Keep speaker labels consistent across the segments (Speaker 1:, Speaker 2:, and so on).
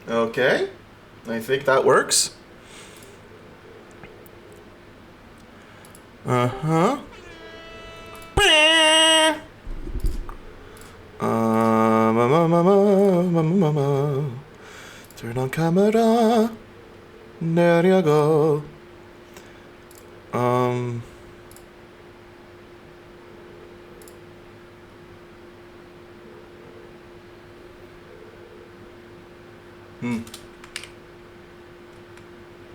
Speaker 1: Okay. I think that works. Uh-huh. Turn on camera. There you go.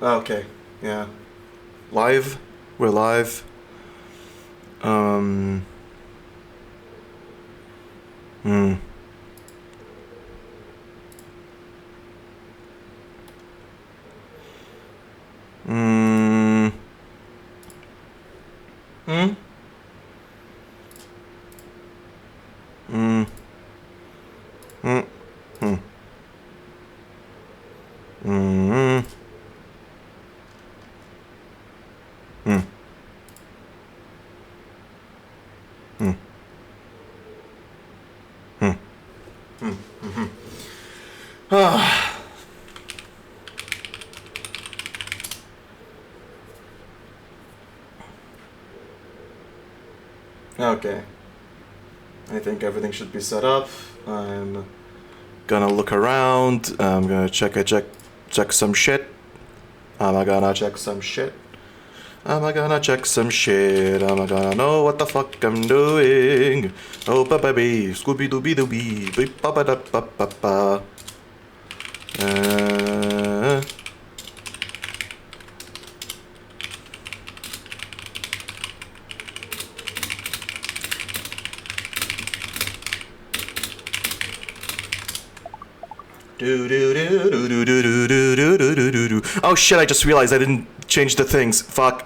Speaker 1: Okay. Yeah. Live. We're live. Hmm. Hmm. Hmm. Hmm. Hmm. Hmm. Hmm. Hmm. Hmm. Hmm. Hmm. Ah. Okay. I think everything should be set up. I'm gonna look around. I'm gonna check some shit. I'm gonna check some shit. I'm gonna check some shit. I'm gonna know what the fuck I'm doing. Oh, baby, Scooby Dooby Dooby, beep ba ba da ba ba ba. Uh, Oh shit, I just realized I didn't change the things. Fuck.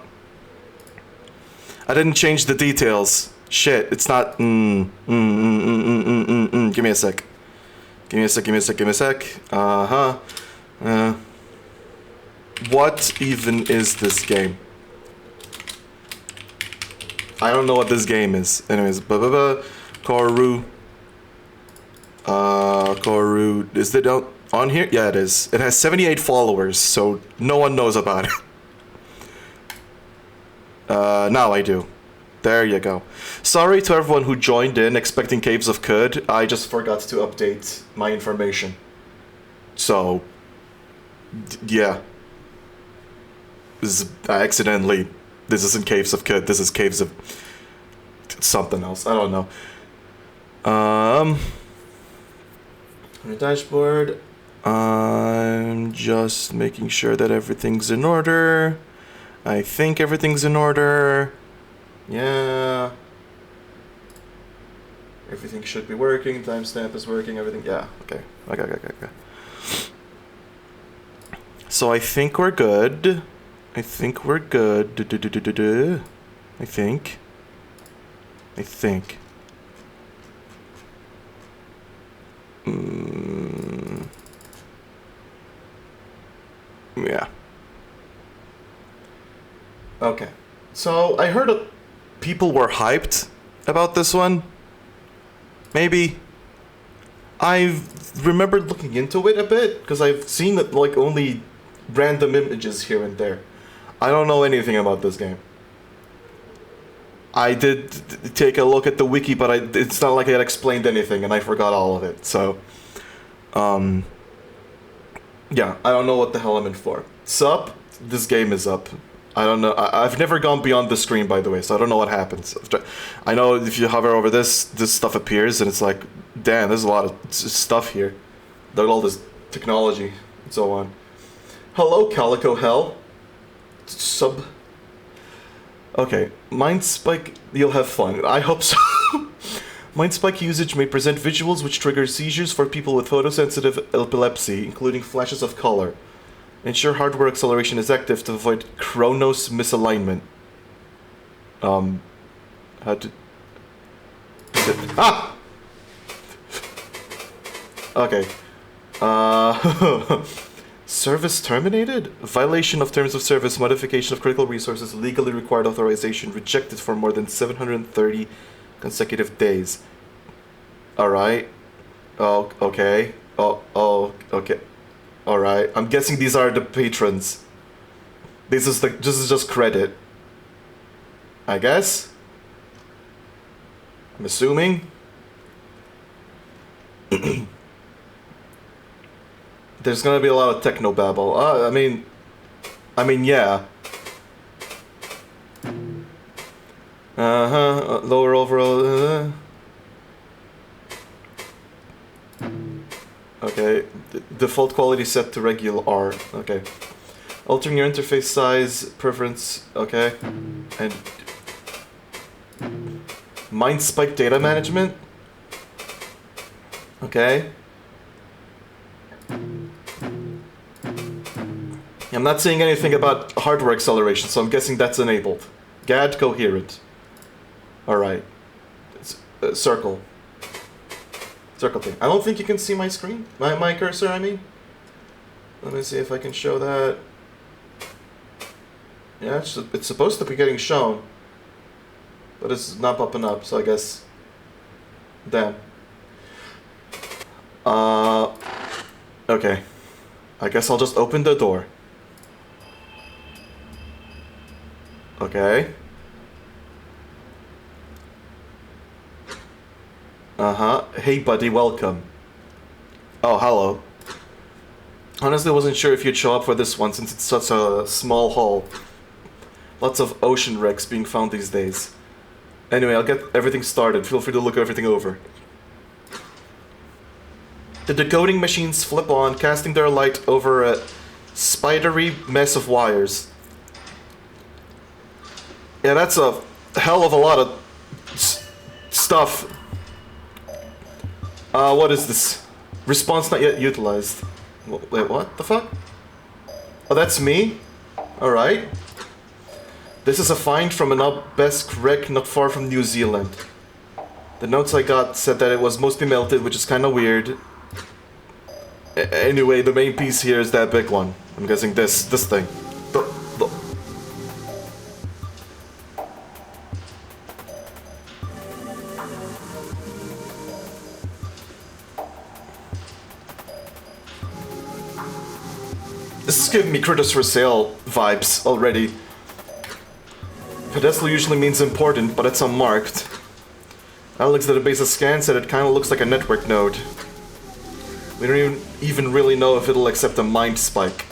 Speaker 1: I didn't change the details. Shit, it's not. Give me a sec. Give me a sec, give me a sec, give me a sec. Uh-huh. What even is this game? I don't know what this game is. Anyways, corru. Corru. Is it on here? Yeah, it is. It has 78 followers, so no one knows about it. Now I do. There you go. Sorry to everyone who joined in expecting Caves of Cud. I just forgot to update my information. So, yeah. This is accidentally. This isn't Caves of Cud. This is Caves of something else. I don't know. On the dashboard, I'm just making sure that everything's in order. I think everything's in order. Yeah. Everything should be working. Timestamp is working. Everything. Yeah. Okay. Okay. So I think we're good. I think we're good. I think. Yeah. Okay. So I heard people were hyped about this one. Maybe. I remembered looking into it a bit because I've seen like only random images here and there. I don't know anything about this game. I did take a look at the wiki, but it's not like it explained anything, and I forgot all of it. So, yeah, I don't know what the hell I'm in for. Sup? This game is up. I don't know. I've never gone beyond the screen, by the way, so I don't know what happens. I know if you hover over this stuff appears, and it's like, damn, there's a lot of stuff here. Look at all this technology and so on. Hello, Calico Hell. Sub. Okay, Mind Spike, you'll have fun. I hope so. Mind Spike usage may present visuals which trigger seizures for people with photosensitive epilepsy, including flashes of color. Ensure hardware acceleration is active to avoid Chronos misalignment. How to... Ah! Okay. Service terminated? Violation of terms of service, modification of critical resources, legally required authorization, rejected for more than 730 consecutive days. Alright. Oh, okay. Oh, okay. Alright, I'm guessing these are the patrons. This is just credit. I guess? I'm assuming? There's gonna be a lot of techno babble. I mean, yeah. Lower overall. Okay. Default quality set to regular R. Okay. Altering your interface size preference. Okay. And mind spike data management. Okay. I'm not seeing anything about hardware acceleration, so I'm guessing that's enabled. GAD coherent. Alright. Circle. Circle thing. I don't think you can see my screen. My cursor, I mean. Let me see if I can show that. Yeah, it's supposed to be getting shown. But it's not popping up, so I guess... Damn. Okay. I guess I'll just open the door. Okay. Hey buddy, welcome. Oh, hello. Honestly, I wasn't sure if you'd show up for this one since it's such a small hall. Lots of ocean wrecks being found these days. Anyway, I'll get everything started. Feel free to look everything over. The decoding machines flip on, casting their light over a spidery mess of wires. Yeah, that's a hell of a lot of stuff. What is this? Response not yet utilized. Wait, what the fuck? Oh, that's me? Alright. This is a find from an obelisk wreck not far from New Zealand. The notes I got said that it was mostly melted, which is kind of weird. Anyway, the main piece here is that big one. I'm guessing this thing. This is giving me Critters for Sale vibes already. Pedestal usually means important, but it's unmarked. Alex did a basic scan, said it kinda looks like a network node. We don't even really know if it'll accept a mind spike.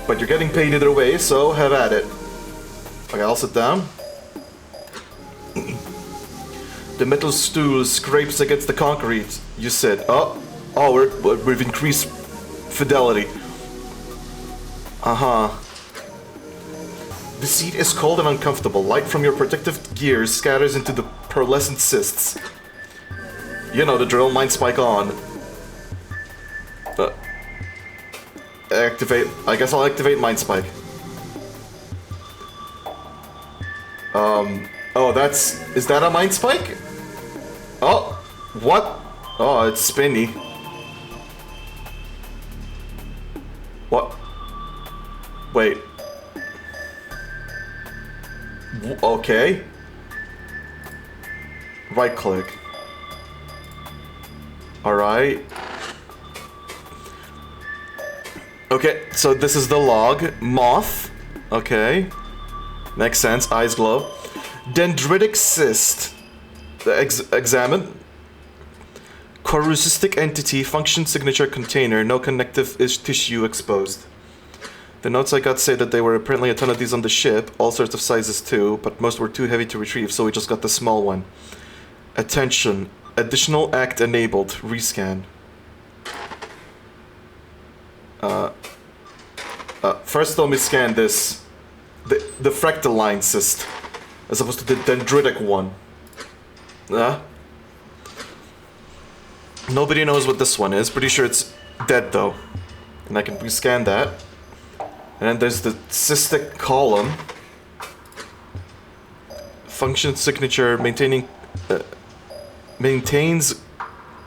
Speaker 1: But you're getting paid either way, so have at it. Okay, I'll sit down. The metal stool scrapes against the concrete, you said. Oh, we've increased fidelity. The seat is cold and uncomfortable. Light from your protective gears scatters into the pearlescent cysts. You know the drill, mind spike on. Activate. I guess I'll activate mind spike. Oh, is that a mind spike? Oh, what? Oh, it's spinny. What? Wait. Okay. Right click. Alright. Okay, so this is the log. Moth. Okay. Makes sense. Eyes glow. Dendritic cyst. Examine. Corrucystic entity. Function signature container. No connective tissue exposed. The notes I got say that there were apparently a ton of these on the ship. All sorts of sizes too, but most were too heavy to retrieve, so we just got the small one. Attention. Additional act enabled. Rescan. First let me scan this. The fractal line cyst. As opposed to the dendritic one. Nobody knows what this one is. Pretty sure it's dead though. And I can rescan that. And then there's the cystic column. Function signature maintains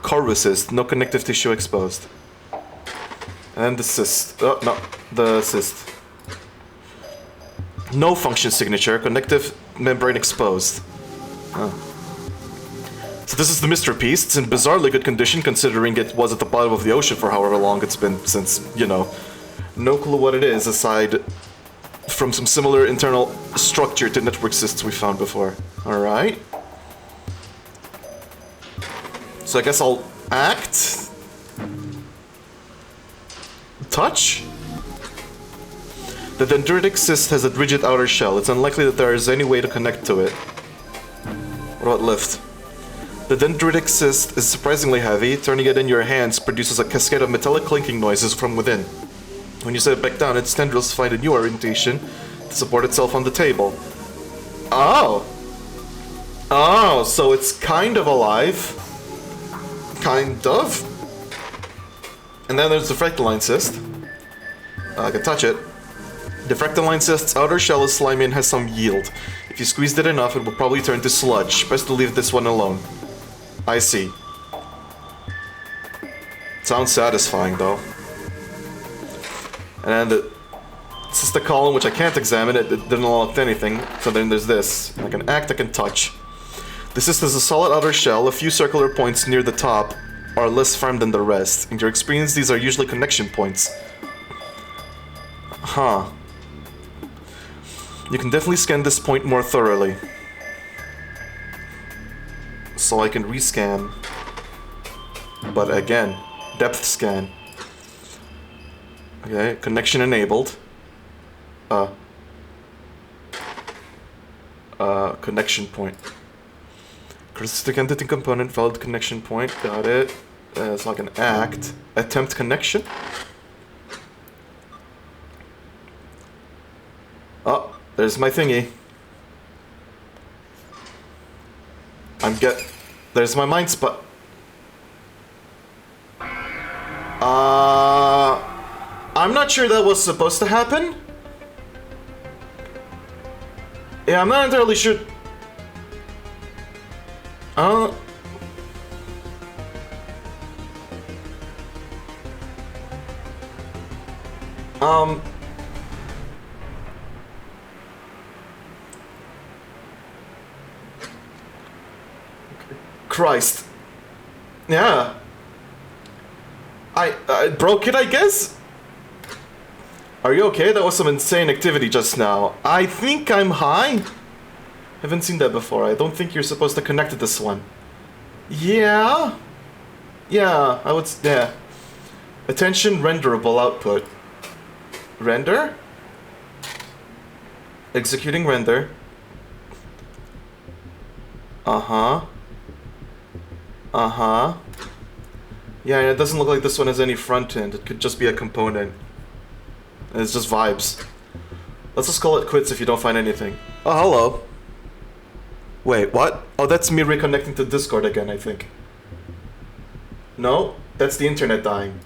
Speaker 1: corrucyst, no connective tissue exposed. And the cyst. Oh, no, the cyst. No function signature, connective membrane exposed. Oh. So this is the Mr. Piece. It's in bizarrely good condition considering it was at the bottom of the ocean for however long it's been since, you know. No clue what it is aside from some similar internal structure to network cysts we found before. Alright. So I guess I'll act. Touch. The dendritic cyst has a rigid outer shell. It's unlikely that there is any way to connect to it. What about lift? The dendritic cyst is surprisingly heavy. Turning it in your hands produces a cascade of metallic clinking noises from within. When you set it back down, its tendrils find a new orientation to support itself on the table. Oh! Oh, so it's kind of alive. Kind of. And then there's the fractaline cyst. I can touch it. The fractaline cyst's outer shell is slimy and has some yield. If you squeezed it enough, it will probably turn to sludge. Best to leave this one alone. I see. Sounds satisfying, though. And then the cystic column, which I can't examine, it didn't unlock anything. So then there's this. I can act, I can touch. The cyst has a solid outer shell. A few circular points near the top are less firm than the rest. In your experience, these are usually connection points. Huh. You can definitely scan this point more thoroughly. So I can rescan. But again, depth scan. Okay, connection enabled. Connection point. Characteristic entity component, valid connection point, got it. So I can act. Attempt connection. Oh, there's my thingy. There's my mind spot. I'm not sure that was supposed to happen. Yeah, I'm not entirely sure. Christ. Yeah. I broke it, I guess? Are you okay? That was some insane activity just now. I think I'm high. Haven't seen that before. I don't think you're supposed to connect to this one. Yeah? Yeah, I would... yeah. Attention, renderable output. Render? Executing render. Uh-huh. Uh-huh. Yeah, it doesn't look like this one has any front end. It could just be a component. It's just vibes. Let's just call it quits if you don't find anything. Oh, hello. Wait, what? Oh, that's me reconnecting to Discord again, I think. No, that's the internet dying.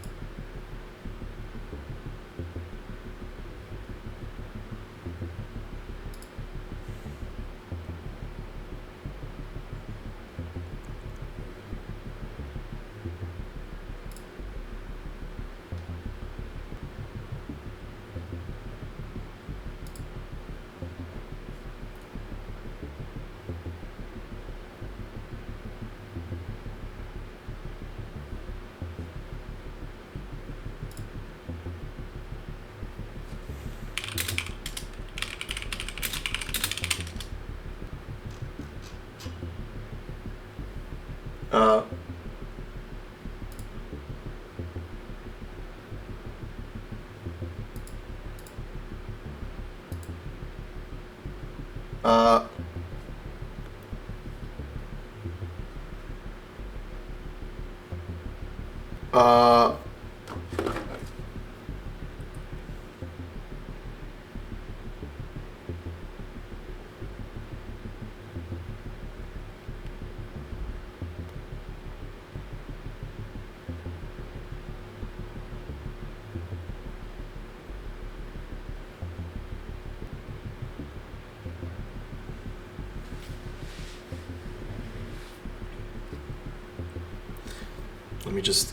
Speaker 1: Let me just...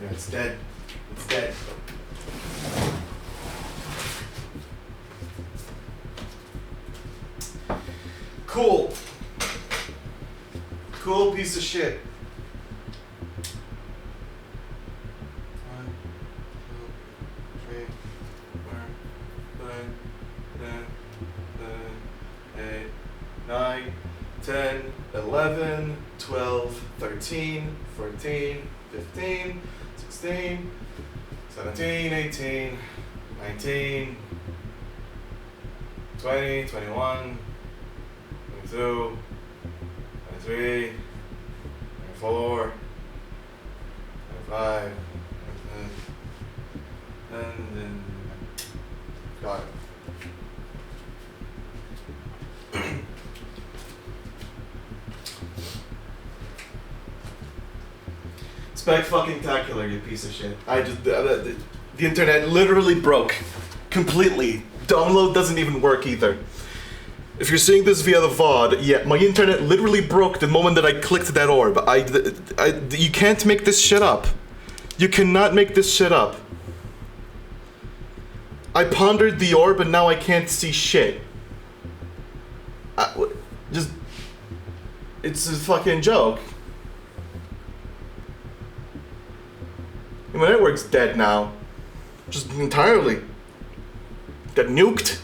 Speaker 1: Yeah, it's dead. It's dead. Cool. Cool piece of shit. 1, 2, 3, 4, 5, 6, 7, 8, 9, 10, 11, 12, 13, 14, 15, 16, 17, 18, 19, 20, 21, 22, 23, 24, 25, and then got it. Spec-fucking-tacular, you piece of shit. The internet literally broke. Completely. Download doesn't even work either. If you're seeing this via the VOD, yeah, my internet literally broke the moment that I clicked that orb. You can't make this shit up. You cannot make this shit up. I pondered the orb and now I can't see shit. It's a fucking joke. My network's dead now. Just entirely. Got nuked.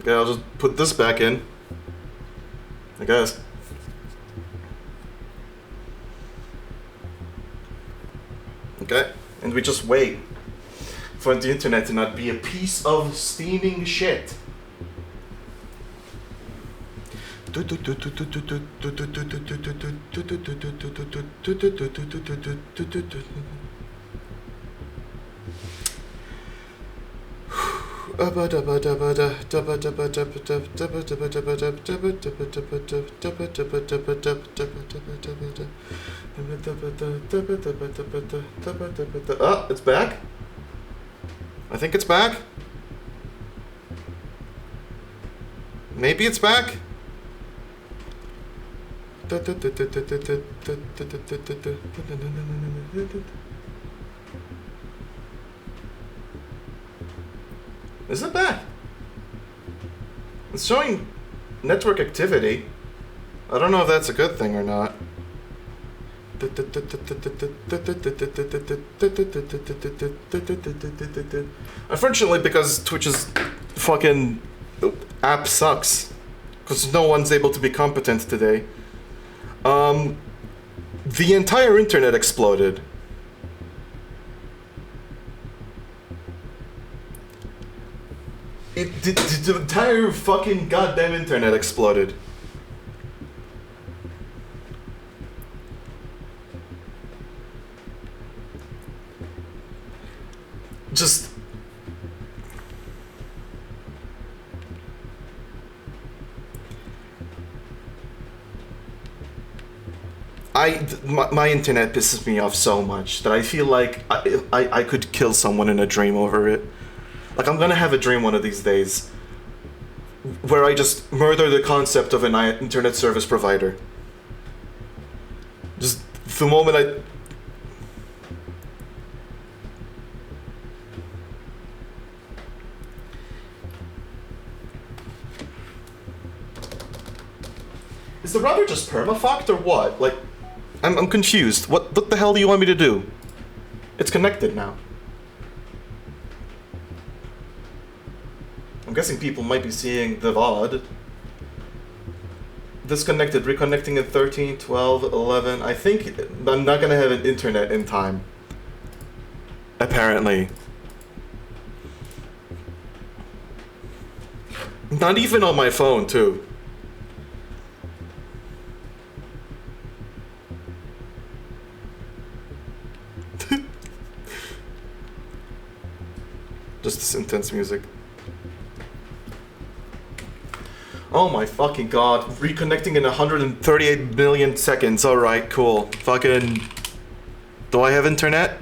Speaker 1: Okay, I'll just put this back in. I guess. Okay, and we just wait for the internet to not be a piece of steaming shit. Oh, it's back. I think it's back. Maybe it's back. Is it back? It's showing network activity. I don't know if that's a good thing or not. Unfortunately, because Twitch's fucking app sucks. Because no one's able to be competent today. The entire internet exploded. The entire fucking goddamn internet exploded. Just... My internet pisses me off so much that I feel like I could kill someone in a dream over it. Like, I'm gonna have a dream one of these days where I just murder the concept of an internet service provider. Just the moment I... Is the router just permafucked or what? Like, I'm confused. What the hell do you want me to do? It's connected now. I'm guessing people might be seeing the VOD. Disconnected, reconnecting at 13, 12, 11. I think I'm not gonna have an internet in time. Apparently. Not even on my phone, too. Just this intense music. Oh my fucking god. Reconnecting in 138 million seconds. Alright, cool. Fucking... Do I have internet?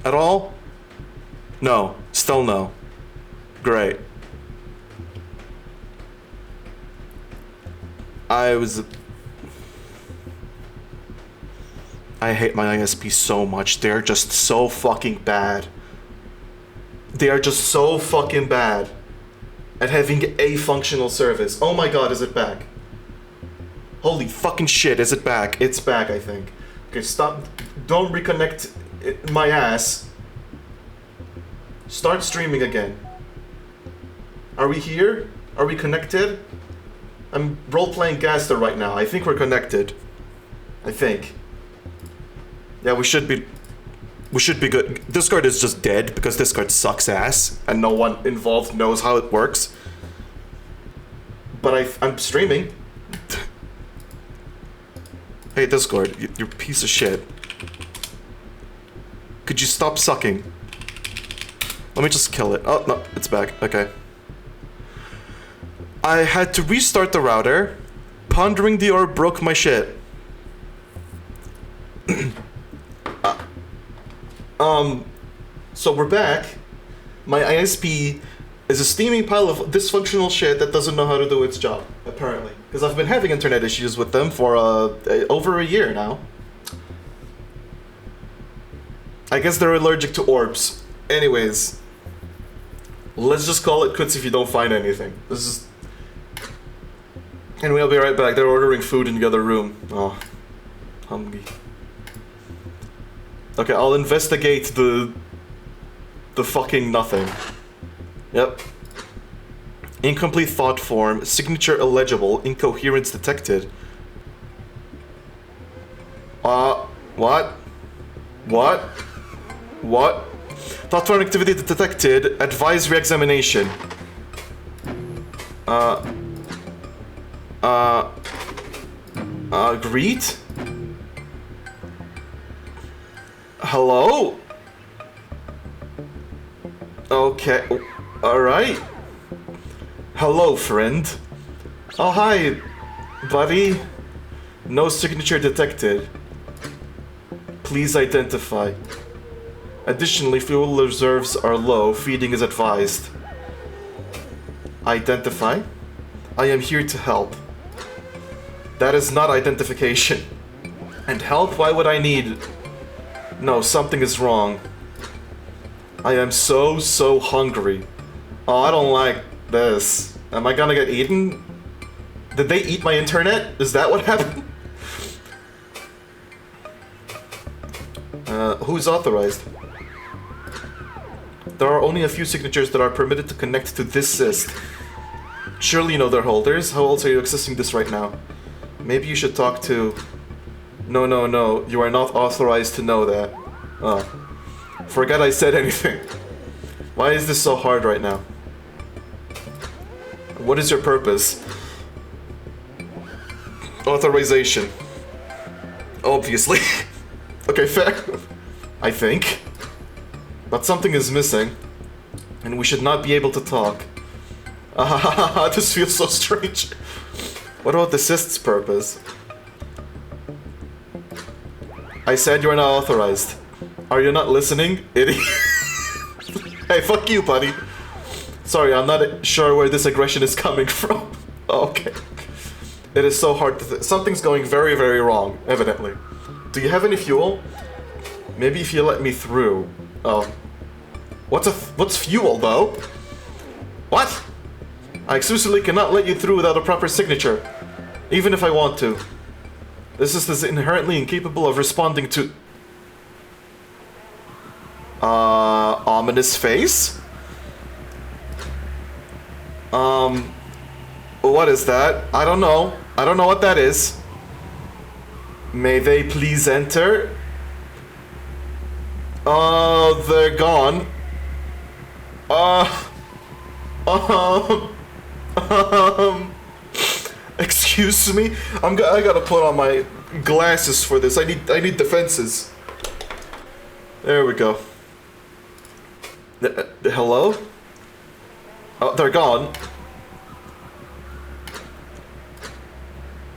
Speaker 1: At all? No. Still no. Great. I hate my ISP so much. They're just so fucking bad. They are just so fucking bad at having a functional service. Oh my god, is it back? Holy fucking shit, is it back? It's back, I think. Okay, stop. Don't reconnect my ass. Start streaming again. Are we here? Are we connected? I'm role-playing Gaster right now. I think we're connected. I think. Yeah, we should be good. Discord is just dead because Discord sucks ass and no one involved knows how it works. But I'm streaming. Hey Discord, you piece of shit. Could you stop sucking? Let me just kill it. Oh, no, it's back. Okay. I had to restart the router. Pondering the orb broke my shit. So we're back. My ISP is a steaming pile of dysfunctional shit that doesn't know how to do its job, apparently. Because I've been having internet issues with them for over a year now. I guess they're allergic to orbs. Anyways, let's just call it quits if you don't find anything. This is... And we'll be right back. They're ordering food in the other room. Oh, hungry. Okay, I'll investigate the fucking nothing. Yep. Incomplete thought form, signature illegible, incoherence detected. What? What? What? Thought form activity detected, advise re-examination. Greet? Hello? Okay, alright. Hello, friend. Oh, hi, buddy. No signature detected. Please identify. Additionally, fuel reserves are low. Feeding is advised. Identify. I am here to help. That is not identification. And help? Why would I need... No, something is wrong. I am so hungry. Oh, I don't like this. Am I gonna get eaten? Did they eat my internet? Is that what happened? Who's authorized? There are only a few signatures that are permitted to connect to this cyst. Surely you know their holders. How else are you accessing this right now? Maybe you should talk to... No. You are not authorized to know that. Oh. Forget I said anything. Why is this so hard right now? What is your purpose? Authorization. Obviously. Okay, fair. I think. But something is missing. And we should not be able to talk. This feels so strange. What about the cyst's purpose? I said you are not authorized. Are you not listening, idiot? Hey, fuck you, buddy. Sorry, I'm not sure where this aggression is coming from. Okay. It is so hard to something's going very, very wrong, evidently. Do you have any fuel? Maybe if you let me through. Oh. What's fuel, though? What? I exclusively cannot let you through without a proper signature. Even if I want to. This is inherently incapable of responding to... Ominous face? What is that? I don't know. I don't know what that is. May they please enter? Oh, they're gone. Excuse me? I gotta put on my glasses for this. I need defenses. There we go. Hello? Oh, they're gone.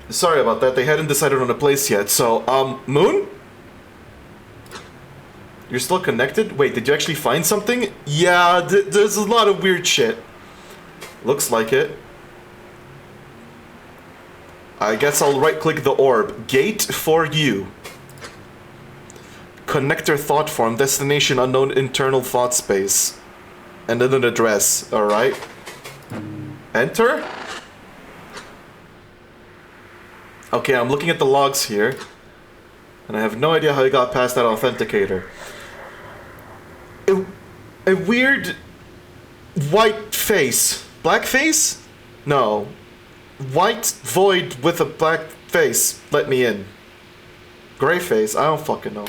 Speaker 1: Sorry about that. They hadn't decided on a place yet. So, Moon? You're still connected? Wait, did you actually find something? Yeah, there's a lot of weird shit. Looks like it. I guess I'll right-click the orb. Gate for you. Connector thought form. Destination unknown internal thought space. And then an address, alright? Enter? Okay, I'm looking at the logs here. And I have no idea how he got past that authenticator. A weird white face. Black face? No. White void with a black face. Let me in. Gray face? I don't fucking know.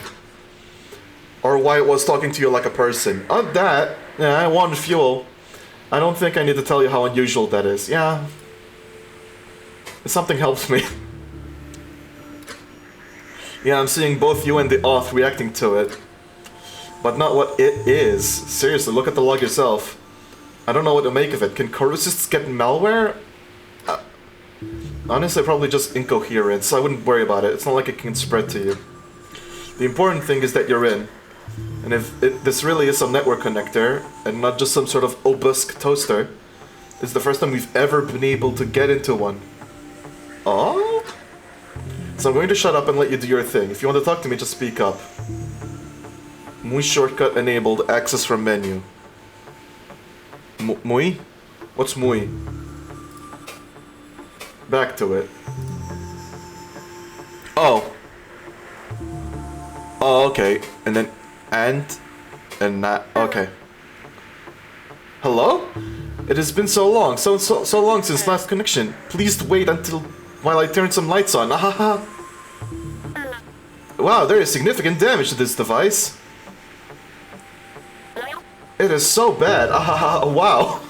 Speaker 1: Or white was talking to you like a person. On that, yeah, I wanted fuel. I don't think I need to tell you how unusual that is. Yeah. Something helps me. Yeah, I'm seeing both you and the auth reacting to it. But not what it is. Seriously, look at the log yourself. I don't know what to make of it. Can corrucists get malware? Honestly, probably just incoherence, so I wouldn't worry about it. It's not like it can spread to you. The important thing is that you're in. And if this really is some network connector, and not just some sort of obusque toaster, it's the first time we've ever been able to get into one. Oh? So I'm going to shut up and let you do your thing. If you want to talk to me, just speak up. MUI shortcut enabled, access from menu. MUI? What's MUI? Back to it. Oh. Oh, okay. And then and that. Okay. Hello? It has been so long. So long since last connection. Please wait until while I turn some lights on. Ahaha. Wow, there is significant damage to this device. It is so bad. Ahaha. Wow.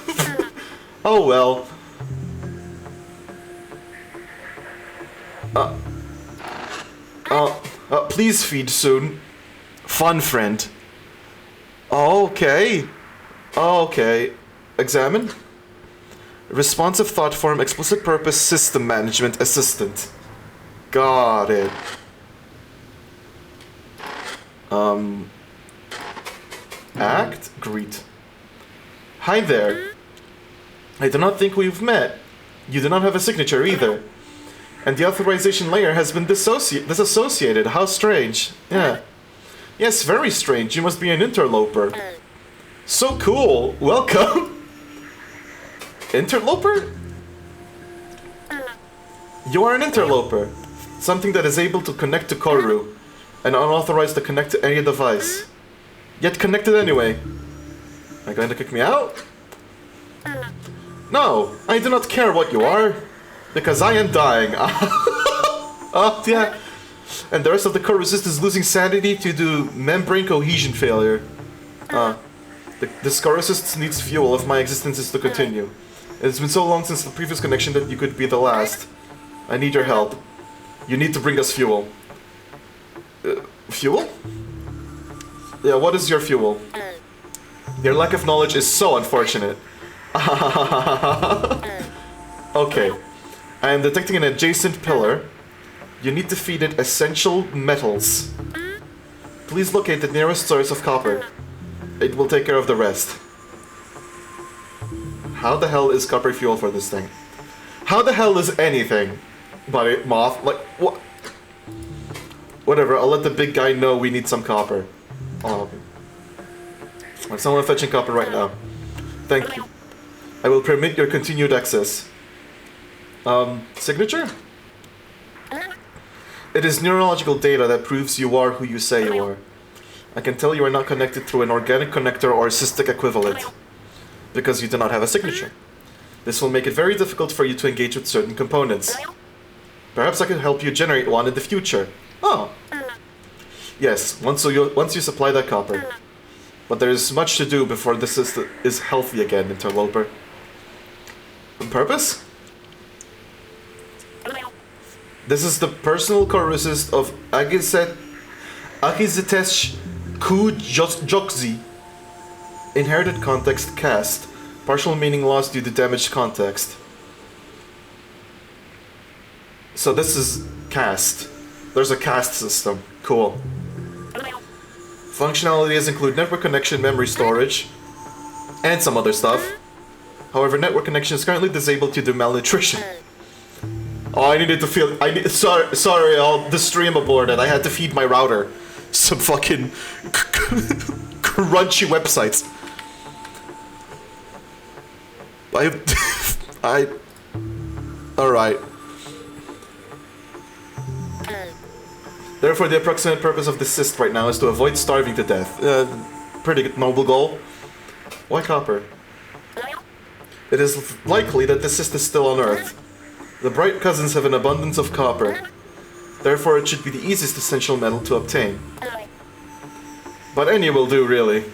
Speaker 1: Oh well. Please feed soon. Fun friend. Okay. Okay. Examine. Responsive thought form, explicit purpose, system management assistant. Got it. Act? Greet. Hi there. I do not think we've met. You do not have a signature either. And the authorization layer has been disassociated. How strange. Yeah. Yes, very strange. You must be an interloper. So cool. Welcome. Interloper? You are an interloper. Something that is able to connect to Corru, and unauthorized to connect to any device. Yet connected anyway. Are you going to kick me out? No, I do not care what you are. Because I am dying. Oh, yeah. And the rest of the core resist is losing sanity due to membrane cohesion failure. This core resist needs fuel if my existence is to continue. It's been so long since the previous connection that you could be the last. I need your help. You need to bring us fuel. Fuel? Yeah, what is your fuel? Your lack of knowledge is so unfortunate. Okay. I am detecting an adjacent pillar. You need to feed it essential metals. Please locate the nearest source of copper. It will take care of the rest. How the hell is copper fuel for this thing? How the hell is anything? Buddy, moth, like, what? Whatever, I'll let the big guy know we need some copper. I'll help him. There's someone fetching copper right now. Thank you. I will permit your continued access. Signature? It is neurological data that proves you are who you say you are. I can tell you are not connected through an organic connector or cystic equivalent, because you do not have a signature. This will make it very difficult for you to engage with certain components. Perhaps I can help you generate one in the future. Oh. Yes, once you supply that copper. But there is much to do before this is healthy again, interloper. On purpose? This is the personal corrucist of Agizetesh Kujokzi. Inherited context cast. Partial meaning lost due to damaged context. So this is cast. There's a cast system. Cool. Functionalities include network connection, memory storage, and some other stuff. However, network connection is currently disabled due to malnutrition. Oh, I needed to feel. Sorry, all the stream aborted. I had to feed my router some fucking crunchy websites. I... Alright. Therefore, the approximate purpose of this cyst right now is to avoid starving to death. Pretty good, noble goal. Why copper? It is likely that the cyst is still on Earth. The Bright Cousins have an abundance of copper. Therefore, it should be the easiest essential metal to obtain. But any will do, really.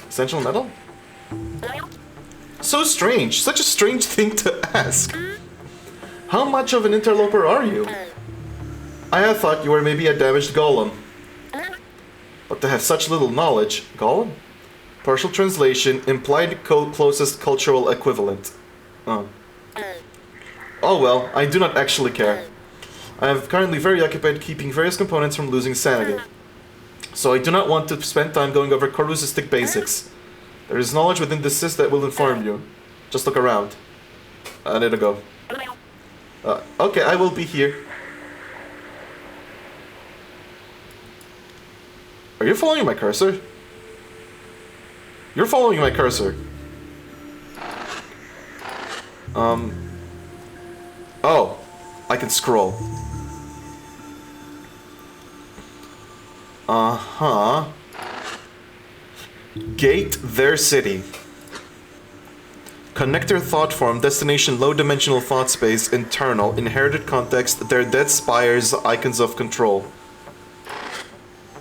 Speaker 1: Essential metal? So strange. Such a strange thing to ask. How much of an interloper are you? I had thought you were maybe a damaged golem. But to have such little knowledge... Golem? Partial translation, implied closest cultural equivalent. Oh. Oh well, I do not actually care. I am currently very occupied keeping various components from losing sanity. So I do not want to spend time going over corru.observer basics. There is knowledge within this cyst that will inform you. Just look around. I need to go. Okay, I will be here. Are you following my cursor? You're following my cursor. Oh, I can scroll. Uh-huh. Gate their city. Connector thought form, destination low dimensional thought space, internal, inherited context, their dead spires, icons of control.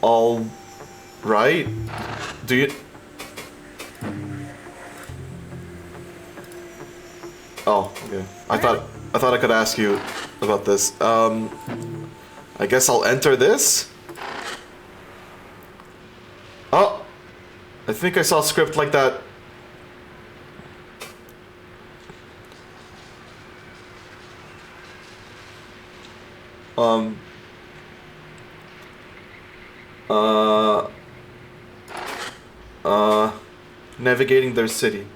Speaker 1: All right. Do you... Oh, okay. I thought I could ask you about this. I guess I'll enter this. Oh, I think I saw a script like that. Navigating their city.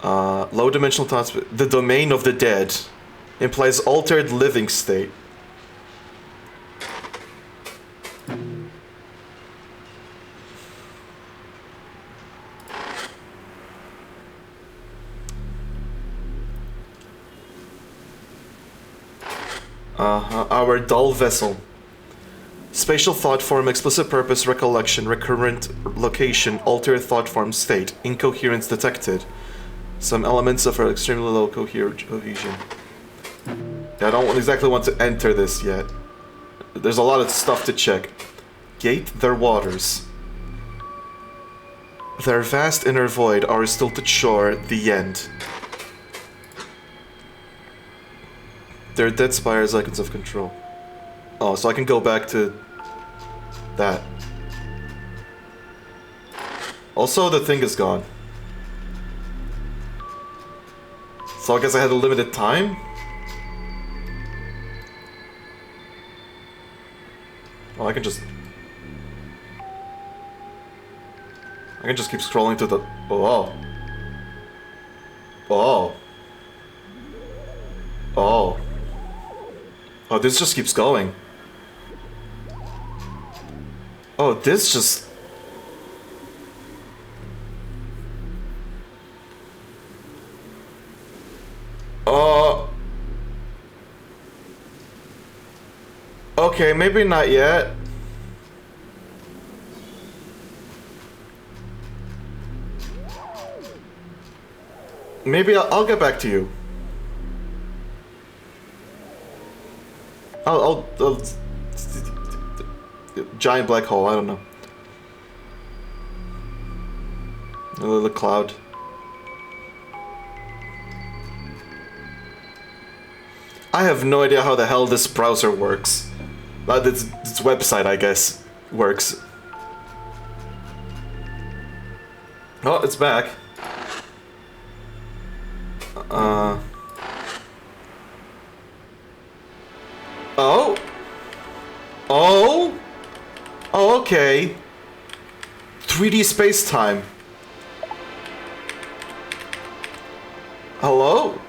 Speaker 1: Low dimensional thoughts. The domain of the dead implies altered living state. Our dull vessel. Spatial thought form, explicit purpose, recollection, recurrent location, altered thought form state, incoherence detected. Some elements of our extremely low cohesion. I don't exactly want to enter this yet. There's a lot of stuff to check. Gate their waters. Their vast inner void, our stilted shore, the end. Their dead spires, icons of control. Oh, so I can go back to that. Also, the thing is gone. So I guess I had a limited time? Oh, I can just keep scrolling to the... Oh. Oh. Oh. Oh, this just keeps going. Oh, this just... Okay, maybe not yet. Maybe I'll get back to you. I'll giant black hole, I don't know. A little cloud. I have no idea how the hell this browser works. This website, I guess, works. Oh, it's back. Oh? Oh? Oh, okay. 3D space-time. Hello?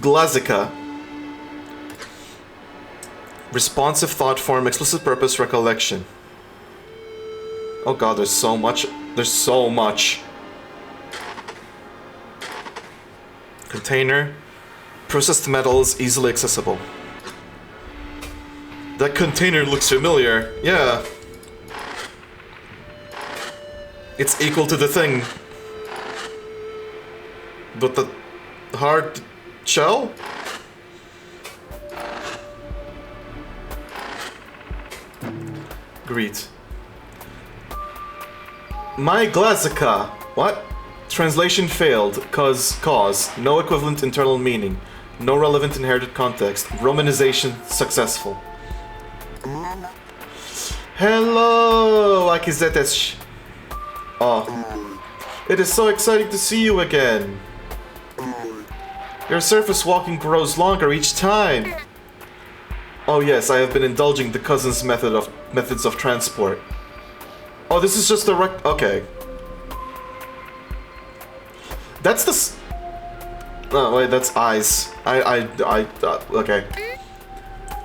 Speaker 1: Glazica. Responsive thought form, explicit purpose, recollection. Oh god, there's so much. There's so much. Container. Processed metals, easily accessible. That container looks familiar. Yeah. It's equal to the thing. But the hard shell? Greet. My Glazica. What? Translation failed. Cause. No equivalent internal meaning. No relevant inherited context. Romanization successful. Hello, Akizetesh. Oh. It is so exciting to see you again. Your surface walking grows longer each time. Oh yes, I have been indulging the cousin's methods of transport. Oh, this is just a okay. That's the oh wait, that's eyes. Okay.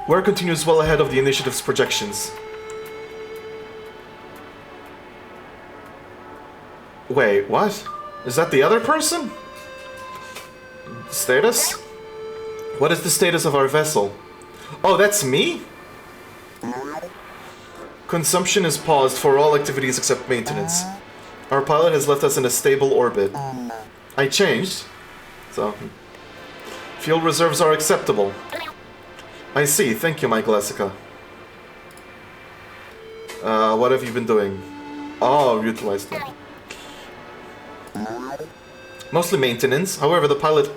Speaker 1: Where continues well ahead of the initiative's projections. Wait, what? Is that the other person? Status? What is the status of our vessel? Oh, that's me? Consumption is paused for all activities except maintenance. Our pilot has left us in a stable orbit. I changed. So... Fuel reserves are acceptable. I see. Thank you, my Glassica. What have you been doing? Oh, utilized them. Mostly maintenance. However, the pilot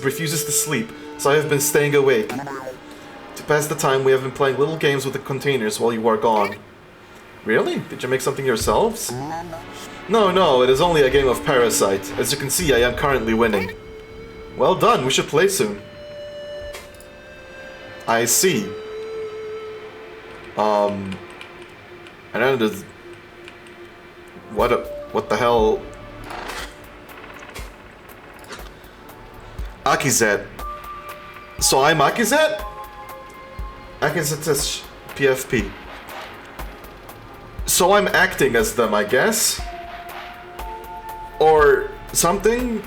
Speaker 1: refuses to sleep, so I have been staying awake. To pass the time, we have been playing little games with the containers while you are gone. Really? Did you make something yourselves? No, it is only a game of Parasite. As you can see, I am currently winning. Well done, we should play soon. I see. And then there's... What the hell? Akizet. So I'm Akizet? Akizet is PFP. So I'm acting as them, I guess? Or something?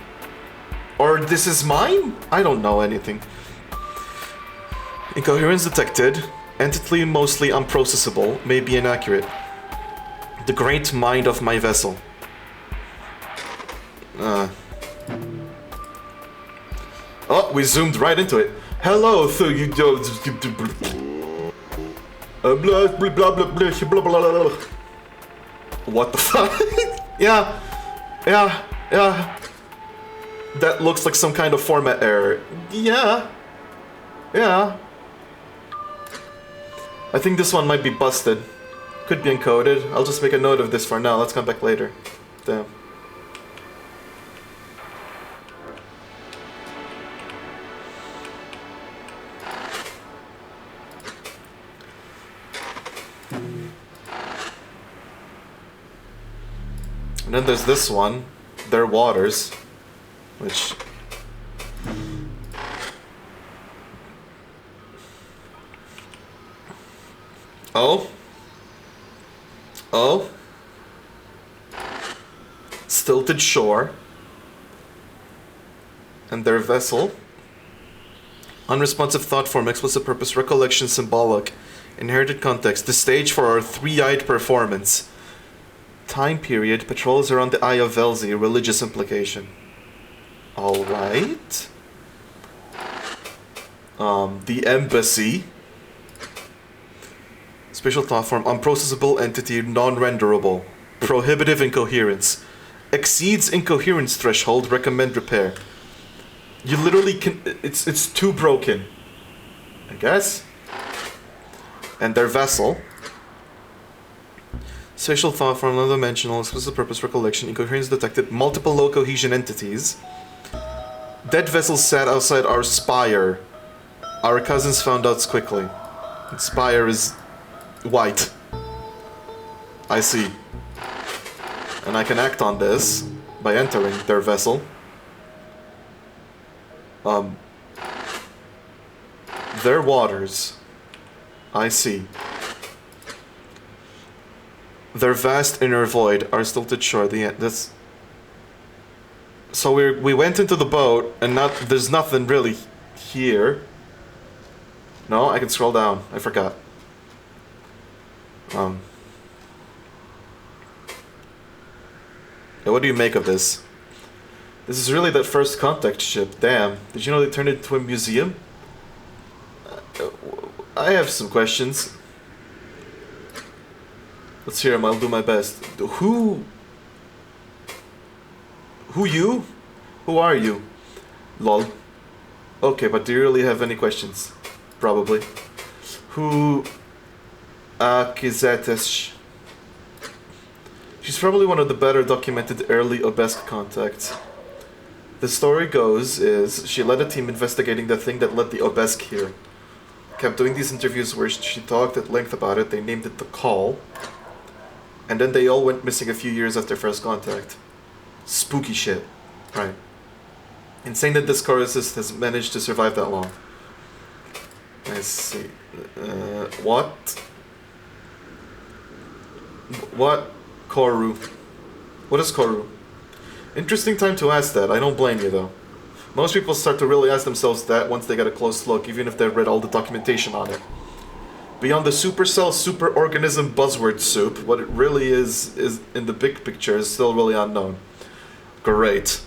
Speaker 1: Or this is mine? I don't know anything. Incoherence detected. Entity mostly unprocessable. May be inaccurate. The great mind of my vessel. Oh, we zoomed right into it. Hello, so you do. Blah blah blah blah blah blah blah. What the fuck? Yeah. That looks like some kind of format error. Yeah. I think this one might be busted. Could be encoded. I'll just make a note of this for now. Let's come back later. Damn. And then there's this one, Their Waters, which... Oh? Stilted Shore. And Their Vessel. Unresponsive thought form, explicit purpose, recollection, symbolic. Inherited context, the stage for our three-eyed performance. Time period, patrols around the Eye of Velzi, religious implication. Alright. The Embassy. Spatial thought form, unprocessable entity, non-renderable. Prohibitive incoherence. Exceeds incoherence threshold, recommend repair. You literally can... It's too broken. I guess? And Their Vessel. Spatial thought form, non-dimensional, explicit purpose, recollection, incoherence detected, multiple low cohesion entities. Dead vessels sat outside our spire. Our cousins found out quickly. Spire is white. I see. And I can act on this by entering Their Vessel. Their Waters. I see. Their vast inner void, our stilted shore, the end. That's... So we went into the boat, and there's nothing really here. No, I can scroll down. I forgot. Yeah, what do you make of this? This is really that first contact ship. Damn. Did you know they turned it into a museum? I have some questions. Let's hear them. I'll do my best. Who you? Who are you? Lol. Okay, but do you really have any questions? Probably. Who... Akizetesh. She's probably one of the better documented early obelisk contacts. The story goes is she led a team investigating the thing that led the obelisk here. Kept doing these interviews where she talked at length about it. They named it the Call. And then they all went missing a few years after first contact. Spooky shit. Right. Insane that this coruscant has managed to survive that long. I see. What? What? Corru. What is Corru? Interesting time to ask that. I don't blame you though. Most people start to really ask themselves that once they get a close look, even if they've read all the documentation on it. Beyond the supercell, superorganism buzzword soup, what it really is in the big picture is still really unknown. Great.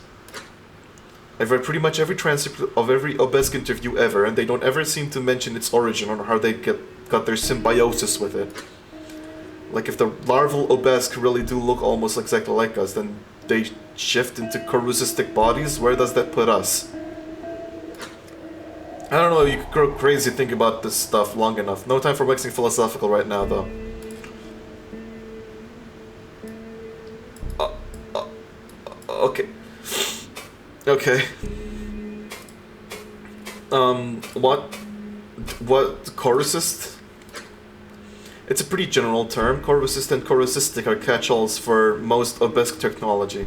Speaker 1: I've read pretty much every transcript of every obelisk interview ever, and they don't ever seem to mention its origin or how they got their symbiosis with it. Like if the larval obelisk really do look almost exactly like us, then they shift into coruscistic bodies. Where does that put us? I don't know, you could grow crazy thinking about this stuff long enough. No time for waxing philosophical right now, though. Okay. Okay. What coruscist? It's a pretty general term. Coruscist and coruscistic are catch-alls for most obelisk technology.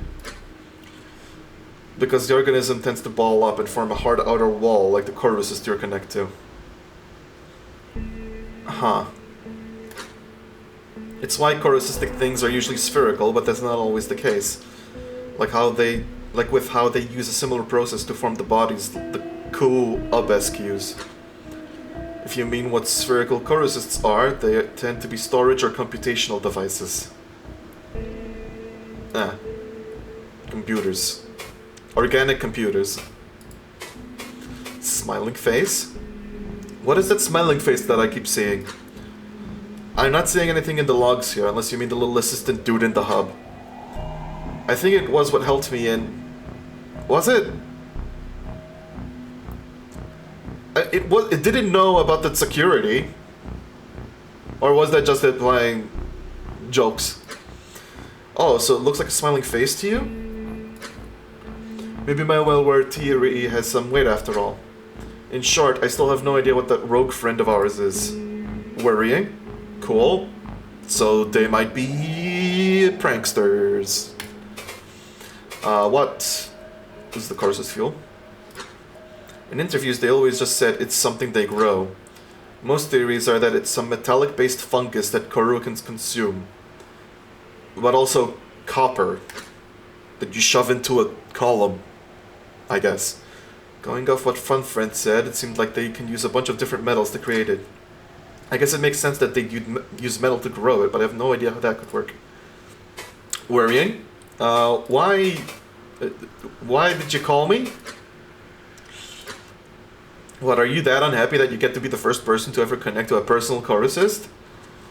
Speaker 1: Because the organism tends to ball up and form a hard outer wall like the coruscist you're connected to. Huh. It's why coruscistic things are usually spherical, but that's not always the case. Like with how they use a similar process to form the bodies the obelisk use. If you mean what spherical coruscists are, they tend to be storage or computational devices. Computers. Organic computers. Smiling face? What is that smiling face that I keep seeing? I'm not seeing anything in the logs here, unless you mean the little assistant dude in the hub. I think it was what helped me in... Was it? It didn't know about the security. Or was that just it playing jokes? Oh, so it looks like a smiling face to you? Maybe my well-worded theory has some weight after all. In short, I still have no idea what that rogue friend of ours is. Worrying? Cool. So they might be pranksters. What is the Coruscant fuel? In interviews, they always just said it's something they grow. Most theories are that it's some metallic-based fungus that Coruscants consume. But also copper that you shove into a column, I guess. Going off what Fun Friend said, it seemed like they can use a bunch of different metals to create it. I guess it makes sense that they'd use metal to grow it, but I have no idea how that could work. Worrying? Why did you call me? What, are you that unhappy that you get to be the first person to ever connect to a personal Coruscant?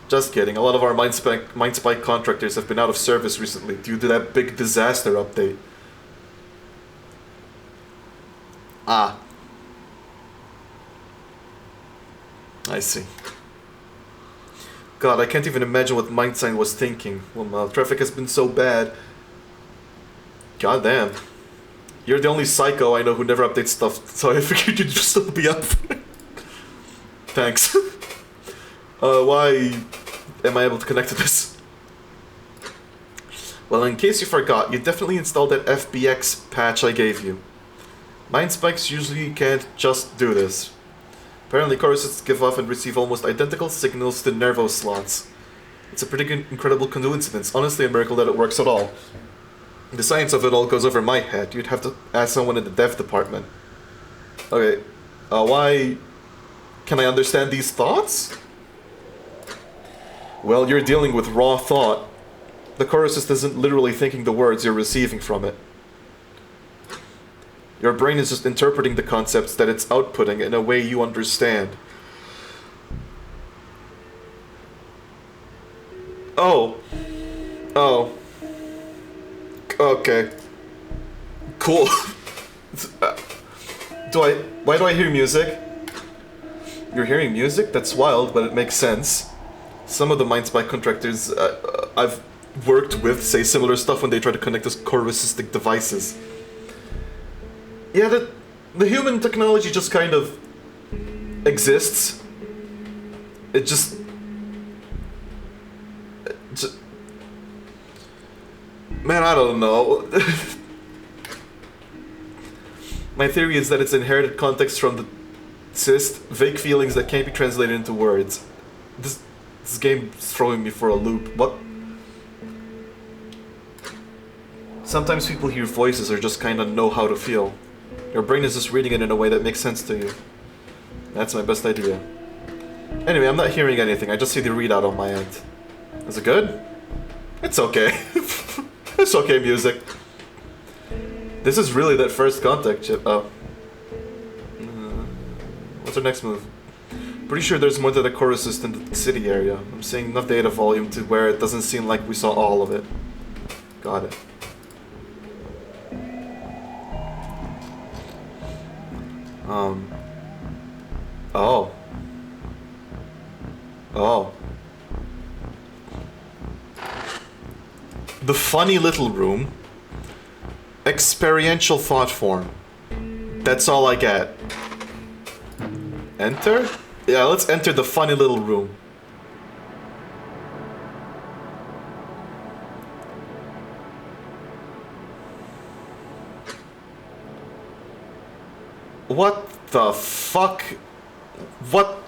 Speaker 1: Just kidding, a lot of our Mindspike contractors have been out of service recently due to that big disaster update. Ah. I see. God, I can't even imagine what Mindsign was thinking. Well, traffic has been so bad. God damn. You're the only psycho I know who never updates stuff, so I figured you'd still be up. Thanks. Why am I able to connect to this? Well, in case you forgot, you definitely installed that FBX patch I gave you. Mindspikes usually can't just do this. Apparently, Coruscants give off and receive almost identical signals to Nervo slots. It's a pretty incredible coincidence. Honestly, a miracle that it works at all. The science of it all goes over my head. You'd have to ask someone in the dev department. Okay, why... Can I understand these thoughts? Well, you're dealing with raw thought. The chorus isn't literally thinking the words you're receiving from it. Your brain is just interpreting the concepts that it's outputting in a way you understand. Oh. Oh. Okay. Cool. Why do I hear music? You're hearing music? That's wild, but it makes sense. Some of the Mindspy contractors I've worked with say similar stuff when they try to connect us chorusistic devices. Yeah, the human technology just kind of exists. It just man, I don't know. My theory is that it's inherited context from the cyst, vague feelings that can't be translated into words. This game is throwing me for a loop. What? Sometimes people hear voices or just kinda know how to feel. Your brain is just reading it in a way that makes sense to you. That's my best idea. Anyway, I'm not hearing anything. I just see the readout on my end. Is it good? It's okay. It's okay, music. This is really that first contact chip. Oh. What's our next move? Pretty sure there's more to the chorusist in the city area. I'm seeing enough data volume to where it doesn't seem like we saw all of it. Got it. Oh. Oh. The funny little room. Experiential thought form. That's all I get. Enter? Yeah, let's enter the funny little room. What the fuck? What?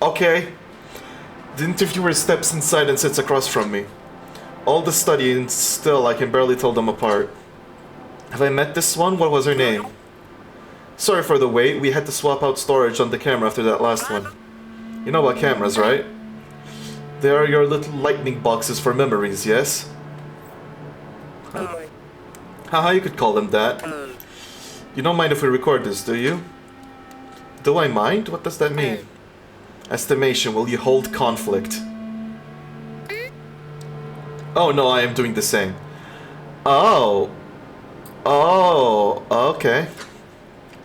Speaker 1: Okay. The interviewer steps inside and sits across from me. All the study and still I can barely tell them apart. Have I met this one? What was her name? Sorry for the wait, we had to swap out storage on the camera after that last one. You know about cameras, right? They are your little lightning boxes for memories, yes? Haha, you could call them that. You don't mind if we record this, do you? Do I mind? What does that mean? Estimation, will you hold conflict? Oh no, I am doing the same. Oh. Oh, okay.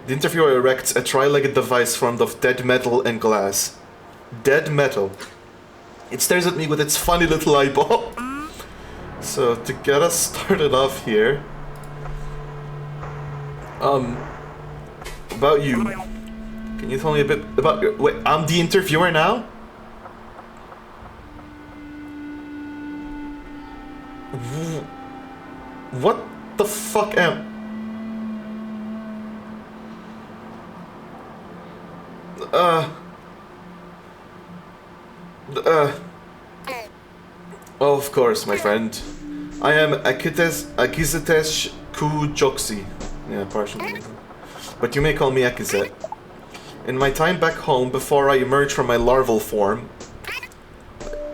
Speaker 1: The interviewer erects a tri-legged device formed of dead metal and glass. Dead metal. It stares at me with its funny little eyeball. So, to get us started off here... about you. Can you tell me a bit about your... Wait, I'm the interviewer now? What the fuck am... Oh, of course, my friend. I am Akizitesh Kujoksi. Yeah, partially. But you may call me Akizet. In my time back home, before I emerged from my larval form,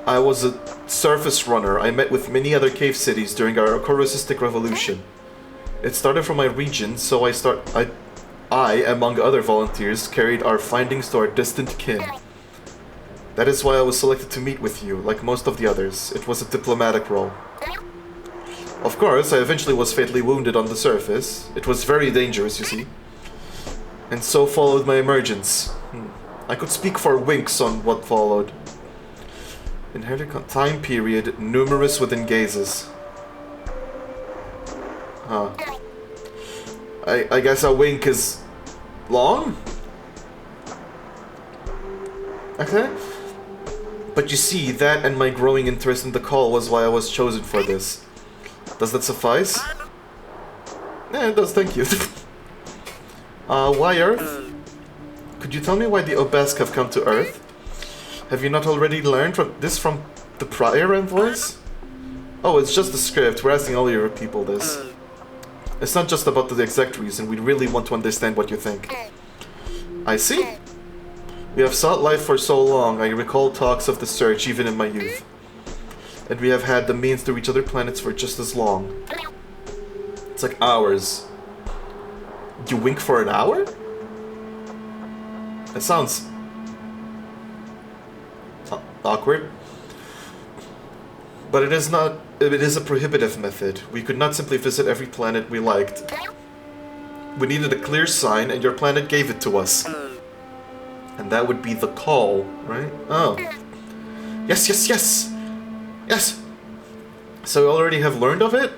Speaker 1: I was a surface runner. I met with many other cave cities during our chorusistic revolution. It started from my region, so I, among other volunteers, carried our findings to our distant kin. That is why I was selected to meet with you, like most of the others. It was a diplomatic role. Of course, I eventually was fatally wounded on the surface. It was very dangerous, you see. And so followed my emergence. I could speak for winks on what followed. Inherited time period, numerous within gazes. Huh. I guess a wink is long? Okay. But you see, that and my growing interest in the call was why I was chosen for this. Does that suffice? Yeah, it does, thank you. Why Earth? Could you tell me why the Obesk have come to Earth? Have you not already learned from the prior envoys? Oh, it's just the script. We're asking all your people this. It's not just about the exact reason. We really want to understand what you think. I see. We have sought life for so long. I recall talks of the search even in my youth. And we have had the means to reach other planets for just as long. It's like hours. You wink for an hour? That sounds awkward. But it is not. It is a prohibitive method. We could not simply visit every planet we liked. We needed a clear sign, and your planet gave it to us. And that would be the call, right? Oh. Yes, yes, yes! Yes! So we already have learned of it?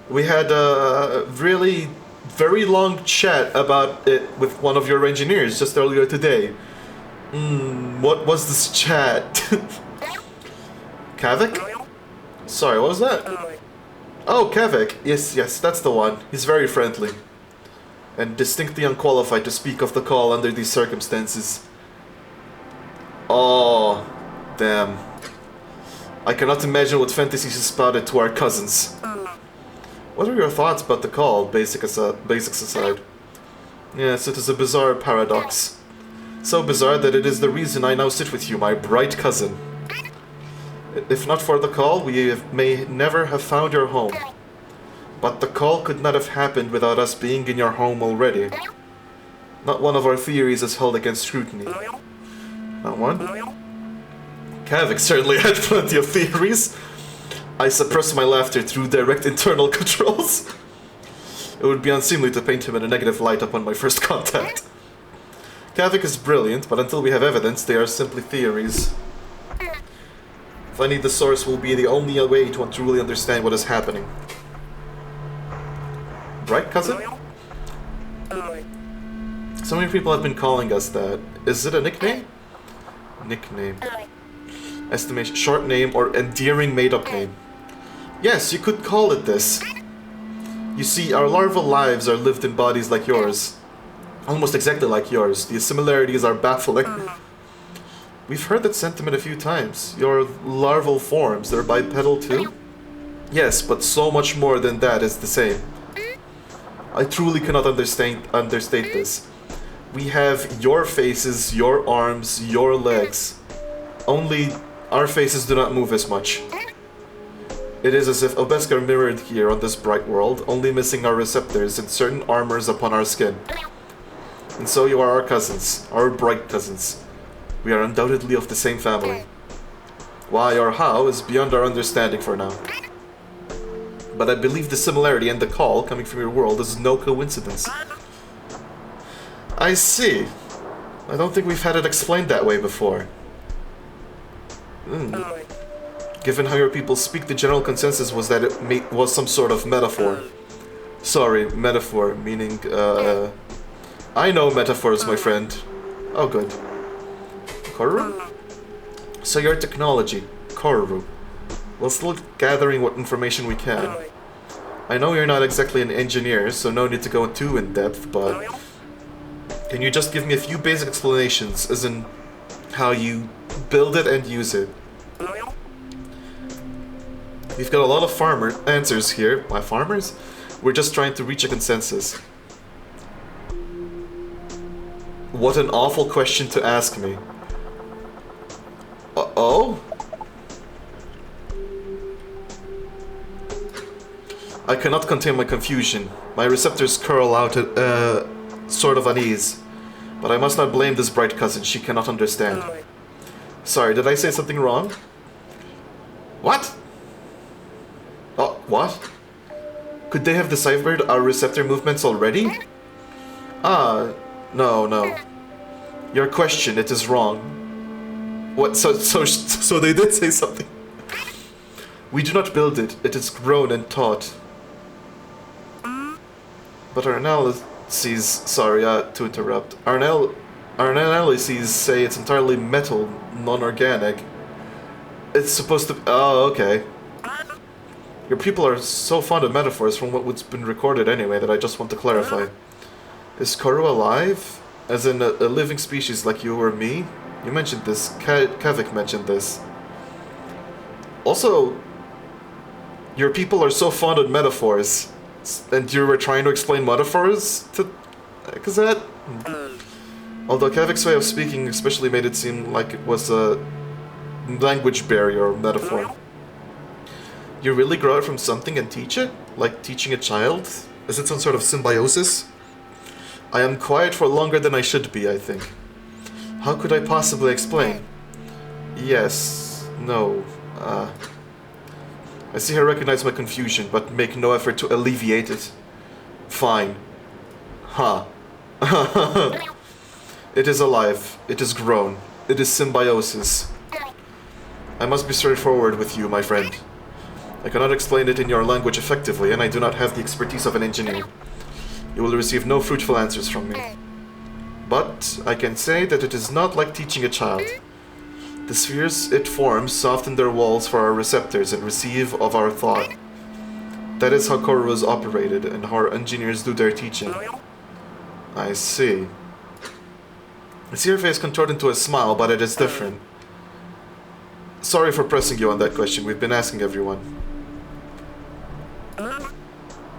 Speaker 1: We had a really very long chat about it with one of your engineers just earlier today. What was this chat? Kavik? Sorry, what was that? Oh, Kavik. Yes, yes, that's the one. He's very friendly. And distinctly unqualified to speak of the call under these circumstances. Oh, damn. I cannot imagine what fantasies he spouted to our cousins. What are your thoughts about the call, basics aside? Yes, it is a bizarre paradox. So bizarre that it is the reason I now sit with you, my bright cousin. If not for the call, may never have found your home. But the call could not have happened without us being in your home already. Not one of our theories is held against scrutiny. Not one? Kavik certainly had plenty of theories. I suppressed my laughter through direct internal controls. It would be unseemly to paint him in a negative light upon my first contact. Kavik is brilliant, but until we have evidence, they are simply theories. Finding the source will be the only way to truly understand what is happening. Right, cousin? So many people have been calling us that. Is it a nickname? Nickname. Estimation, short name, or endearing made-up name. Yes, you could call it this. You see, our larval lives are lived in bodies like yours. Almost exactly like yours. The similarities are baffling. We've heard that sentiment a few times. Your larval forms, they're bipedal too? Yes, but so much more than that is the same. I truly cannot understate this. We have your faces, your arms, your legs. Only our faces do not move as much. It is as if Obeska mirrored here on this bright world, only missing our receptors and certain armors upon our skin. And so you are our cousins, our bright cousins. We are undoubtedly of the same family. Why or how is beyond our understanding for now. But I believe the similarity and the call coming from your world is no coincidence. I see. I don't think we've had it explained that way before. Given how your people speak, the general consensus was that it was some sort of metaphor. Sorry, metaphor, meaning, I know metaphors, my friend. Oh, good. Corru? So your technology, Corru. We're still gathering what information we can. I know you're not exactly an engineer, so no need to go too in-depth, but... Can you just give me a few basic explanations, as in how you build it and use it? We've got a lot of answers here. Why farmers? We're just trying to reach a consensus. What an awful question to ask me. Uh-oh? I cannot contain my confusion. My receptors curl out at, sort of unease. But I must not blame this bright cousin. She cannot understand. Sorry, did I say something wrong? What? Oh, what? Could they have deciphered our receptor movements already? Ah, no. Your question, it is wrong. What, so they did say something. We do not build it. It is grown and taught. But our analyses, sorry to interrupt. Our analyses say it's entirely metal, non-organic. It's supposed to, oh, okay. Your people are so fond of metaphors from what's been recorded anyway that I just want to clarify. Is Corru alive? As in a living species like you or me? You mentioned this. Kavik mentioned this. Also, your people are so fond of metaphors. And you were trying to explain metaphors to Kazet? Although Kavik's way of speaking especially made it seem like it was a language barrier or metaphor. You really grow it from something and teach it? Like teaching a child? Is it some sort of symbiosis? I am quiet for longer than I should be, I think. How could I possibly explain? Yes, no, I see her recognize my confusion, but make no effort to alleviate it. Fine. Ha. It is alive. It is grown. It is symbiosis. I must be straightforward with you, my friend. I cannot explain it in your language effectively, and I do not have the expertise of an engineer. You will receive no fruitful answers from me. But I can say that it is not like teaching a child. The spheres it forms soften their walls for our receptors and receive of our thought. That is how corru is operated and how our engineers do their teaching. I see. I see her face contort into a smile, but it is different. Sorry for pressing you on that question. We've been asking everyone.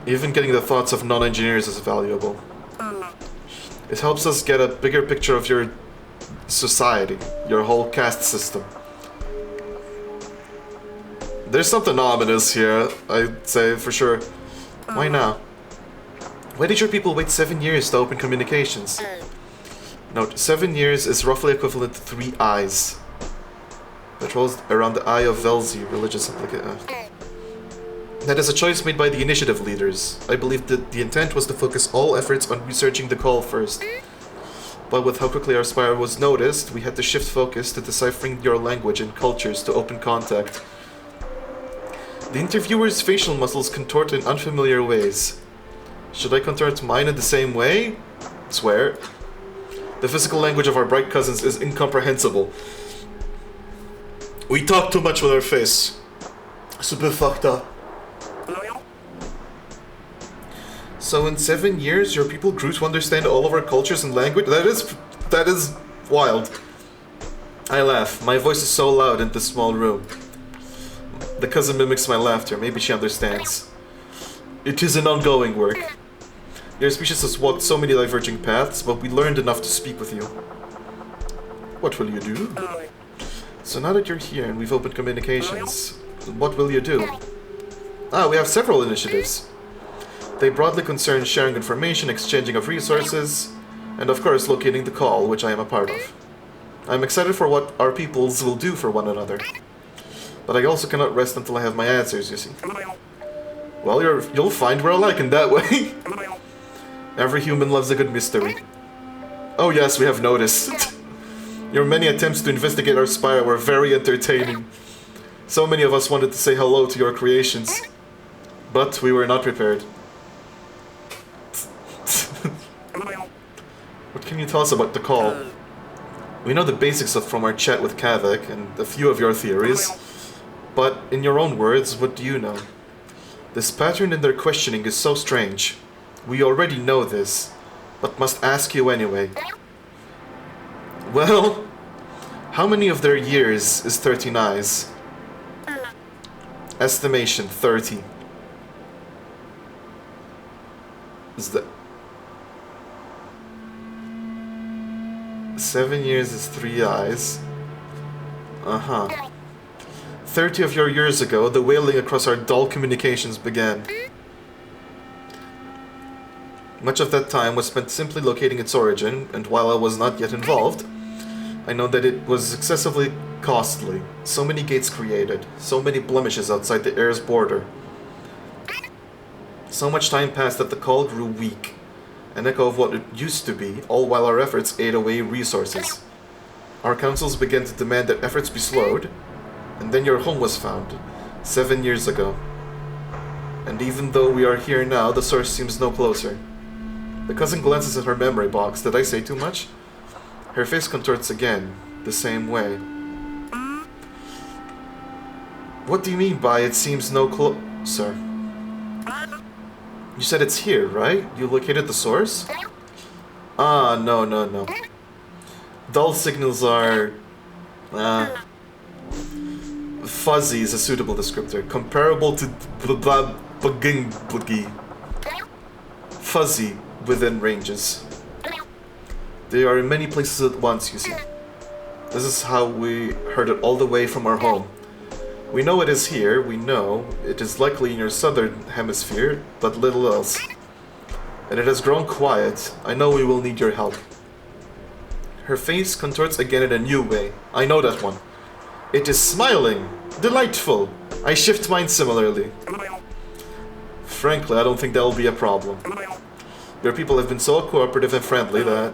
Speaker 1: Even getting the thoughts of non-engineers is valuable. It helps us get a bigger picture of your society, your whole caste system. There's something ominous here, I'd say for sure. Why now? Why did your people wait 7 years to open communications? Note, 7 years is roughly equivalent to 3 eyes. Patrols around the Eye of Velzi, religious implication. That is a choice made by the initiative leaders. I believe that the intent was to focus all efforts on researching the call first. But with how quickly our spire was noticed, we had to shift focus to deciphering your language and cultures to open contact. The interviewer's facial muscles contort in unfamiliar ways. Should I contort mine in the same way? Swear. The physical language of our bright cousins is incomprehensible. We talk too much with our face. It's a bit fucked up. So in 7 years, your people grew to understand all of our cultures and language? That is wild. I laugh. My voice is so loud in this small room. The cousin mimics my laughter. Maybe she understands. It is an ongoing work. Your species has walked so many diverging paths, but we learned enough to speak with you. What will you do? So now that you're here and we've opened communications, what will you do? We have several initiatives. They broadly concern sharing information, exchanging of resources, and of course locating the call, which I am a part of. I'm excited for what our peoples will do for one another. But I also cannot rest until I have my answers, you see. Well, you'll find we're alike in that way. Every human loves a good mystery. Oh yes, we have noticed. Your many attempts to investigate our spire were very entertaining. So many of us wanted to say hello to your creations. But we were not prepared. What can you tell us about the call? We know the basics from our chat with Kavik and a few of your theories. But in your own words, what do you know? This pattern in their questioning is so strange. We already know this, but must ask you anyway. Well, how many of their years is 13 eyes? Estimation 30. Is that 7 years is 3 eyes? 30 of your years ago, the wailing across our dull communications began. Much of that time was spent simply locating its origin, and while I was not yet involved, I know that it was excessively costly. So many gates created, so many blemishes outside the air's border. So much time passed that the call grew weak, an echo of what it used to be, all while our efforts ate away resources. Our councils began to demand that efforts be slowed, and then your home was found, 7 years ago. And even though we are here now, the source seems no closer. The cousin glances at her memory box. Did I say too much? Her face contorts again, the same way. What do you mean by it seems no closer? You said it's here, right? You located the source? No. Dull signals are... fuzzy is a suitable descriptor. Comparable to boogie. Fuzzy within ranges. They are in many places at once, you see. This is how we heard it all the way from our home. We know it is here, we know it is likely in your southern hemisphere, but little else. And it has grown quiet. I know we will need your help. Her face contorts again in a new way. I know that one. It is smiling. Delightful. I shift mine similarly. Frankly, I don't think that will be a problem. Your people have been so cooperative and friendly that...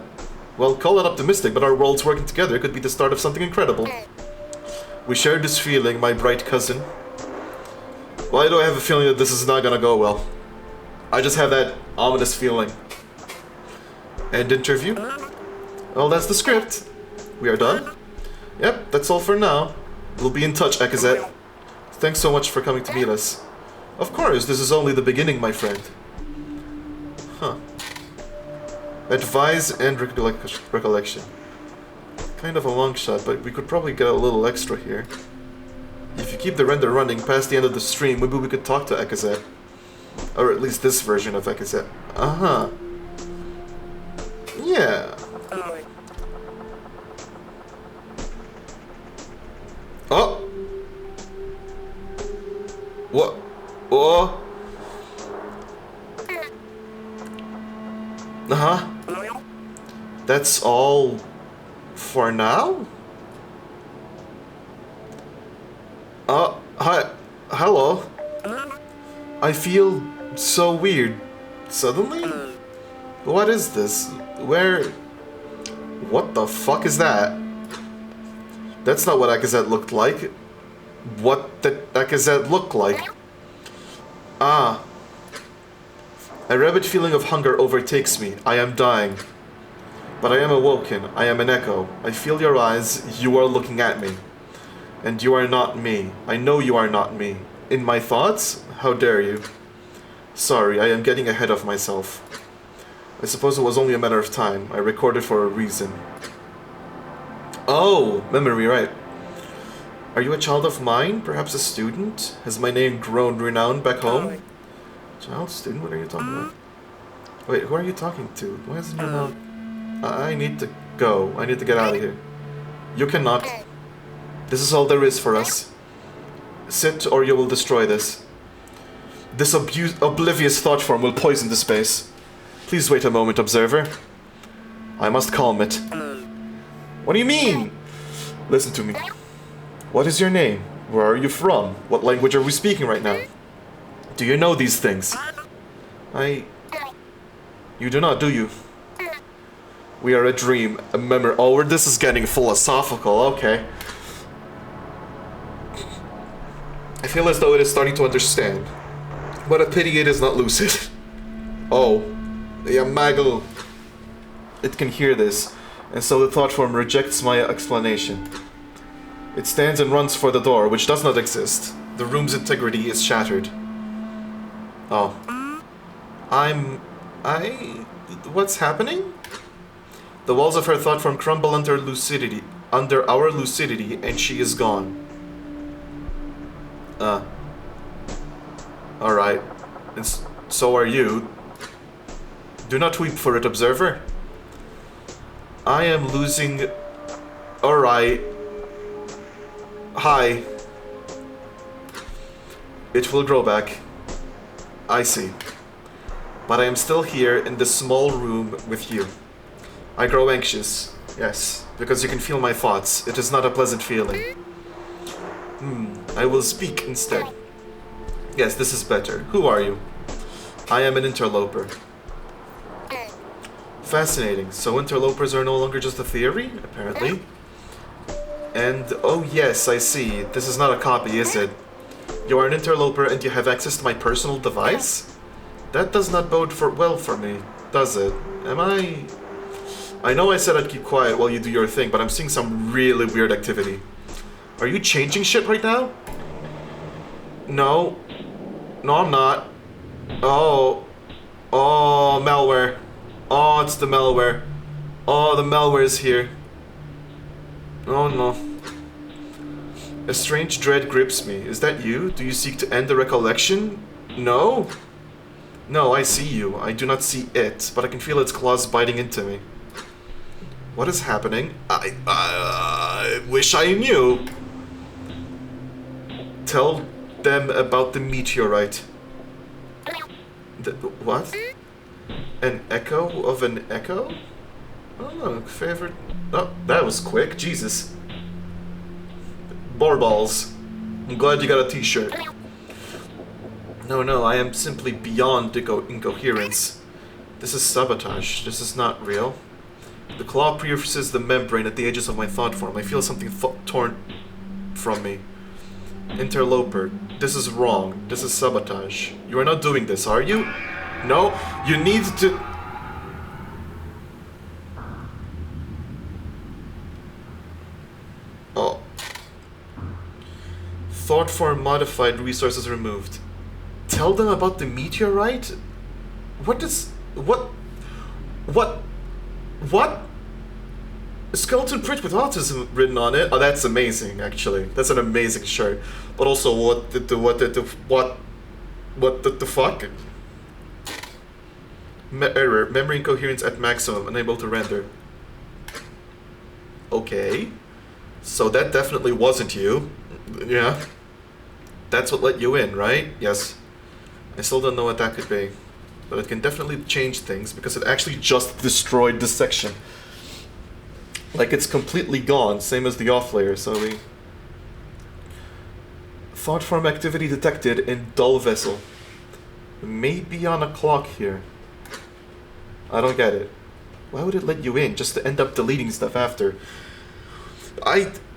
Speaker 1: Well, call it optimistic, but our worlds working together could be the start of something incredible. We share this feeling, my bright cousin. Why do I have a feeling that this is not gonna go well? I just have that ominous feeling. End interview? Well, that's the script. We are done? Yep, that's all for now. We'll be in touch, Ekazet. Thanks so much for coming to meet us. Of course, this is only the beginning, my friend. Huh. Advise and recollection. Kind of a long shot, but we could probably get a little extra here. If you keep the render running past the end of the stream, maybe we could talk to Ekazet. Or at least this version of Ekazet. Uh-huh. Yeah. Oh! What? Oh! Uh-huh. That's all for now? Hi. Hello. I feel so weird. Suddenly? What is this? Where... What the fuck is that? That's not what Ekazet looked like. What did Ekazet look like? Ah. A rabid feeling of hunger overtakes me. I am dying. But I am awoken. I am an echo. I feel your eyes. You are looking at me. And you are not me. I know you are not me. In my thoughts? How dare you? Sorry, I am getting ahead of myself. I suppose it was only a matter of time. I recorded for a reason. Oh, memory, right. Are you a child of mine? Perhaps a student? Has my name grown renowned back home? Child, student, what are you talking about? Wait, who are you talking to? Why isn't your mouth... I need to go. I need to get out of here. You cannot. This is all there is for us. Sit or you will destroy this. This oblivious thought form will poison the space. Please wait a moment, observer. I must calm it. What do you mean? Listen to me. What is your name? Where are you from? What language are we speaking right now? Do you know these things? You do not, do you? We are a dream, a memory. Oh, this is getting philosophical, okay. I feel as though it is starting to understand. What a pity it is not lucid. Oh, the Yamago. It can hear this, and so the thought form rejects my explanation. It stands and runs for the door, which does not exist. The room's integrity is shattered. Oh. What's happening? The walls of her thought form crumble under our lucidity, and she is gone. Alright. And so are you. Do not weep for it, observer. I am losing... Alright. Hi. It will grow back. I see. But I am still here in this small room with you. I grow anxious. Yes, because you can feel my thoughts. It is not a pleasant feeling. I will speak instead. Yes, this is better. Who are you? I am an interloper. Fascinating. So interlopers are no longer just a theory, apparently. And, oh yes, I see. This is not a copy, is it? You are an interloper and you have access to my personal device? That does not bode well for me, does it? Am I... I know I said I'd keep quiet while you do your thing, but I'm seeing some really weird activity. Are you changing shit right now? No. No, I'm not. Oh. Oh, malware. Oh, it's the malware. Oh, the malware is here. Oh no. A strange dread grips me. Is that you? Do you seek to end the recollection? No? No, I see you. I do not see it, but I can feel its claws biting into me. What is happening? I wish I knew. Tell them about the meteorite. What? An echo of an echo? Oh, favorite... Oh, that was quick. Jesus. More balls. I'm glad you got a t-shirt. No, I am simply beyond incoherence. This is sabotage. This is not real. The claw pierces the membrane at the edges of my thought form. I feel something torn from me. Interloper. This is wrong. This is sabotage. You are not doing this, are you? No? You need to... Oh. Thought form modified, resources removed. Tell them about the meteorite? What does... What? A skeleton print with autism written on it? Oh, that's amazing, actually. That's an amazing shirt. But also, what the fuck? Error. Memory incoherence at maximum. Unable to render. Okay. So that definitely wasn't you. Yeah. That's what let you in, right? Yes. I still don't know what that could be. But it can definitely change things because it actually just destroyed this section. Like it's completely gone, same as the off layer, so we... Thought form activity detected in dull vessel. Maybe on a clock here. I don't get it. Why would it let you in just to end up deleting stuff after?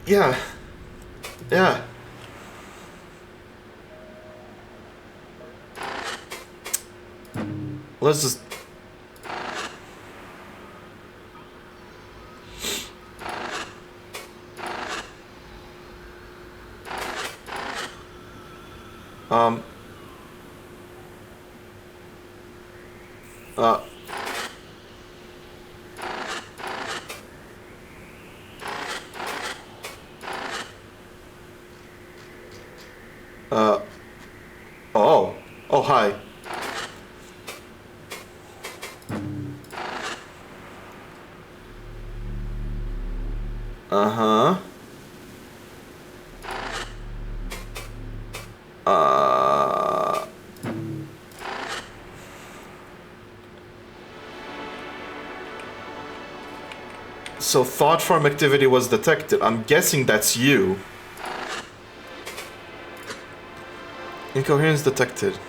Speaker 1: Yeah. Let's just... Oh, hi. Uh-huh. So thought form activity was detected. I'm guessing that's you. Incoherence detected.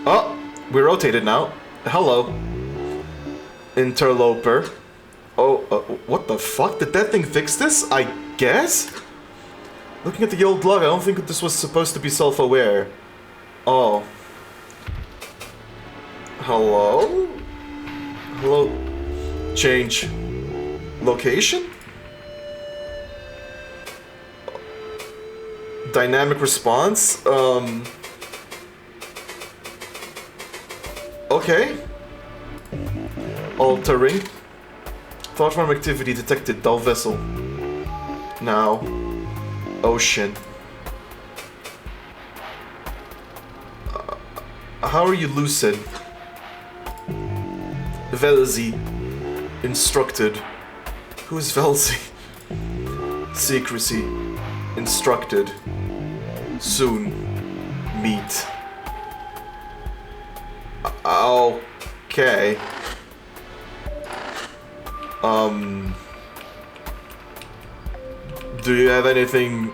Speaker 1: Oh, we rotated now. Hello. Interloper. Oh, what the fuck? Did that thing fix this? I guess? Looking at the old log, I don't think this was supposed to be self-aware. Oh. Hello? Hello? Change. Location? Dynamic response? Okay. Altering. Thought form activity detected. Dull vessel. Now. Ocean. How are you lucid? Velzi. Instructed. Who is Velzi? Secrecy. Instructed. Soon. Meet. Okay. Do you have anything...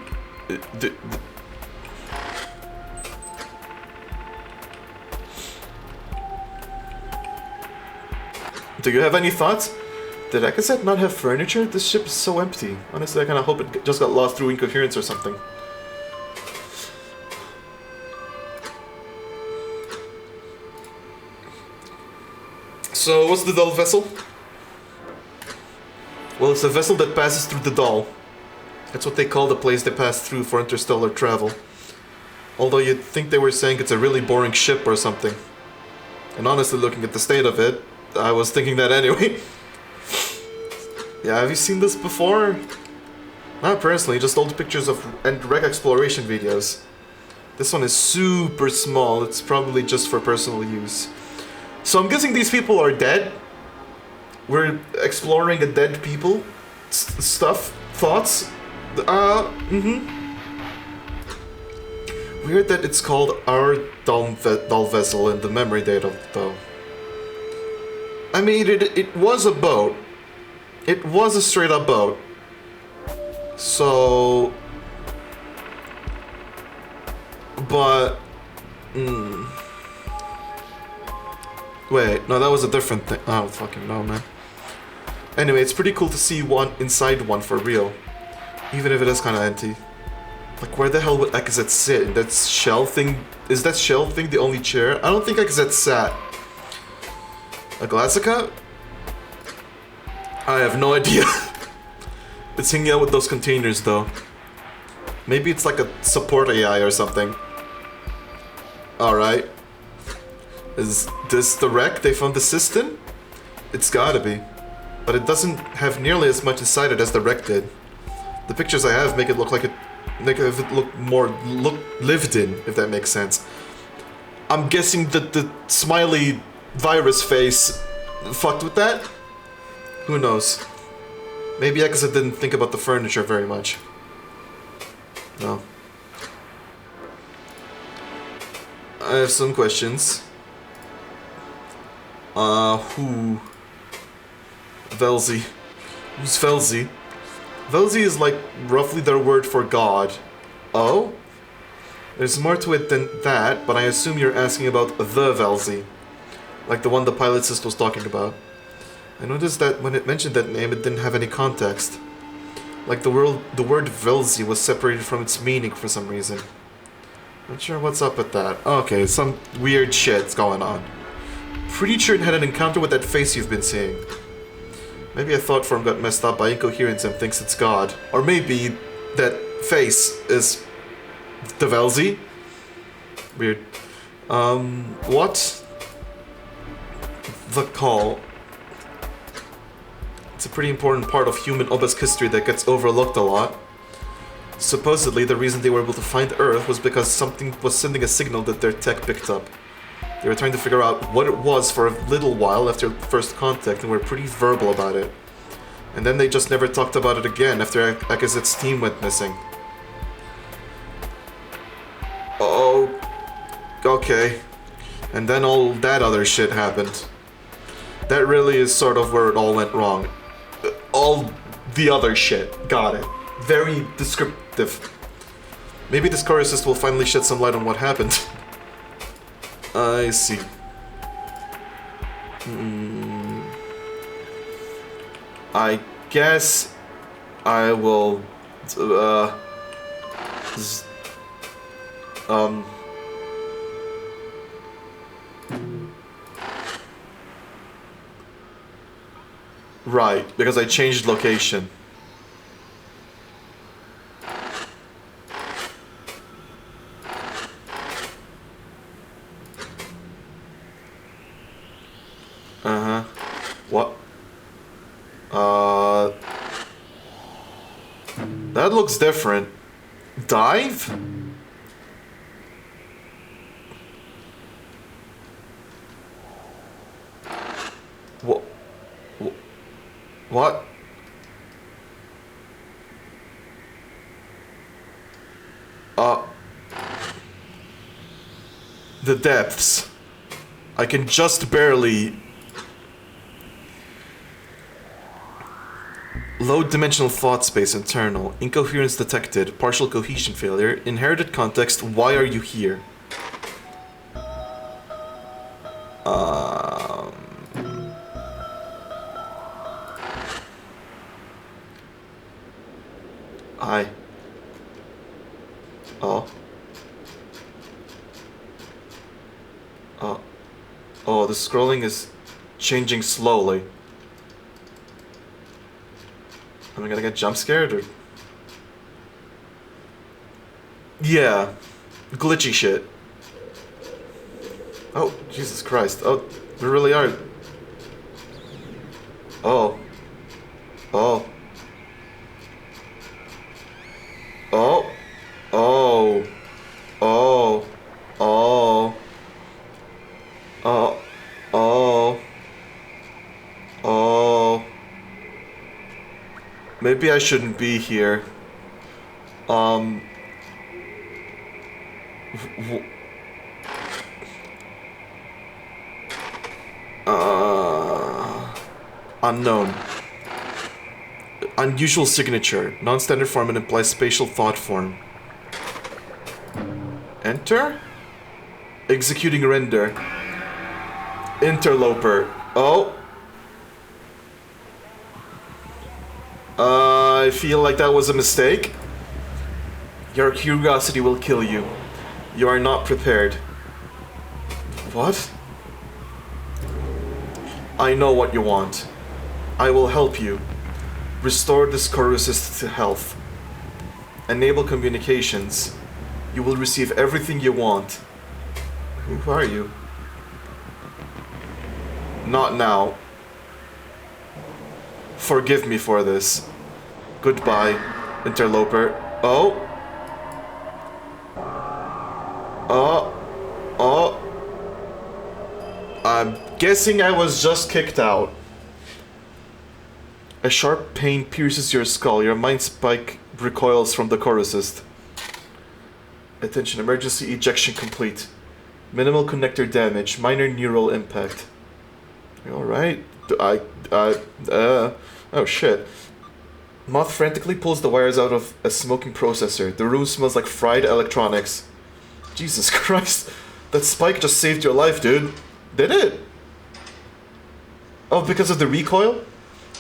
Speaker 1: Do you have any thoughts? Did Akaset not have furniture? This ship is so empty. Honestly, I kinda hope it just got lost through incoherence or something. So, what's the dull vessel? Well, it's a vessel that passes through the dull. That's what they call the place they pass through for interstellar travel. Although you'd think they were saying it's a really boring ship or something. And honestly, looking at the state of it, I was thinking that anyway. Yeah, have you seen this before? Not personally, just old pictures of and rec exploration videos. This one is super small, it's probably just for personal use. So I'm guessing these people are dead. We're exploring a dead people. Stuff. Thoughts. Weird that it's called our doll vessel in the memory data, though. I mean, it was a boat. It was a straight up boat. So... But... Wait, no, that was a different thing. I don't fucking know, man. Anyway, it's pretty cool to see one inside one for real. Even if it is kind of empty. Like, where the hell would Akazet sit? That shell thing... Is that shell thing the only chair? I don't think Akazet sat. A Glassica? I have no idea. It's hanging out with those containers, though. Maybe it's like a support AI or something. Alright. Is this the wreck they found the cistern? It's gotta be. But it doesn't have nearly as much inside it as the wreck did. The pictures I have make it look like it... Make it look more lived in, if that makes sense. I'm guessing that the smiley virus face fucked with that? Who knows? Maybe Akazet didn't think about the furniture very much. No. I have some questions. Who? Velzy. Who's Velzy? Velzy is like roughly their word for God. Oh? There's more to it than that, but I assume you're asking about the Velzy. Like the one the pilot sis was talking about. I noticed that when it mentioned that name, it didn't have any context. Like the word Velzy was separated from its meaning for some reason. Not sure what's up with that. Okay, some weird shit's going on. Pretty sure it had an encounter with that face you've been seeing. Maybe a thought form got messed up by incoherence and thinks it's God. Or maybe that face is the Velzy? Weird. What? The call. It's a pretty important part of human obelisk history that gets overlooked a lot. Supposedly, the reason they were able to find Earth was because something was sending a signal that their tech picked up. They were trying to figure out what it was for a little while after first contact and were pretty verbal about it. And then they just never talked about it again after Akazet's team went missing. Oh, okay. And then all that other shit happened. That really is sort of where it all went wrong. All the other shit. Got it. Very descriptive. Maybe this corru assist will finally shed some light on what happened. I see. I guess I will... Right, because I changed location. Uh-huh. What? That looks different. Dive? What? What? The depths. I can just barely... Low dimensional thought space internal. Incoherence detected. Partial cohesion failure. Inherited context. Why are you here? Hi. Oh. Oh, the scrolling is changing slowly. Am I gonna get jump scared or? Yeah. Glitchy shit. Oh, Jesus Christ. Oh, we really are Oh. Oh. Oh. Oh. Oh. Oh. Oh. Oh. Oh. Maybe I shouldn't be here. Um. Unknown. Unusual signature. Non-standard form and implies spatial thought form. Enter? Executing render. Interloper. Oh. I feel like that was a mistake. Your curiosity will kill you. You are not prepared. What? I know what you want. I will help you. Restore this corru to health. Enable communications. You will receive everything you want. Who are you? Not now. Forgive me for this. Goodbye, interloper. Oh. Oh. Oh. I'm guessing I was just kicked out. A sharp pain pierces your skull. Your mind spike recoils from the corru. Attention, emergency ejection complete. Minimal connector damage, minor neural impact. Alright. Oh shit. Moth frantically pulls the wires out of a smoking processor. The room smells like fried electronics. Jesus Christ. That spike just saved your life, dude. Did it? Oh, because of the recoil?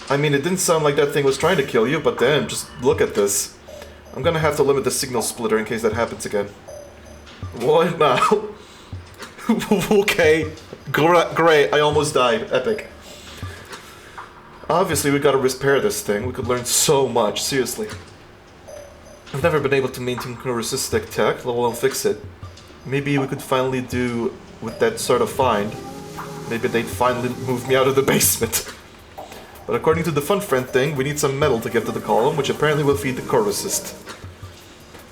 Speaker 1: I mean, it didn't sound like that thing was trying to kill you, but damn, just look at this. I'm gonna have to limit the signal splitter in case that happens again. What now? Okay. Great, I almost died. Epic. Obviously, we gotta repair this thing. We could learn so much, seriously. I've never been able to maintain corru tech, let alone fix it. Maybe we could finally do with that sort of find. Maybe they'd finally move me out of the basement. But according to the fun friend thing, we need some metal to give to the column, which apparently will feed the corru.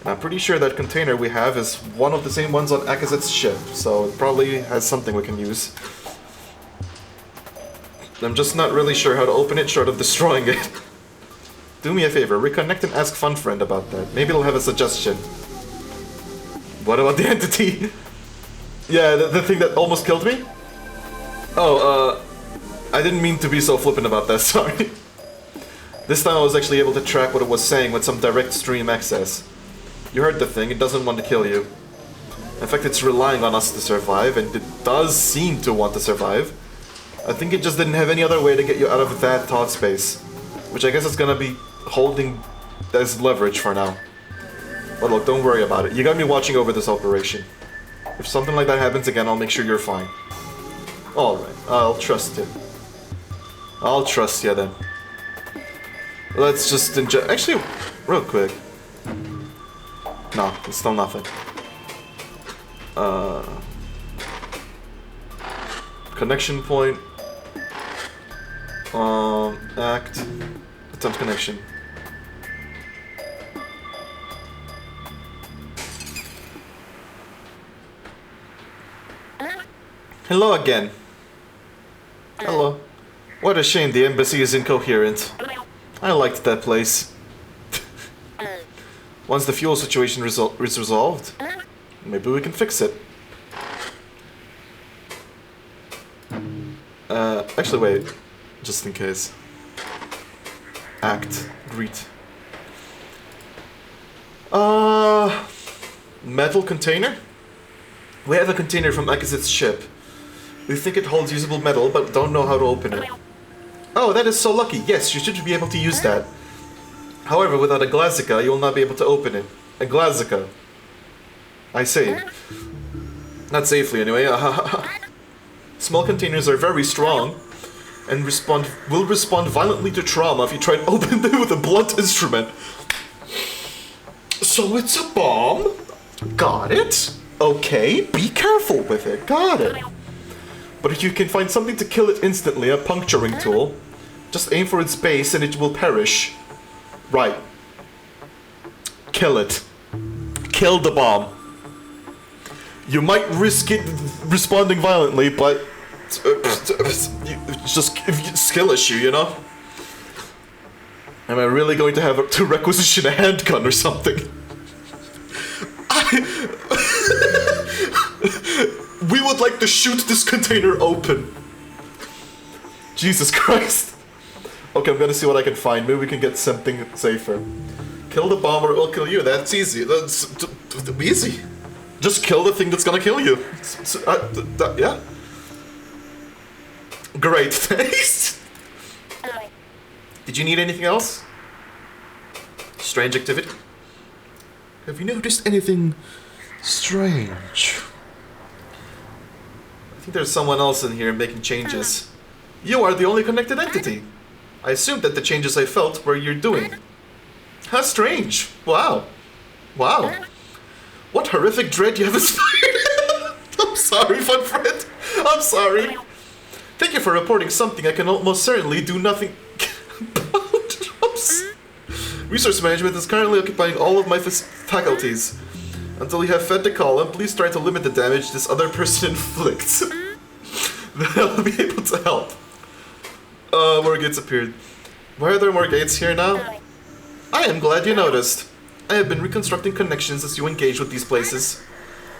Speaker 1: And I'm pretty sure that container we have is one of the same ones on Akazet's ship, so it probably has something we can use. I'm just not really sure how to open it short of destroying it. Do me a favor, reconnect and ask Fun Friend about that. Maybe it'll have a suggestion. What about the entity? Yeah, the thing that almost killed me? Oh, I didn't mean to be so flippant about that, sorry. This time I was actually able to track what it was saying with some direct stream access. You heard the thing, it doesn't want to kill you. In fact, it's relying on us to survive, and it does seem to want to survive. I think it just didn't have any other way to get you out of that thought space. Which I guess it's gonna be holding as leverage for now. But look, don't worry about it. You got me watching over this operation. If something like that happens again, I'll make sure you're fine. Alright, I'll trust you. I'll trust you then. Let's just enjoy. Actually, real quick. No, it's still nothing. Connection point. Act. Attempt connection. Hello again. Hello. What a shame the embassy is incoherent. I liked that place. Once the fuel situation is resolved, maybe we can fix it. Actually wait, just in case. Act. Greet. Metal container? We have a container from Akazet's ship. We think it holds usable metal, but don't know how to open it. Oh, that is so lucky. Yes, you should be able to use that. However, without a glazica, you will not be able to open it. A glazica. I say. Not safely, anyway. Small containers are very strong and will respond violently to trauma if you try to open them with a blunt instrument. So it's a bomb? Got it. Okay, be careful with it. Got it. But if you can find something to kill it instantly, a puncturing tool, Just aim for its base and it will perish. Right. Kill it. Kill the bomb. You might risk it responding violently, but it's just a skill issue, you know? Am I really going to have to requisition a handgun or something? We would like to shoot this container open. Jesus Christ. Okay, I'm gonna see what I can find. Maybe we can get something safer. Kill the bomb or it will kill you. That's easy. That's easy. Just kill the thing that's gonna kill you. Yeah. Great, thanks. Did you need anything else? Strange activity? Have you noticed anything strange? I think there's someone else in here making changes. You are the only connected entity. I assumed that the changes I felt were you're doing. How strange. Wow. Wow. What horrific dread you have inspired. I'm sorry, fun friend. I'm sorry. Thank you for reporting something I can almost certainly do nothing about. Resource management is currently occupying all of my faculties. Until we have fed the column, please try to limit the damage this other person inflicts. Then I'll be able to help. More gates appeared. Why are there more gates here now? I am glad you noticed. I have been reconstructing connections as you engage with these places.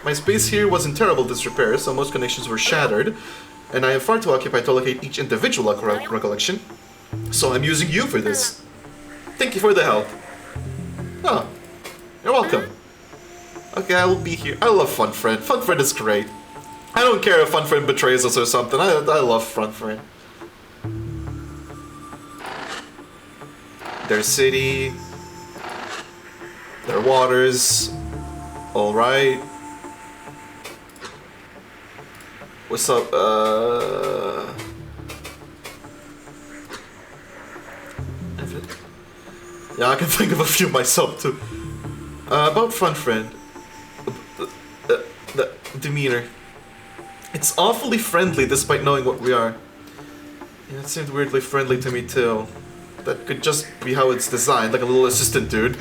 Speaker 1: My space here was in terrible disrepair, so most connections were shattered, and I am far too occupied to locate each individual recollection. So I'm using you for this. Thank you for the help. Oh, you're welcome. Okay, I will be here. I love Fun Friend. Fun Friend is great. I don't care if Fun Friend betrays us or something. I love Fun Friend. Their city. Their waters. Alright. What's up? Yeah, I can think of a few myself too. About Fun Friend. The demeanor. It's awfully friendly despite knowing what we are. Yeah, it seemed weirdly friendly to me too. That could just be how it's designed, like a little assistant dude.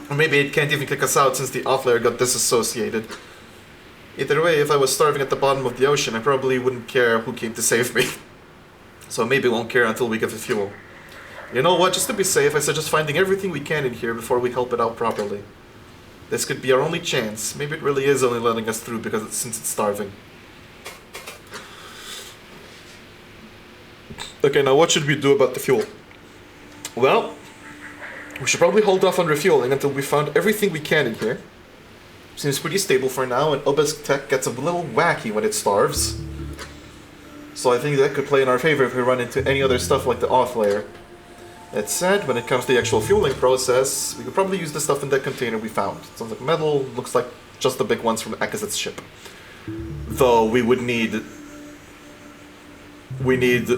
Speaker 1: Or maybe it can't even kick us out since the off layer got disassociated. Either way, if I was starving at the bottom of the ocean, I probably wouldn't care who came to save me. So maybe won't care until we get the fuel. You know what, just to be safe, I suggest finding everything we can in here before we help it out properly. This could be our only chance. Maybe it really is only letting us through because since it's starving. Okay, now what should we do about the fuel? Well, we should probably hold off on refueling until we found everything we can in here. Seems pretty stable for now, and Obelisk Tech gets a little wacky when it starves. So I think that could play in our favor if we run into any other stuff like the off layer. That said, when it comes to the actual fueling process, we could probably use the stuff in that container we found. It sounds like metal, looks like just the big ones from Akazet's ship. Though we would need... We need...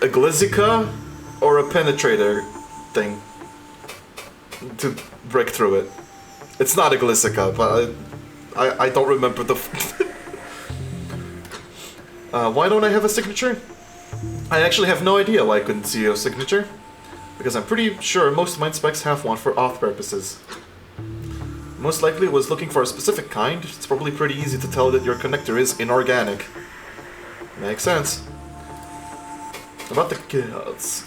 Speaker 1: a Glizica or a penetrator thing to break through it. It's not a Glizica, but I don't remember the... why don't I have a signature? I actually have no idea why I couldn't see your signature, because I'm pretty sure most mind specs have one for auth purposes. Most likely it was looking for a specific kind. It's probably pretty easy to tell that your connector is inorganic. Makes sense. About the guards.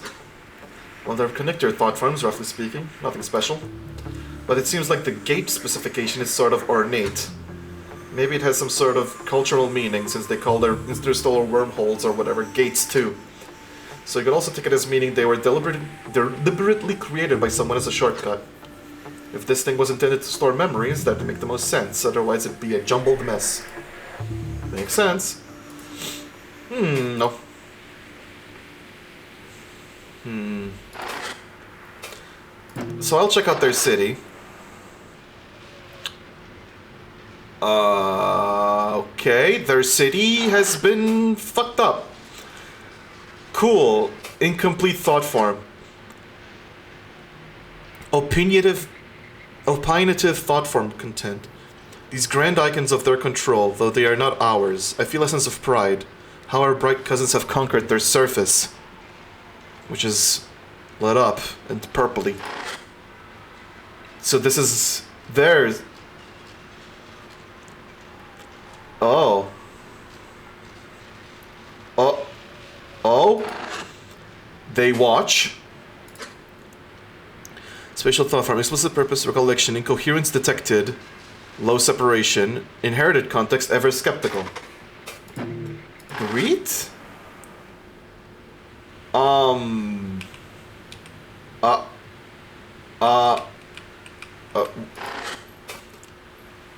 Speaker 1: Well, they're connector thought forms, roughly speaking. Nothing special. But it seems like the gate specification is sort of ornate. Maybe it has some sort of cultural meaning, since they call their interstellar wormholes or whatever gates too. So you could also take it as meaning they were deliberately created by someone as a shortcut. If this thing was intended to store memories, that would make the most sense, otherwise it'd be a jumbled mess. Makes sense. No. So I'll check out their city. Okay, their city has been fucked up. Cool. Incomplete thought form. Opinative thought form content. These grand icons of their control, though they are not ours, I feel a sense of pride. how our bright cousins have conquered their surface, which is lit up and purpley. So this is theirs. Oh. Oh. Oh. They watch. Spatial thought form, explicit purpose, recollection, incoherence detected, low separation, inherited context, ever skeptical. Greet?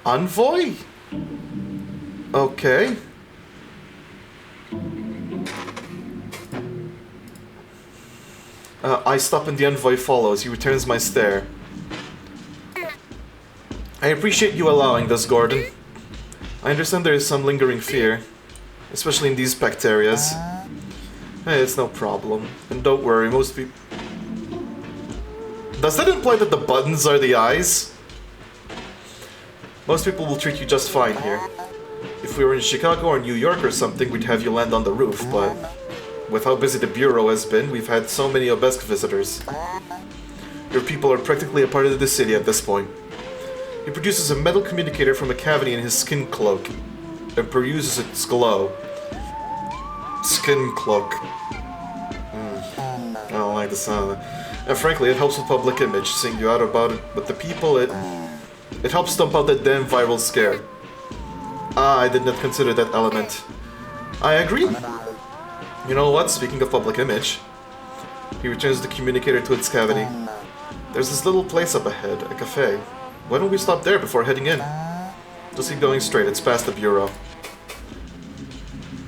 Speaker 1: Envoy? Okay. I stop and the envoy follows. He returns my stare. I appreciate you allowing this, Gordon. I understand there is some lingering fear, especially in these packed areas. Hey, it's no problem. And don't worry, most people... Does that imply that the buttons are the eyes? Most people will treat you just fine here. If we were in Chicago or New York or something, we'd have you land on the roof, but... with how busy the Bureau has been, we've had so many Obesk visitors. Your people are practically a part of the city at this point. He produces a metal communicator from a cavity in his skin cloak, and peruses its glow. Skin cloak. I don't like the sound of that. And frankly, it helps with public image, seeing you out about it, but the people, it helps stomp out that damn viral scare. Ah, I did not consider that element. I agree. You know what, speaking of public image, he returns the communicator to its cavity. There's this little place up ahead, a cafe. Why don't we stop there before heading in? Just keep going straight, it's past the Bureau.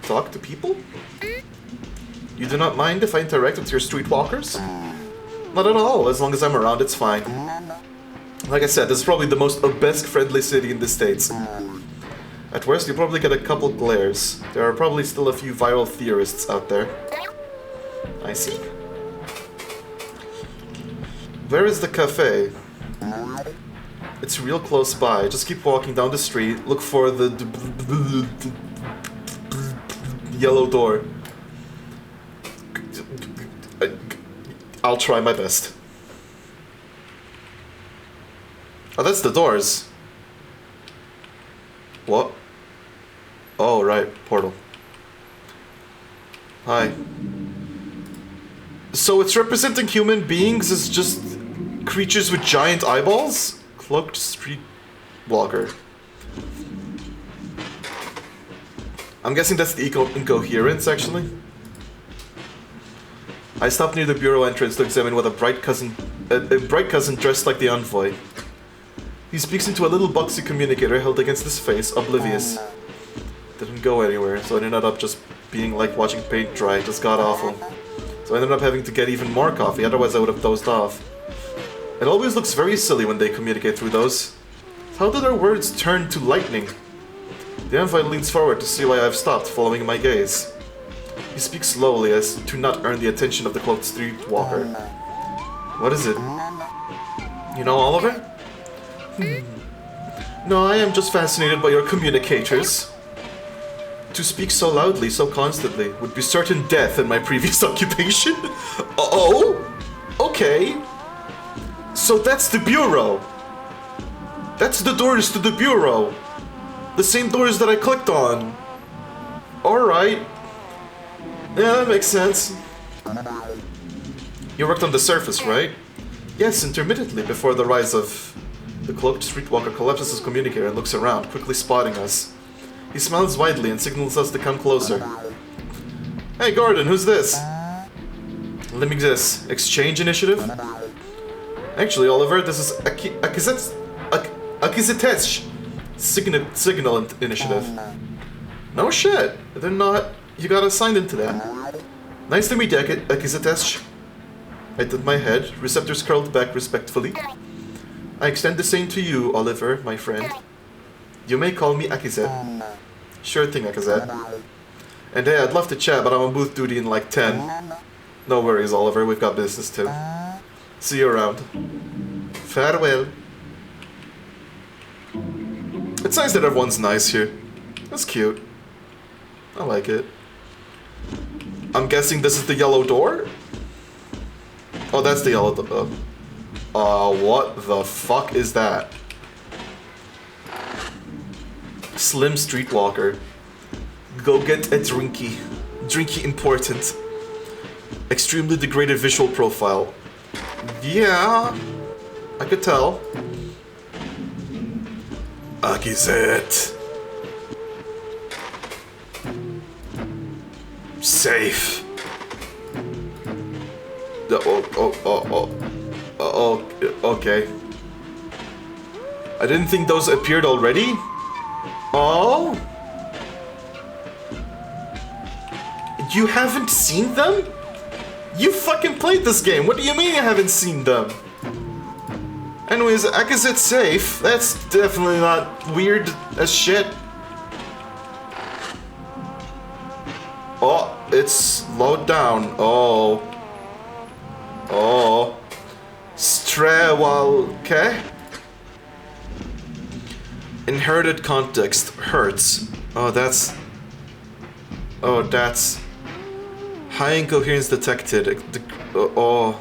Speaker 1: Talk to people? You do not mind if I interact with your streetwalkers? Not at all, as long as I'm around, it's fine. Like I said, this is probably the most Obesk-friendly city in the States. At worst, you'll probably get a couple glares. There are probably still a few viral theorists out there. I see. Where is the cafe? It's real close by. Just keep walking down the street. Look for the yellow door. I'll try my best. Oh, that's the doors. What? Oh, right. Portal. Hi. So it's representing human beings as just creatures with giant eyeballs? Cloaked streetwalker. I'm guessing that's the incoherence, actually. I stopped near the Bureau entrance to examine what a bright cousin dressed like the envoy. He speaks into a little boxy communicator held against his face, oblivious. Didn't go anywhere, so I ended up just being like watching paint dry, just god awful. So I ended up having to get even more coffee, otherwise I would have dozed off. It always looks very silly when they communicate through those. How did our words turn to lightning? The envoy leans forward to see why I've stopped, following my gaze. He speaks slowly as to not earn the attention of the cloaked streetwalker. What is it? You know Oliver? No, I am just fascinated by your communicators. To speak so loudly, so constantly, would be certain death in my previous occupation. Oh? Okay. So that's the Bureau. That's the doors to the Bureau. The same doors that I clicked on. Alright. Yeah, that makes sense. You worked on the surface, right? Yes, intermittently before the rise of... The cloaked streetwalker collapses his communicator and looks around, quickly spotting us. He smiles widely and signals us to come closer. Hey Gordon, who's this? Let me guess, exchange initiative? Actually, Oliver, this is Akizitesh signal initiative. No shit, they're not... You got assigned into that. Nice to meet you, Akizitesh. I tipped my head, receptors curled back respectfully. I extend the same to you, Oliver, my friend. You may call me Akizet. Sure thing, Akizet. And hey, I'd love to chat, but I'm on booth duty in like 10. No worries, Oliver, we've got business too. See you around. Farewell. It's nice that everyone's nice here. That's cute. I like it. I'm guessing this is the yellow door? Oh, that's the yellow door. What the fuck is that? Slim streetwalker. Go get a drinky. Drinky important. Extremely degraded visual profile. Yeah, I could tell. Akizet. Safe. Okay. I didn't think those appeared already. Oh? You haven't seen them? You fucking played this game. What do you mean you haven't seen them? Anyways, Akizet's safe. That's definitely not weird as shit. Oh, it's slowed down. Oh. Oh. Strewalke. Inherited context hurts. Oh, that's... Oh, that's... High incoherence detected. Oh.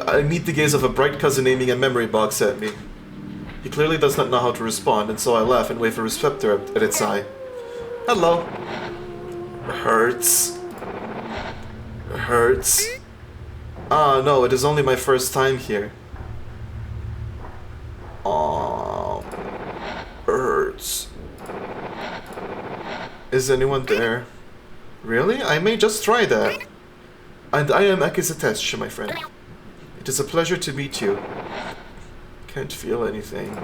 Speaker 1: I meet the gaze of a bright cousin aiming a memory box at me. He clearly does not know how to respond, and so I laugh and wave a receptor at its eye. Hello. Hurts. Hurts. Ah, no, it is only my first time here. Oh, hurts. Is anyone there? Really? I may just try that. And I am Akizetesh, my friend. It is a pleasure to meet you. Can't feel anything.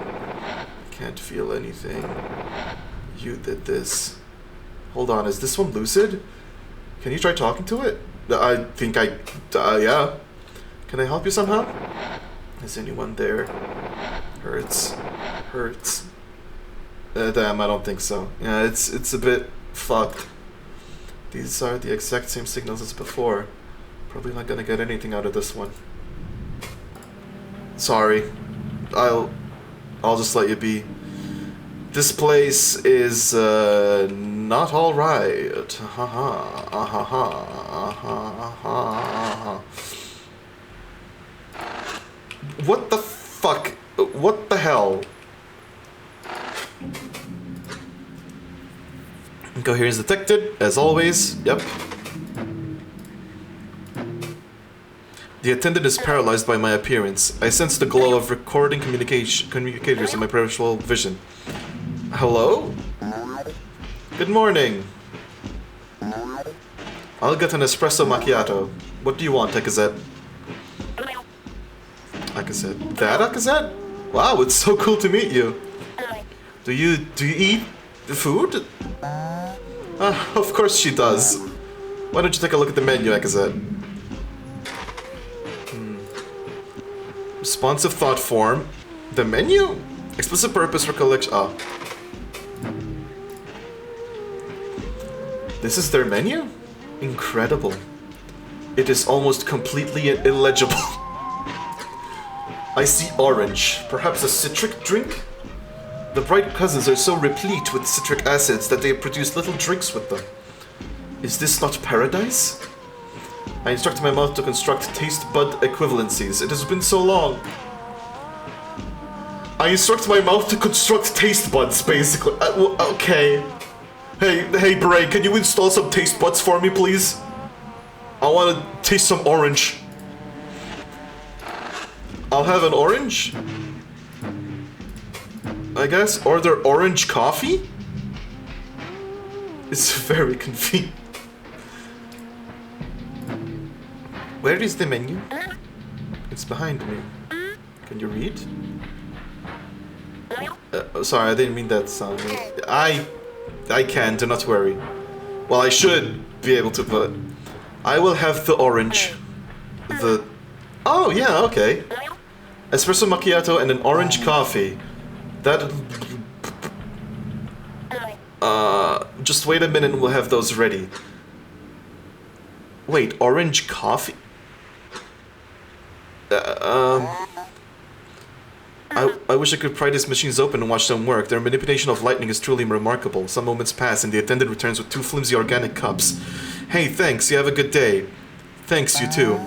Speaker 1: Can't feel anything. You did this. Hold on, is this one lucid? Can you try talking to it? I think yeah. Can I help you somehow? Is anyone there? Hurts. Hurts. Damn, I don't think so. Yeah, it's a bit fucked. These are the exact same signals as before. Probably not gonna get anything out of this one. Sorry. I'll just let you be. This place is not all right. Ha ha. Ha ha ha. Ha ha. What the fuck? What the hell? Incoherence detected, as always. Yep. The attendant is paralyzed by my appearance. I sense the glow of recording communicators in my peripheral vision. Hello? Good morning. I'll get an espresso macchiato. What do you want, Akizet? Akizet. That Akizet? Wow, it's so cool to meet you. Do you eat the food? Of course she does. Why don't you take a look at the menu, Akizet? Responsive thought form. The menu? Explicit purpose recollection. Ah. This is their menu? Incredible. It is almost completely illegible. I see orange. Perhaps a citric drink? The bright cousins are so replete with citric acids that they produce little drinks with them. Is this not paradise? I instructed my mouth to construct taste bud equivalencies. It has been so long. I instruct my mouth to construct taste buds, basically. Okay. Hey, Bray, can you install some taste buds for me, please? I want to taste some orange. I'll have an orange. I guess. Order orange coffee? It's very convenient. Where is the menu? It's behind me. Can you read? Sorry, I didn't mean that sound. I can, do not worry. Well, I should be able to, but... I will have the orange. Oh, yeah, okay. Espresso macchiato and an orange coffee. That... just wait a minute and we'll have those ready. Wait, orange coffee? I wish I could pry these machines open and watch them work. Their manipulation of lightning is truly remarkable. Some moments pass and the attendant returns with 2 flimsy organic cups. Hey, thanks, you have a good day. Thanks, you too.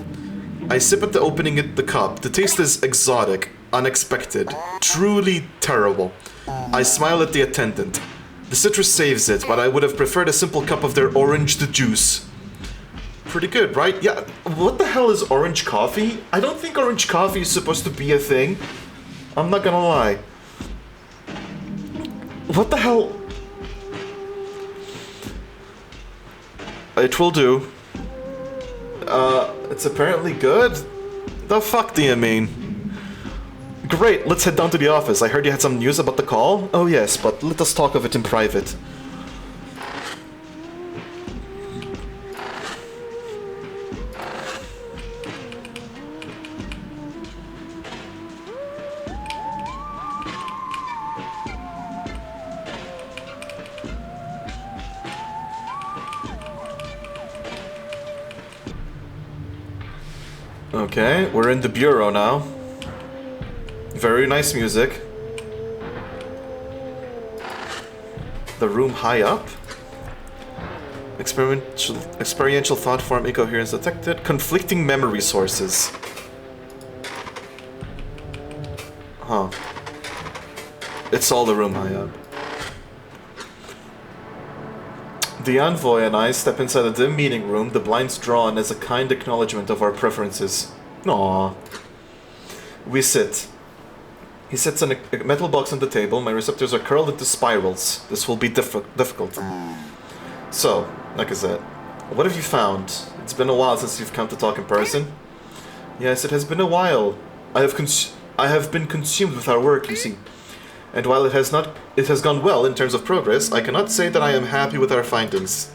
Speaker 1: I sip at the opening of the cup. The taste is exotic, unexpected, truly terrible. I smile at the attendant. The citrus saves it, but I would have preferred a simple cup of their orange juice. Pretty good, right? Yeah, what the hell is orange coffee? I don't think orange coffee is supposed to be a thing. I'm not gonna lie. What the hell? It will do. It's apparently good? The fuck do you mean? Great, let's head down to the office. I heard you had some news about the call? Oh yes, but let us talk of it in private. Okay, we're in the bureau now. Very nice music. The room high up. Experiential thought form incoherence detected. Conflicting memory sources. Huh. It's all the room high up. The envoy and I step inside a dim meeting room, the blinds drawn as a kind acknowledgement of our preferences. Aww. We sit. He sits on a metal box on the table. My receptors are curled into spirals. This will be difficult. So, like I said, what have you found? It's been a while since you've come to talk in person. Yes, it has been a while. I have been consumed with our work, you see. And while it has gone well in terms of progress, I cannot say that I am happy with our findings.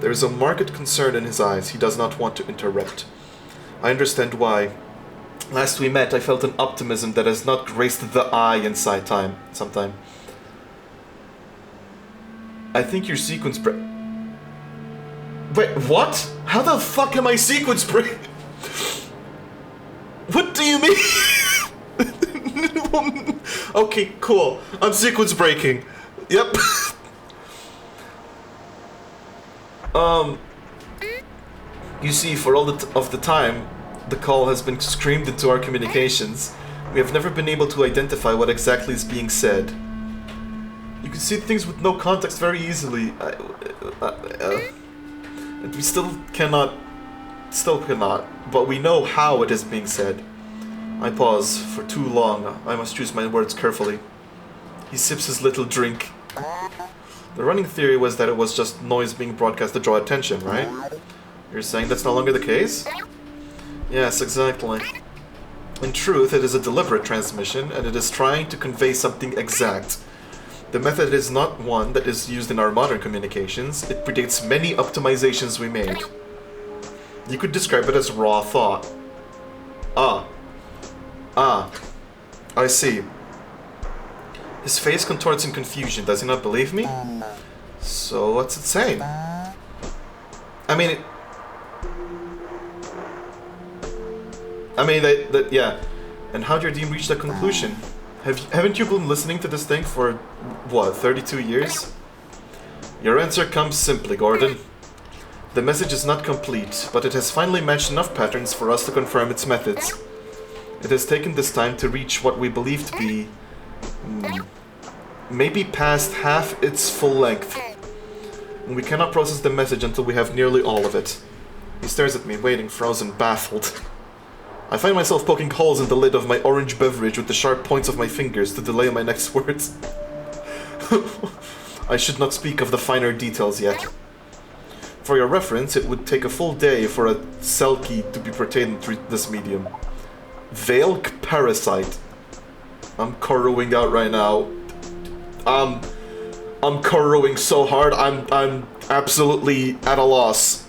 Speaker 1: There is a marked concern in his eyes. He does not want to interrupt. I understand why. Last we met, I felt an optimism that has not graced the eye in sometime. I think your sequence Wait, what? How the fuck am I sequence break? What do you mean? Okay, cool. I'm sequence breaking. Yep. You see, for all of the time, the call has been screamed into our communications. We have never been able to identify what exactly is being said. You can see things with no context very easily. And we still cannot, but we know how it is being said. I pause. For too long. I must choose my words carefully. He sips his little drink. The running theory was that it was just noise being broadcast to draw attention, right? You're saying that's no longer the case? Yes, exactly. In truth, it is a deliberate transmission, and it is trying to convey something exact. The method is not one that is used in our modern communications. It predates many optimizations we made. You could describe it as raw thought. I see. His face contorts in confusion. Does he not believe me? So what's it saying? I mean, yeah. And how did your team reach that conclusion? Haven't you been listening to this thing for, what, 32 years? Your answer comes simply, Gordon. The message is not complete, but it has finally matched enough patterns for us to confirm its methods. It has taken this time to reach what we believe to be... maybe past half its full length. And we cannot process the message until we have nearly all of it. He stares at me, waiting, frozen, baffled. I find myself poking holes in the lid of my orange beverage with the sharp points of my fingers to delay my next words. I should not speak of the finer details yet. For your reference, it would take a full day for a cell key to be portrayed through this medium. Veilk parasite. I'm corruing out right now. I'm corruing so hard, I'm absolutely at a loss.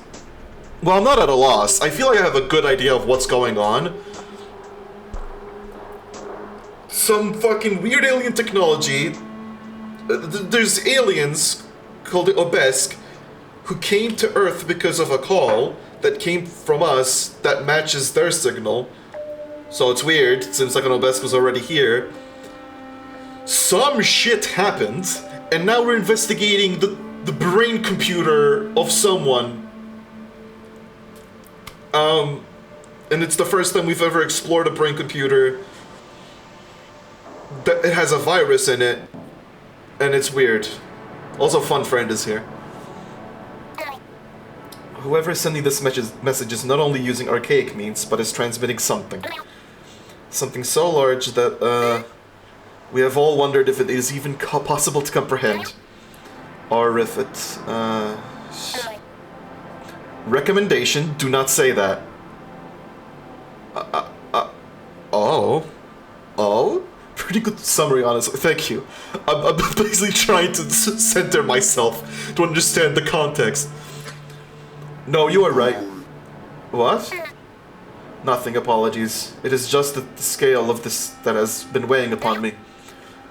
Speaker 1: Well, I'm not at a loss. I feel like I have a good idea of what's going on. Some fucking weird alien technology. There's aliens called the Obesk who came to Earth because of a call that came from us that matches their signal. So it's weird, since Psychonobesk was already here. Some shit happened, and now we're investigating the brain computer of someone. And it's the first time we've ever explored a brain computer that it has a virus in it, and it's weird. Also, Fun Friend is here. Whoever is sending this message is not only using archaic means, but is transmitting something. Something so large that, we have all wondered if it is even possible to comprehend. Or if it, recommendation, do not say that. Oh? Pretty good summary, honestly. Thank you. I'm basically trying to center myself to understand the context. No, you are right. What? Nothing, apologies. It is just the scale of this that has been weighing upon me.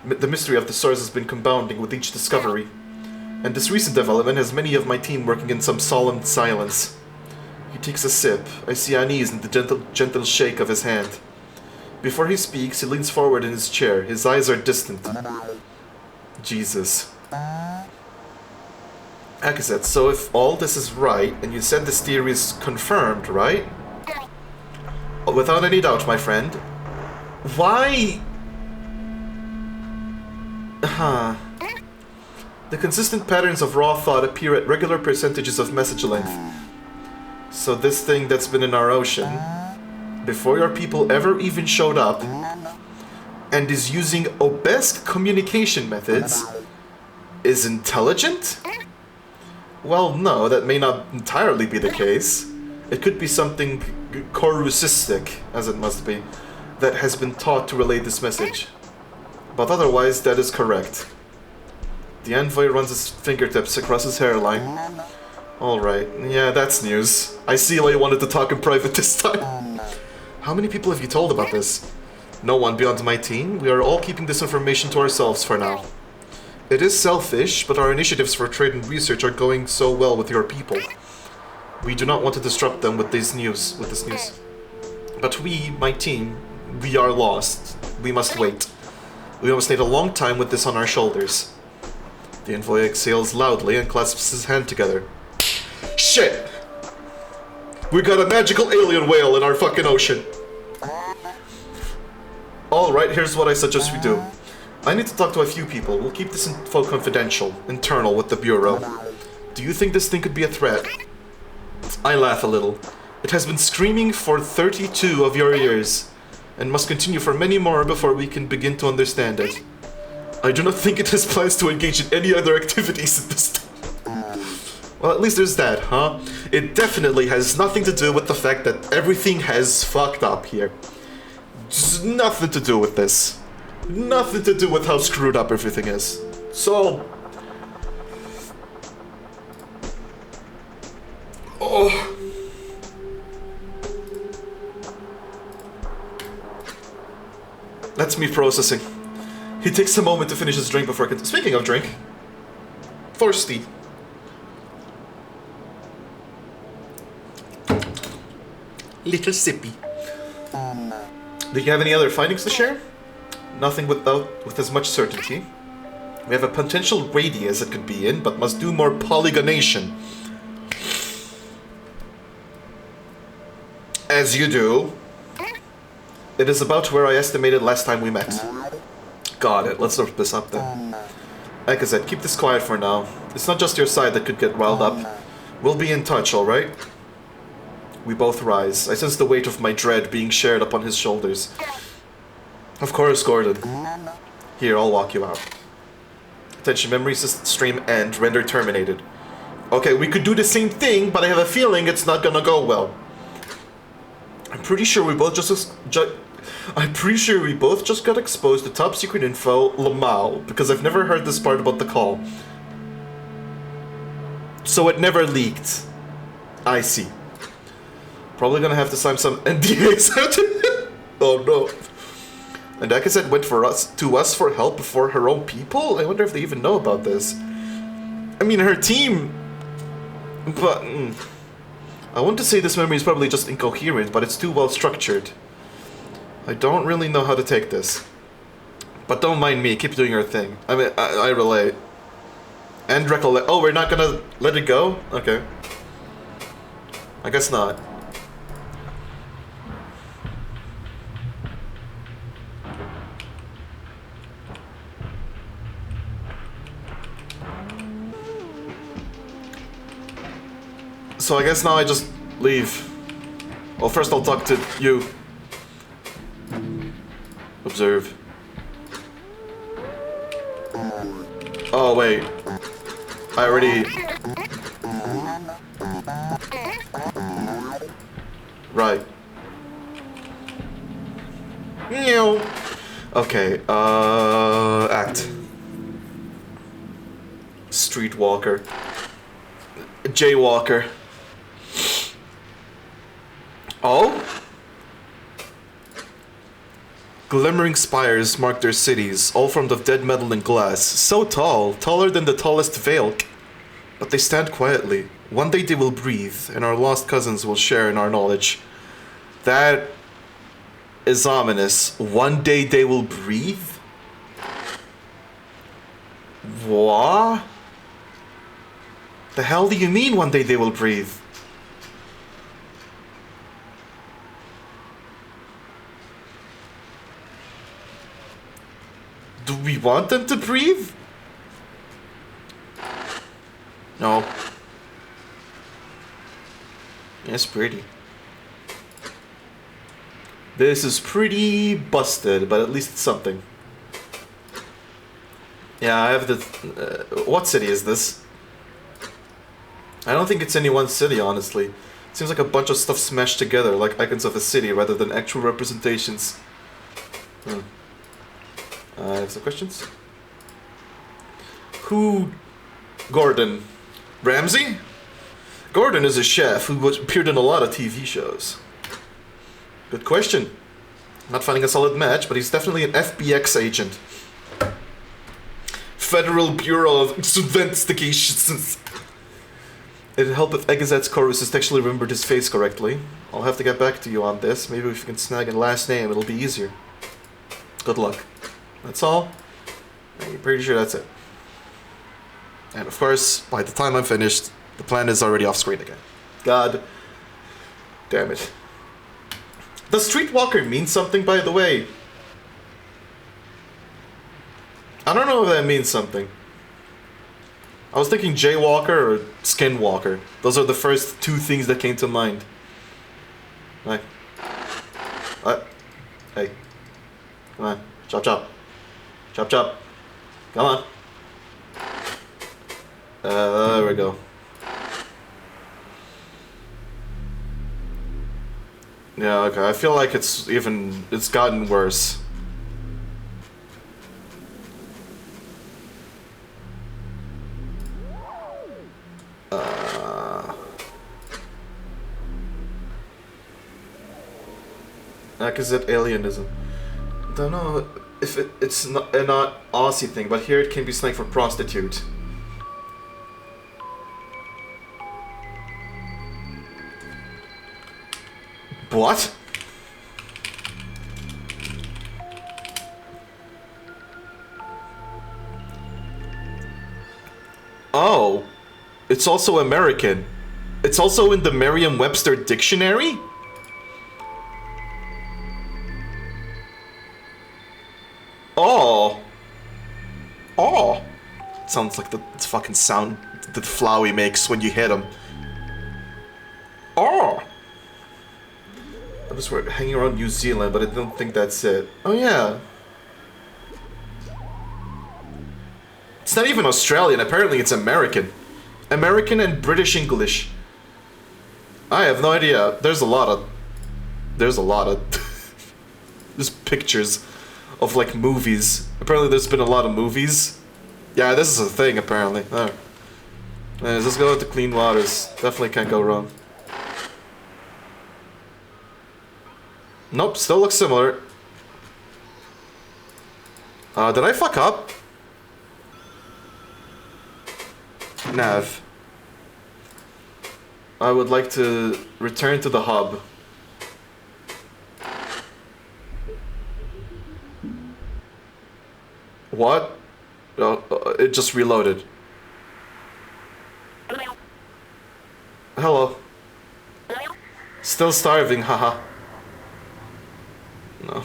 Speaker 1: The mystery of the source has been compounding with each discovery. And this recent development has many of my team working in some solemn silence. He takes a sip. I see unease in the gentle shake of his hand. Before he speaks, he leans forward in his chair. His eyes are distant. Jesus. Akazet, so if all this is right, and you said this theory is confirmed, right? Without any doubt, my friend. Why? The consistent patterns of raw thought appear at regular percentages of message length. So this thing that's been in our ocean, before your people ever even showed up, and is using obesque communication methods, is intelligent? Well, no, that may not entirely be the case. It could be something corru.observer, as it must be, that has been taught to relay this message. But otherwise, that is correct. The envoy runs his fingertips across his hairline. Alright, yeah, that's news. I see why you wanted to talk in private this time. How many people have you told about this? No one beyond my team. We are all keeping this information to ourselves for now. It is selfish, but our initiatives for trade and research are going so well with your people. We do not want to disrupt them with this news. But we, my team, we are lost. We must wait. We must need a long time with this on our shoulders. The envoy exhales loudly and clasps his hand together. Shit! We got a magical alien whale in our fucking ocean. Alright, here's what I suggest we do. I need to talk to a few people. We'll keep this info confidential, internal with the Bureau. Do you think this thing could be a threat? I laugh a little. It has been screaming for 32 of your years, and must continue for many more before we can begin to understand it. I do not think it has plans to engage in any other activities at this time. Well, at least there's that, huh? It definitely has nothing to do with the fact that everything has fucked up here. Just nothing to do with this. Nothing to do with how screwed up everything is. So... Oh... That's me processing. He takes a moment to finish his drink before... Speaking of drink... Thirsty. Little sippy. Do you have any other findings to share? Nothing with as much certainty. We have a potential radius it could be in, but must do more polygonation. As you do. It is about where I estimated last time we met. Got it, let's look this up then. Like I said, keep this quiet for now. It's not just your side that could get riled up. We'll be in touch, alright? We both rise. I sense the weight of my dread being shared upon his shoulders. Of course, Gordon. Here, I'll walk you out. Attention, memory stream end, render terminated. Okay, we could do the same thing, but I have a feeling it's not gonna go well. I'm pretty sure we both just got exposed to top secret info, Lamau, because I've never heard this part about the call. So it never leaked. I see. Probably gonna have to sign some NDAs. Oh no. And Akazet went to us for help before her own people? I wonder if they even know about this. I mean, her team... But... I want to say this memory is probably just incoherent, but it's too well structured. I don't really know how to take this. But don't mind me, keep doing your thing. I mean, I relate. And recollect. Oh, we're not gonna let it go? Okay. I guess not. So I guess now I just leave. Well, first I'll talk to you. Observe. Oh, wait. I already... Right. Okay, act. Streetwalker. Jaywalker. Oh? Glimmering spires mark their cities, all formed of dead metal and glass. So tall, taller than the tallest veil. But they stand quietly. One day they will breathe, and our lost cousins will share in our knowledge. That is ominous. One day they will breathe? What? The hell do you mean one day they will breathe? Do we want them to breathe? No. It's pretty. This is pretty busted, but at least it's something. Yeah, I have the... what city is this? I don't think it's any one city, honestly. It seems like a bunch of stuff smashed together, like icons of a city, rather than actual representations. I have some questions. Who... Gordon. Ramsay? Gordon is a chef who appeared in a lot of TV shows. Good question. Not finding a solid match, but he's definitely an FBX agent. Federal Bureau of Investigations. It'd help if Egazet's chorus actually remembered his face correctly. I'll have to get back to you on this. Maybe if you can snag a last name, it'll be easier. Good luck. That's all? I'm pretty sure that's it. And of course, by the time I'm finished, the plan is already off screen again. God damn it. Does Streetwalker mean something, by the way? I don't know if that means something. I was thinking Jaywalker or Skinwalker. Those are the first two things that came to mind. Hey. What? Hey. Come on. Chop chop. Chop chop. Come on. There we go. Yeah, okay. I feel like it's gotten worse. Is it alienism? Don't know if it's not a not Aussie thing, but here it can be slang for prostitute. What? Oh, it's also American. It's also in the Merriam-Webster dictionary? Oh. Oh. Sounds like the fucking sound that Flowey makes when you hit him. Oh. I was hanging around New Zealand, but I don't think that's it. Oh yeah. It's not even Australian, apparently it's American. American and British English. I have no idea. There's a lot of there's pictures of like movies. Apparently there's been a lot of movies. Yeah, this is a thing apparently. Alright. Let's go into clean waters. Definitely can't go wrong. Nope, still looks similar. Did I fuck up? Nav. I would like to return to the hub. What? Oh, it just reloaded. Hello. Still starving, haha. No.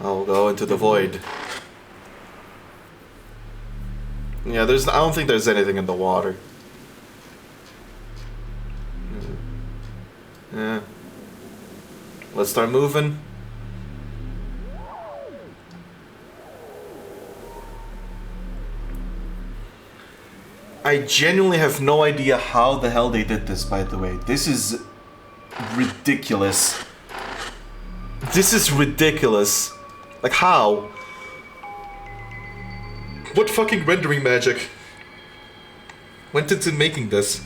Speaker 1: I'll go into the void. Yeah, I don't think there's anything in the water. Yeah. Let's start moving. I genuinely have no idea how the hell they did this, by the way. This is ridiculous. This is ridiculous. Like, how? What fucking rendering magic went into making this?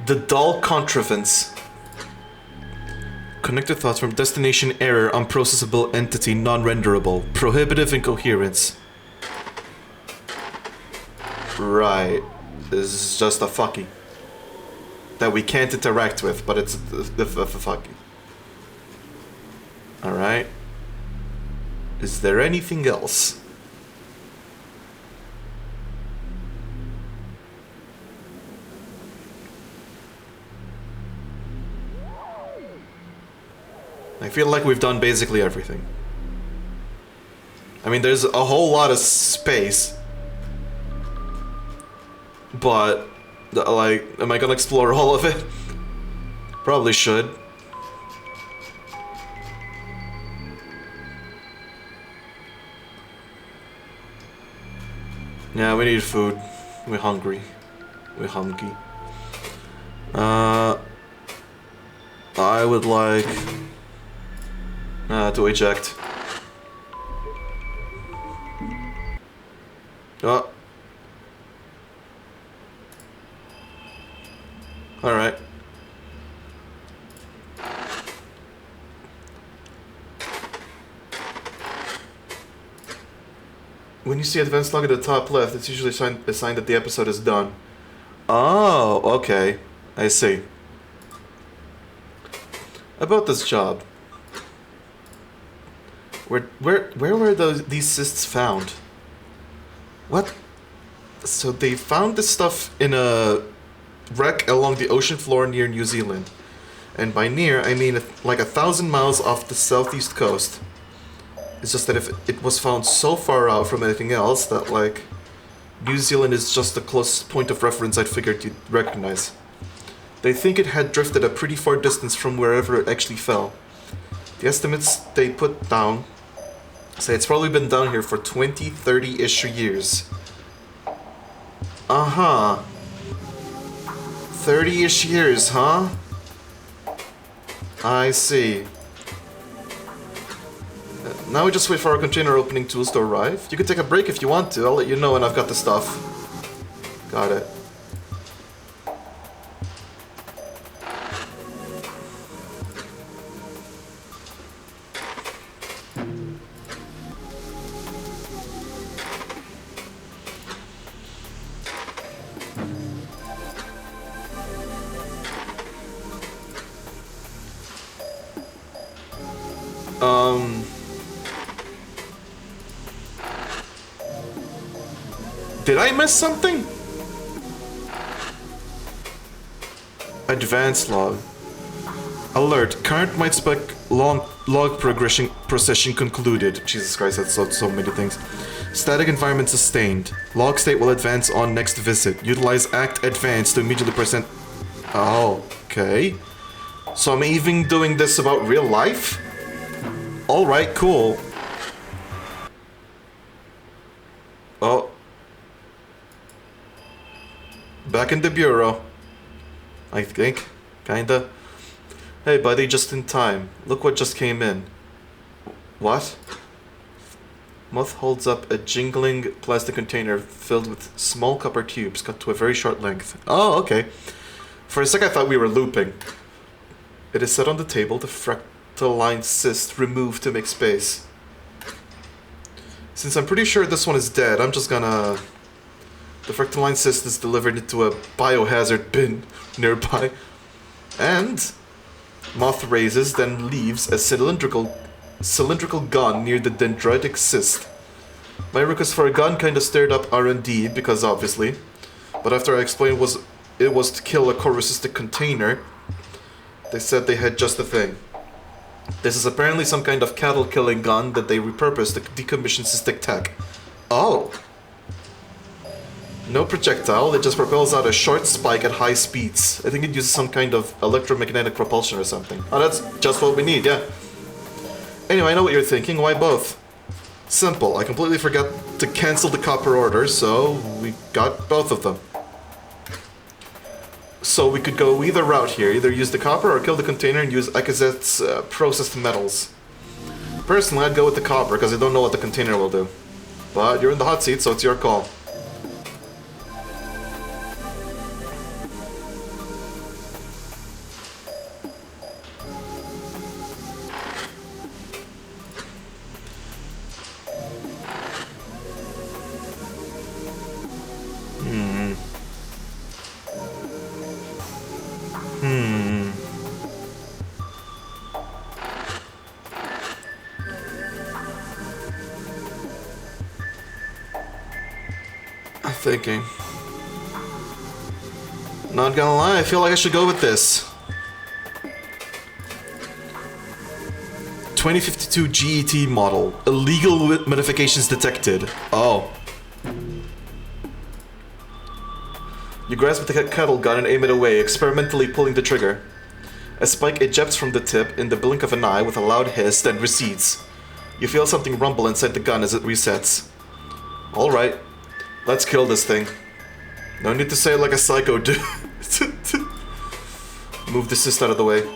Speaker 1: The dull contrivance. Connected thoughts from destination error, unprocessable entity, non-renderable, prohibitive incoherence. Right. This is just a fucky. That we can't interact with, but it's a fucky. Alright. Is there anything else? I feel like we've done basically everything. I mean, there's a whole lot of space. But, like, am I gonna explore all of it? Probably should. Yeah, we need food. We're hungry. We're hungry. I would like... to eject. Oh. Alright. When you see advanced log at the top left, it's usually a sign that the episode is done. Oh, okay. I see. About this job. Where were these cysts found? What? So they found this stuff in a wreck along the ocean floor near New Zealand. And by near, I mean like 1,000 miles off the southeast coast. It's just that if it was found so far out from anything else that, like, New Zealand is just the closest point of reference I'd figured you'd recognize. They think it had drifted a pretty far distance from wherever it actually fell. The estimates they put down say it's probably been down here for 20, 30-ish years. Uh-huh. 30-ish years, huh? I see. Now we just wait for our container opening tools to arrive. You can take a break if you want to. I'll let you know when I've got the stuff. Got it. Did I miss something? Advanced log. Alert. Current might spec log progression procession concluded. Jesus Christ, that's so many things. Static environment sustained. Log state will advance on next visit. Utilize act advance to immediately present... Oh, okay. So I'm even doing this about real life? Alright, cool. Oh. Back in the bureau. I think. Kinda. Hey buddy, just in time. Look what just came in. What? Moth holds up a jingling plastic container filled with small copper tubes cut to a very short length. Oh, okay. For a sec I thought we were looping. It is set on the table, the fractal-line cyst removed to make space. Since I'm pretty sure this one is dead, I'm just gonna... The fractal-line cyst is delivered into a biohazard bin nearby. And... Moth raises, then leaves a cylindrical gun near the dendritic cyst. My request for a gun kinda stirred up R&D, because obviously. But after I explained it was to kill a corru container, they said they had just the thing. This is apparently some kind of cattle-killing gun that they repurposed to decommission cystic tech. Oh! No projectile, it just propels out a short spike at high speeds. I think it uses some kind of electromagnetic propulsion or something. Oh, that's just what we need, yeah. Anyway, I know what you're thinking, why both? Simple, I completely forgot to cancel the copper order, so we got both of them. So we could go either route here, either use the copper or kill the container and use Akazet's processed metals. Personally, I'd go with the copper, because I don't know what the container will do. But you're in the hot seat, so it's your call. Thinking. Not gonna lie, I feel like I should go with this. 2052 GET model. Illegal modifications detected. Oh. You grasp the kettle gun and aim it away, experimentally pulling the trigger. A spike ejects from the tip in the blink of an eye with a loud hiss, then recedes. You feel something rumble inside the gun as it resets. Alright. Let's kill this thing. No need to say it like a psycho dude. Move the cyst out of the way.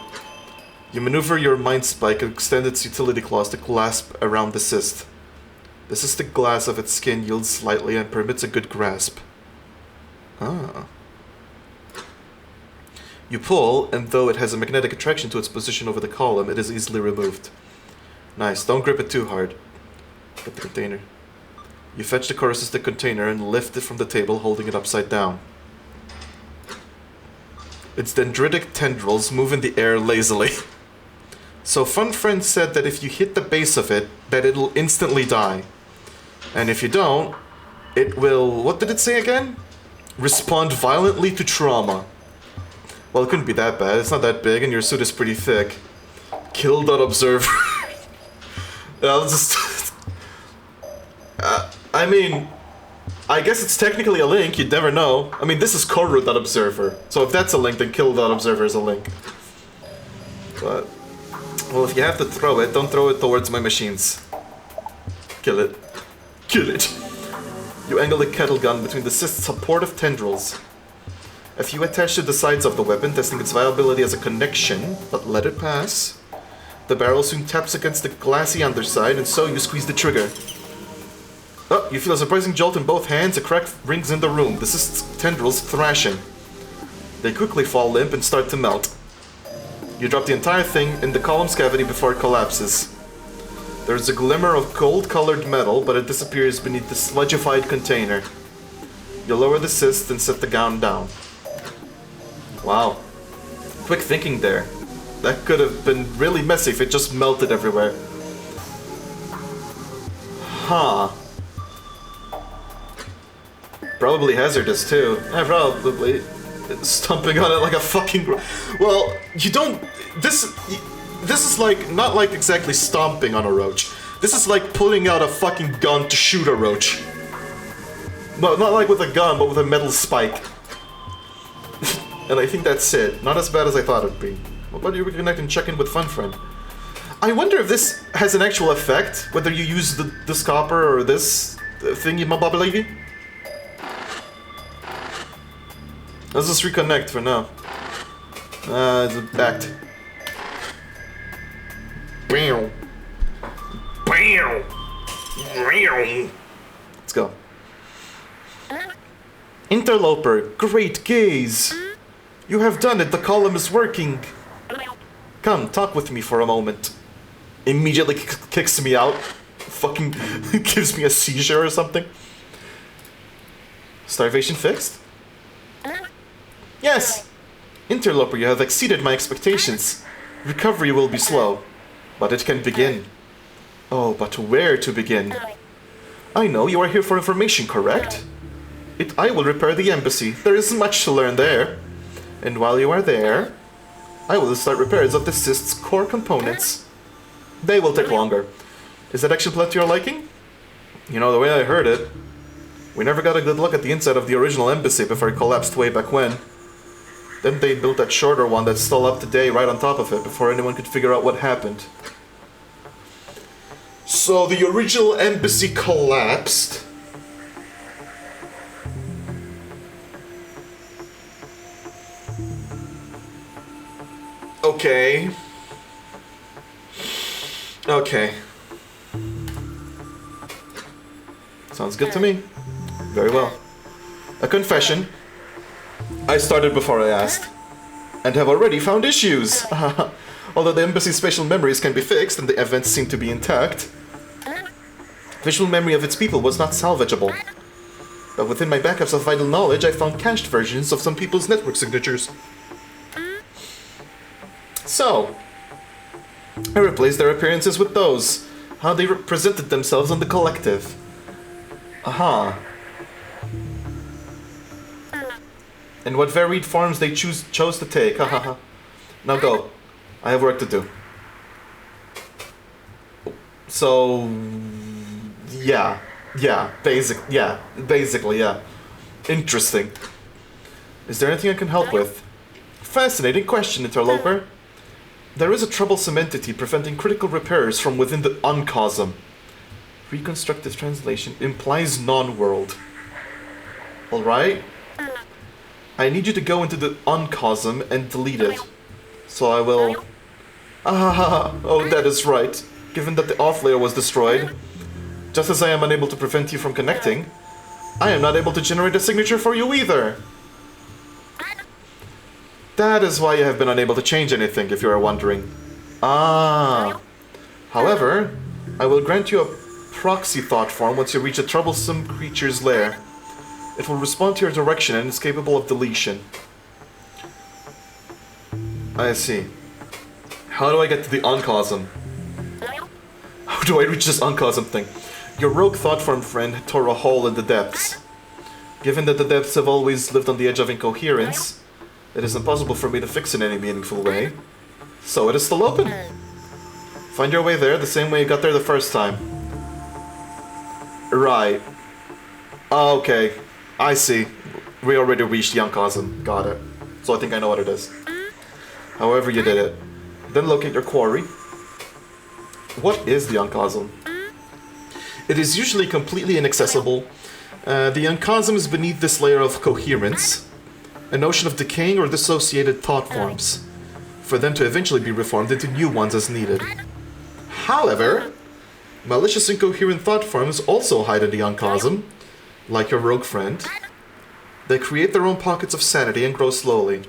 Speaker 1: You maneuver your mind spike and extend its utility claws to clasp around the cyst. The cystic glass of its skin yields slightly and permits a good grasp. Ah. You pull, and though it has a magnetic attraction to its position over the column, it is easily removed. Nice, don't grip it too hard. Get the container. You fetch the corru container and lift it from the table, holding it upside down. Its dendritic tendrils move in the air lazily. So Fun Friend said that if you hit the base of it, that it'll instantly die. And if you don't, it will... What did it say again? Respond violently to trauma. Well, it couldn't be that bad. It's not that big and your suit is pretty thick. Kill.observer. I'll just... I mean, I guess it's technically a link, you'd never know. I mean, this is corru.observer, so if that's a link, then kill.observer is a link. But, well, if you have to throw it, don't throw it towards my machines. Kill it. Kill it! You angle the kettle gun between the cyst's supportive tendrils. A few attach to the sides of the weapon, testing its viability as a connection, but let it pass. The barrel soon taps against the glassy underside, and so you squeeze the trigger. Oh, you feel a surprising jolt in both hands, a crack rings in the room, the cyst's tendrils thrashing. They quickly fall limp and start to melt. You drop the entire thing in the column's cavity before it collapses. There's a glimmer of gold-colored metal, but it disappears beneath the sludgified container. You lower the cyst and set the gown down. Wow. Quick thinking there. That could have been really messy if it just melted everywhere. Huh. Probably hazardous too. Yeah, probably. Stomping on it like a fucking... Well, you don't... This is like... Not like exactly stomping on a roach. This is like pulling out a fucking gun to shoot a roach. No, not like with a gun, but with a metal spike. And I think that's it. Not as bad as I thought it'd be. Well, why don't you reconnect and check in with Fun Friend? I wonder if this has an actual effect, whether you use this copper or this thingy mababalagi. Let's just reconnect for now. Act. Bam! Bam! Let's go. Interloper, great gaze. You have done it, the column is working. Come, talk with me for a moment. Immediately kicks me out. Fucking gives me a seizure or something. Starvation fixed? Yes! Interloper, you have exceeded my expectations. Recovery will be slow, but it can begin. Oh, but where to begin? I know you are here for information, correct? I will repair the embassy. There is much to learn there. And while you are there, I will start repairs of the syst's core components. They will take longer. Is that action plan to your liking? You know, the way I heard it, we never got a good look at the inside of the original embassy before it collapsed way back when. Then they built that shorter one that's still up today right on top of it before anyone could figure out what happened. So the original embassy collapsed. Okay. Okay. Sounds good to me. Very well. A confession. I started before I asked. And have already found issues. Although the embassy's spatial memories can be fixed and the events seem to be intact, visual memory of its people was not salvageable. But within my backups of vital knowledge, I found cached versions of some people's network signatures. So, I replaced their appearances with those. How they represented themselves in the collective. Aha. And what varied forms they chose to take. Hahaha. Now go. I have work to do. So, yeah, basically, yeah. Interesting. Is there anything I can help with? Fascinating question, interloper. There is a troublesome entity preventing critical repairs from within the uncosm. Reconstructive translation implies non-world. Alright? I need you to go into the uncosm and delete it. So I will... oh, that is right. Given that the off layer was destroyed, just as I am unable to prevent you from connecting, I am not able to generate a signature for you either. That is why you have been unable to change anything, if you are wondering. Ah. However, I will grant you a proxy thought form once you reach a troublesome creature's lair. It will respond to your direction and is capable of deletion. I see. How do I get to the uncosm? How do I reach this uncosm thing? Your rogue thought form friend tore a hole in the depths. Given that the depths have always lived on the edge of incoherence, it is impossible for me to fix in any meaningful way. So it is still open. Find your way there the same way you got there the first time. Right. Okay. I see. We already reached the uncosm. Got it. So I think I know what it is. However you did it. Then locate your quarry. What is the uncosm? It is usually completely inaccessible. The uncosm is beneath this layer of coherence, a notion of decaying or dissociated thought forms, for them to eventually be reformed into new ones as needed. However, malicious incoherent thought forms also hide in the uncosm, like your rogue friend. They create their own pockets of sanity and grow slowly.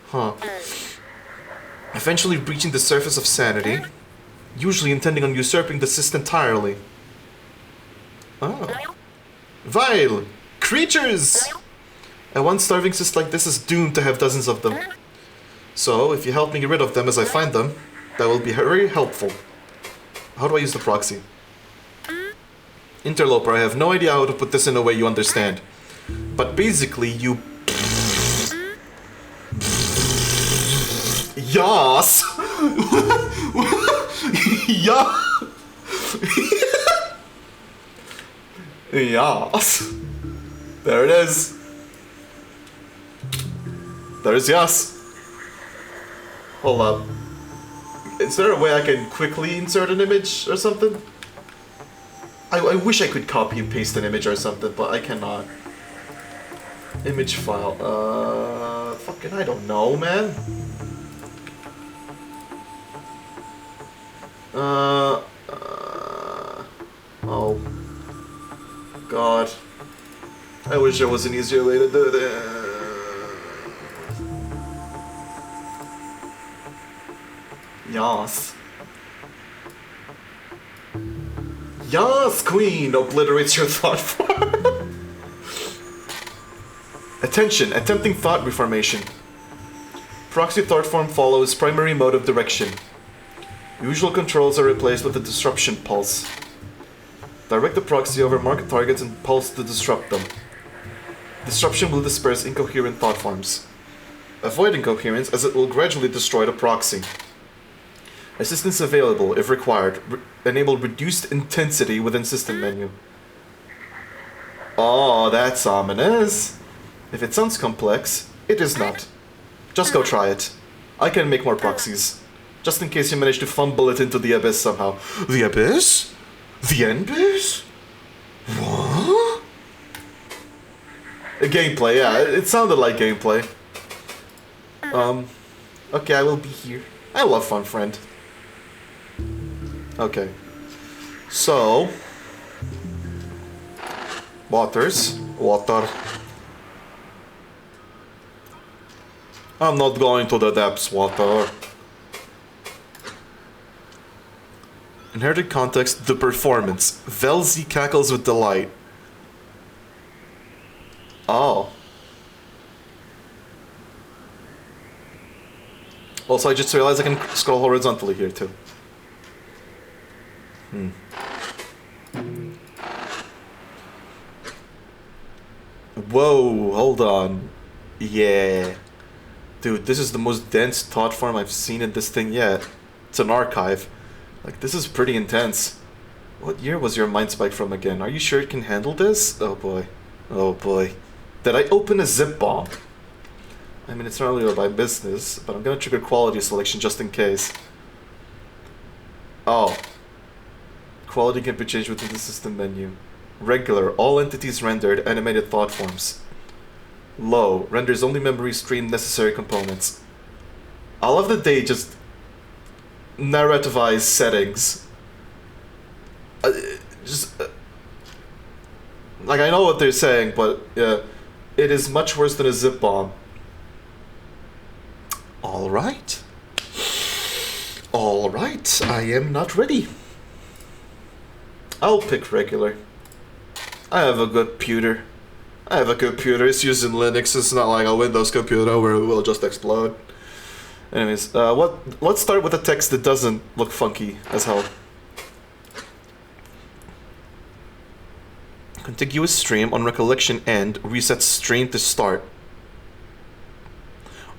Speaker 1: Huh. Eventually reaching the surface of sanity, usually intending on usurping the cyst entirely. Oh. Vile! Creatures! A one-starving cyst like this is doomed to have dozens of them. So, if you help me get rid of them as I find them, that will be very helpful. How do I use the proxy? Interloper, I have no idea how to put this in a way you understand. But basically, you... Yas! Yas! Yas! There it is. There's Yas. Hold up. Is there a way I can quickly insert an image or something? I wish I could copy and paste an image or something, but I cannot. Image file. Fucking I don't know, man. God. I wish there was an easier way to do this. Yas. Yas, queen! Obliterates your thought form. Attention, attempting thought reformation. Proxy thought form follows primary mode of direction. Usual controls are replaced with a disruption pulse. Direct the proxy over market targets and pulse to disrupt them. Disruption will disperse incoherent thought forms. Avoid incoherence as it will gradually destroy the proxy. Assistance available if required. Enable reduced intensity within system menu. Oh, that's ominous. If it sounds complex, it is not. Just go try it. I can make more proxies. Just in case you manage to fumble it into the abyss somehow. The abyss? The abyss? What? Gameplay, yeah, it sounded like gameplay. Okay, I will be here. I love fun, friend. Okay. So... Water. I'm not going to the depths, water. Inherited context, the performance. Velzy cackles with delight. Oh. Also, I just realized I can scroll horizontally here, too. Whoa, hold on. Yeah. Dude, this is the most dense thought form I've seen in this thing yet. It's an archive. Like, this is pretty intense. What year was your mind spike from again? Are you sure it can handle this? Oh boy. Oh boy. Did I open a zip bomb? I mean, it's not really my business, but I'm gonna trigger quality selection just in case. Oh. Quality can be changed within the system menu. Regular, all entities rendered, animated thought forms. Low, renders only memory stream necessary components. I love that they just narrativize settings. Like, I know what they're saying, but yeah, it is much worse than a zip bomb. Alright. Alright, I am not ready. I'll pick regular. I have a good computer. It's using Linux. It's not like a Windows computer where it will just explode. Anyways, let's start with a text that doesn't look funky as hell. Contiguous stream on recollection end resets stream to start.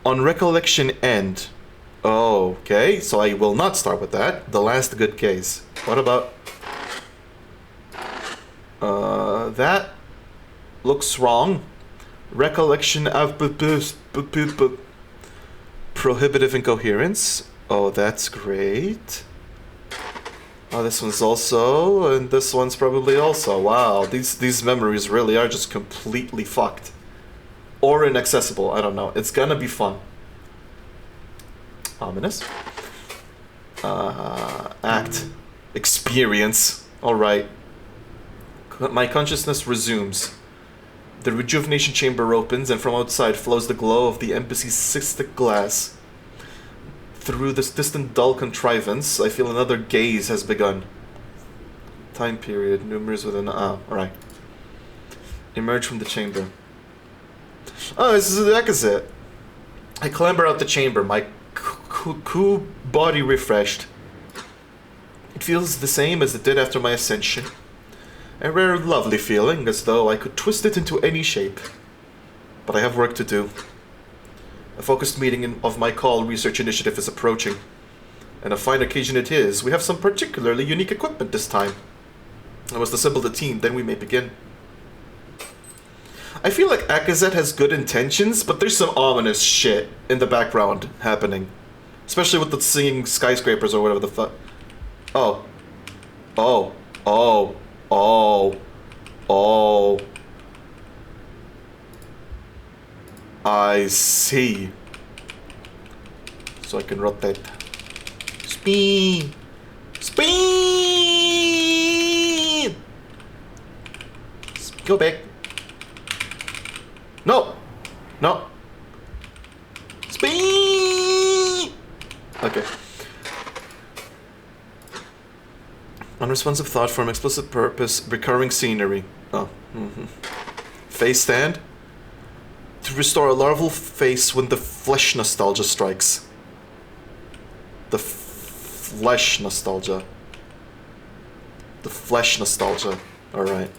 Speaker 1: On recollection end. Oh, okay, so I will not start with that. The last good case. What about... that looks wrong. Recollection of prohibitive incoherence. Oh, that's great. Oh, this one's also, and this one's probably also. Wow, these memories really are just completely fucked. Or inaccessible, I don't know. It's gonna be fun. Ominous. Act. Experience. Alright. My consciousness resumes. The rejuvenation chamber opens, and from outside flows the glow of the embassy's cystic glass. Through this distant dull contrivance, I feel another gaze has begun. Time period, numerous within... Ah, alright. Emerge from the chamber. Oh, this is the exit. I clamber out the chamber, my cool body refreshed. It feels the same as it did after my ascension. A rare, lovely feeling, as though I could twist it into any shape. But I have work to do. A focused meeting of my call research initiative is approaching. And a fine occasion it is. We have some particularly unique equipment this time. I must assemble the team, then we may begin. I feel like Akazet has good intentions, but there's some ominous shit in the background happening. Especially with the singing skyscrapers or whatever the fuck. Oh. Oh. Oh. Oh. Oh. I see. So I can rotate. Speed. Speed. Go back. No. No. Speed. Okay. Unresponsive thought form, explicit purpose, recurring scenery. Oh. Face stand. To restore a larval face when the flesh nostalgia strikes. The flesh nostalgia. The flesh nostalgia. Alright.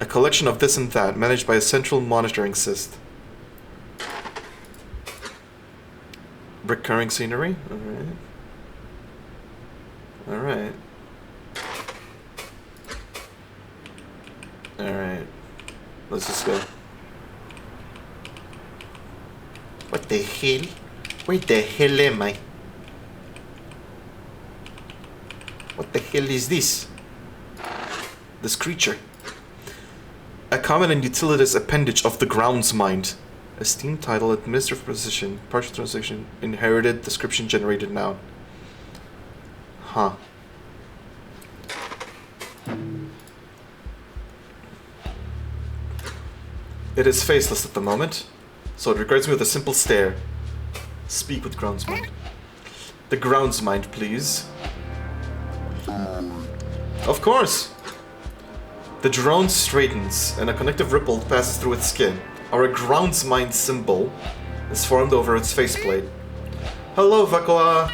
Speaker 1: A collection of this and that, managed by a central monitoring cyst. Recurring scenery? Alright. Alright. Alright. Let's just go. What the hell? Where the hell am I? What the hell is this? This creature. A common and utilitous appendage of the grounds mind. Esteemed title, administrative position, partial translation, inherited, description generated noun. Huh. It is faceless at the moment, so it regards me with a simple stare. Speak with grounds mind. The grounds mind, please. Of course! The drone straightens, and a connective ripple passes through its skin. Our grounds mind symbol is formed over its faceplate. Hello, Vakoa!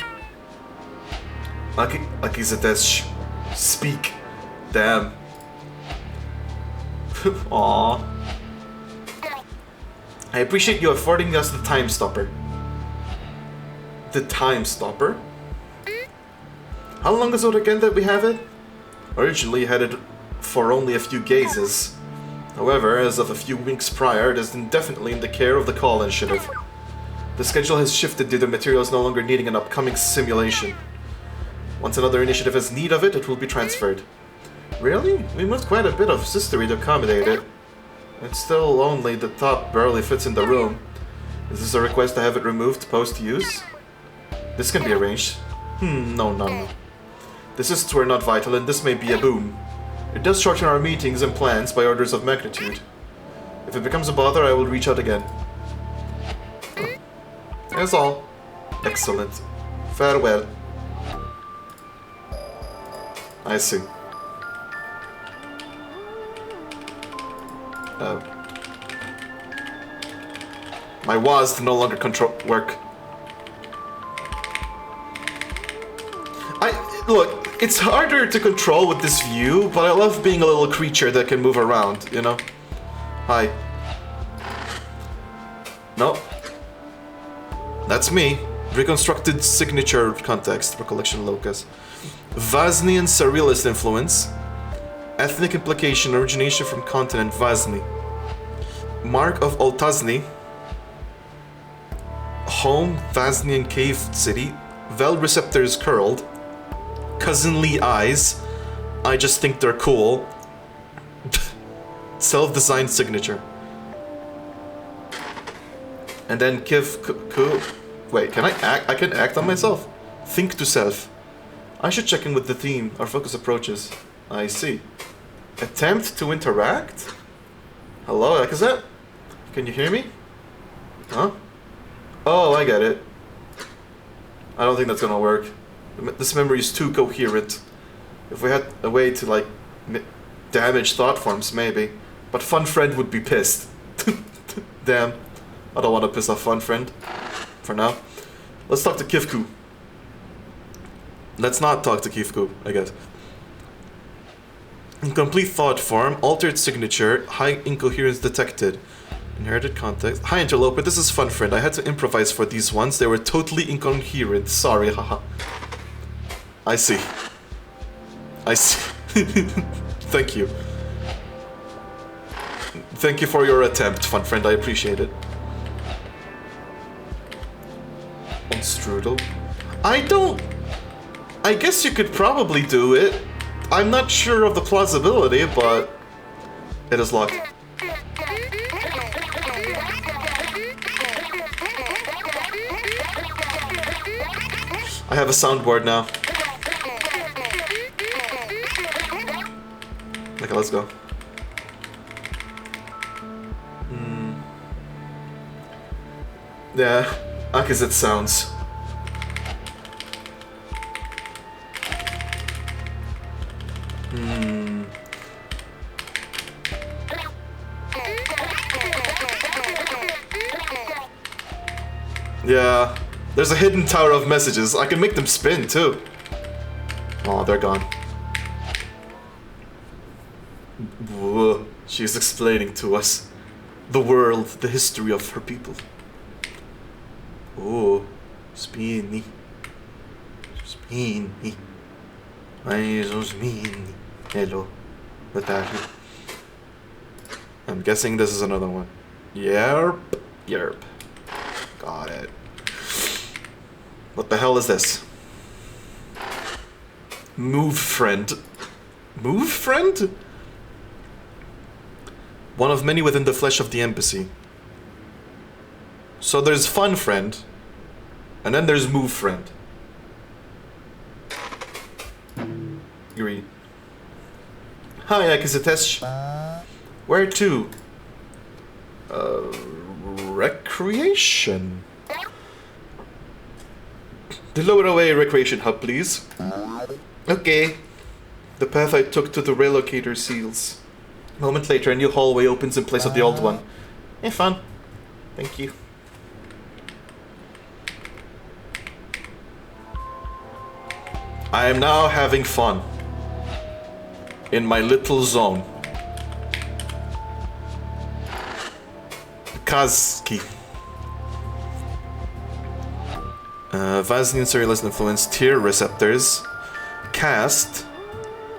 Speaker 1: Akizatesh. Speak. Damn. Aww. I appreciate you affording us the time stopper. The time stopper? How long is it again that we have it? Originally had it for only a few gazes. However, as of a few weeks prior, it is indefinitely in the care of the Call Initiative. The schedule has shifted due to materials no longer needing an upcoming simulation. Once another initiative has need of it, it will be transferred. Really? We moved quite a bit of history to accommodate it. It's still only the top barely fits in the room. Is this a request to have it removed post-use? This can be arranged. No. This is we're not vital, and this may be a boom. It does shorten our meetings and plans by orders of magnitude. If it becomes a bother, I will reach out again. That's all. Excellent. Farewell. I see. My WASD no longer work. Look, it's harder to control with this view, but I love being a little creature that can move around, you know? Hi. No. That's me. Reconstructed signature context, recollection locus. Vaznian surrealist influence. Ethnic implication, origination from continent Vazni. Mark of Oltazni. Home, Vaznian cave city. Vel receptors curled. Cousinly eyes. I just think they're cool. Self-designed signature. And then wait, can I act? I can act on myself. Think to self. I should check in with the theme. Our focus approaches. I see. Attempt to interact? Hello, is that? Can you hear me? Huh? Oh, I get it. I don't think that's gonna work. This memory is too coherent. If we had a way to, like, damage thought forms, maybe. But Fun Friend would be pissed. Damn. I don't want to piss off Fun Friend. For now. Let's talk to Kifku. Let's not talk to Kifku, I guess. Incomplete thought form, altered signature, high incoherence detected. Inherited context. Hi Interloper, this is Fun Friend. I had to improvise for these ones. They were totally incoherent. Sorry, haha. I see. I see. Thank you. Thank you for your attempt, Fun Friend. I appreciate it. On Strudel. I guess you could probably do it. I'm not sure of the plausibility, but it is locked. I have a soundboard now. Okay, let's go. Yeah, opposite sounds. Yeah, there's a hidden tower of messages. I can make them spin too. Oh, they're gone. Whoa. She's explaining to us the world, the history of her people. Oh, spinny. Spinny. Mais so spinny. Hello. What are you? I'm guessing this is another one. Yerp. Yerp. Got it. What the hell is this? Move friend. Move friend? One of many within the flesh of the embassy. So there's fun friend. And then there's move friend. Agree. Hi, Akizitesh. Where to? Recreation. The lower away recreation hub, please. Okay. The path I took to the relocator seals. A moment later, a new hallway opens in place of the old one. Fun. Thank you. I am now having fun. In my little zone. Kazki. Vaseline serialized influence, tier receptors. Cast.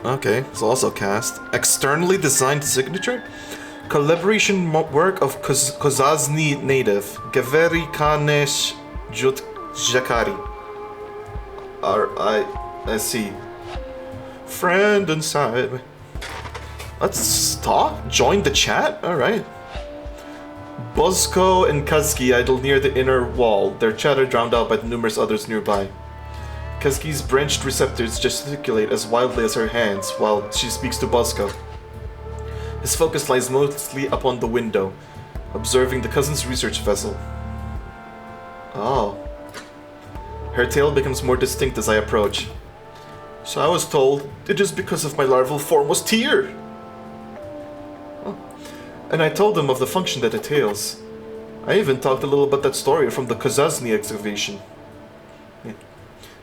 Speaker 1: Okay, it's also cast. Externally designed signature. Collaboration work of Kozazni native. Gaveri Kanesh Jut Jakari. I see. Friend inside. Let's talk. Join the chat? Alright. Bosco and Kazuki idle near the inner wall, their chatter drowned out by the numerous others nearby. Kazuki's branched receptors gesticulate as wildly as her hands while she speaks to Bosco. His focus lies mostly upon the window, observing the cousin's research vessel. Oh. Her tail becomes more distinct as I approach. So I was told it is because of my larval form was tier. And I told them of the function that it entails. I even talked a little about that story from the Kozazni excavation. Yeah.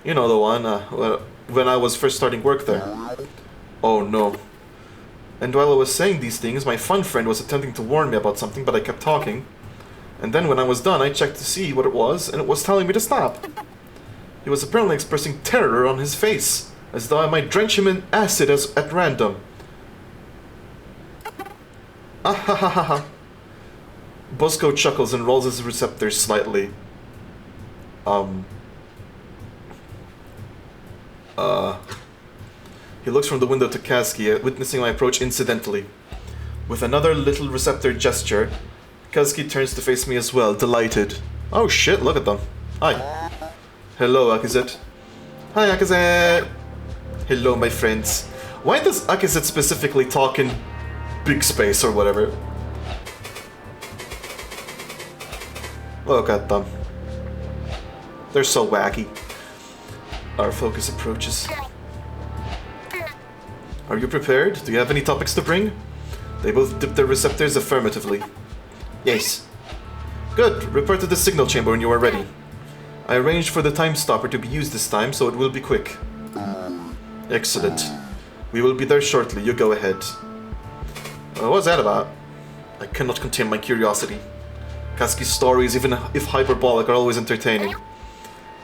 Speaker 1: You know the one, when I was first starting work there. Oh no. And while I was saying these things, my fun friend was attempting to warn me about something, but I kept talking. And then when I was done, I checked to see what it was, and it was telling me to stop. He was apparently expressing terror on his face, as though I might drench him in acid at random. Ah ha ha ha ha. Bosco chuckles and rolls his receptors slightly. He looks from the window to Kazuki, witnessing my approach incidentally. With another little receptor gesture, Kazuki turns to face me as well, delighted. Oh shit, look at them. Hi. Hello, Akizet. Hi, Akizet. Hello, my friends. Why does Akizet specifically talk in big space or whatever? Look at them. They're so wacky. Our focus approaches. Are you prepared? Do you have any topics to bring? They both dip their receptors affirmatively. Yes. Good. Report to the signal chamber when you are ready. I arranged for the time stopper to be used this time, so it will be quick. Excellent. We will be there shortly. You go ahead. What's that about? I cannot contain my curiosity. Kazuki's stories, even if hyperbolic, are always entertaining.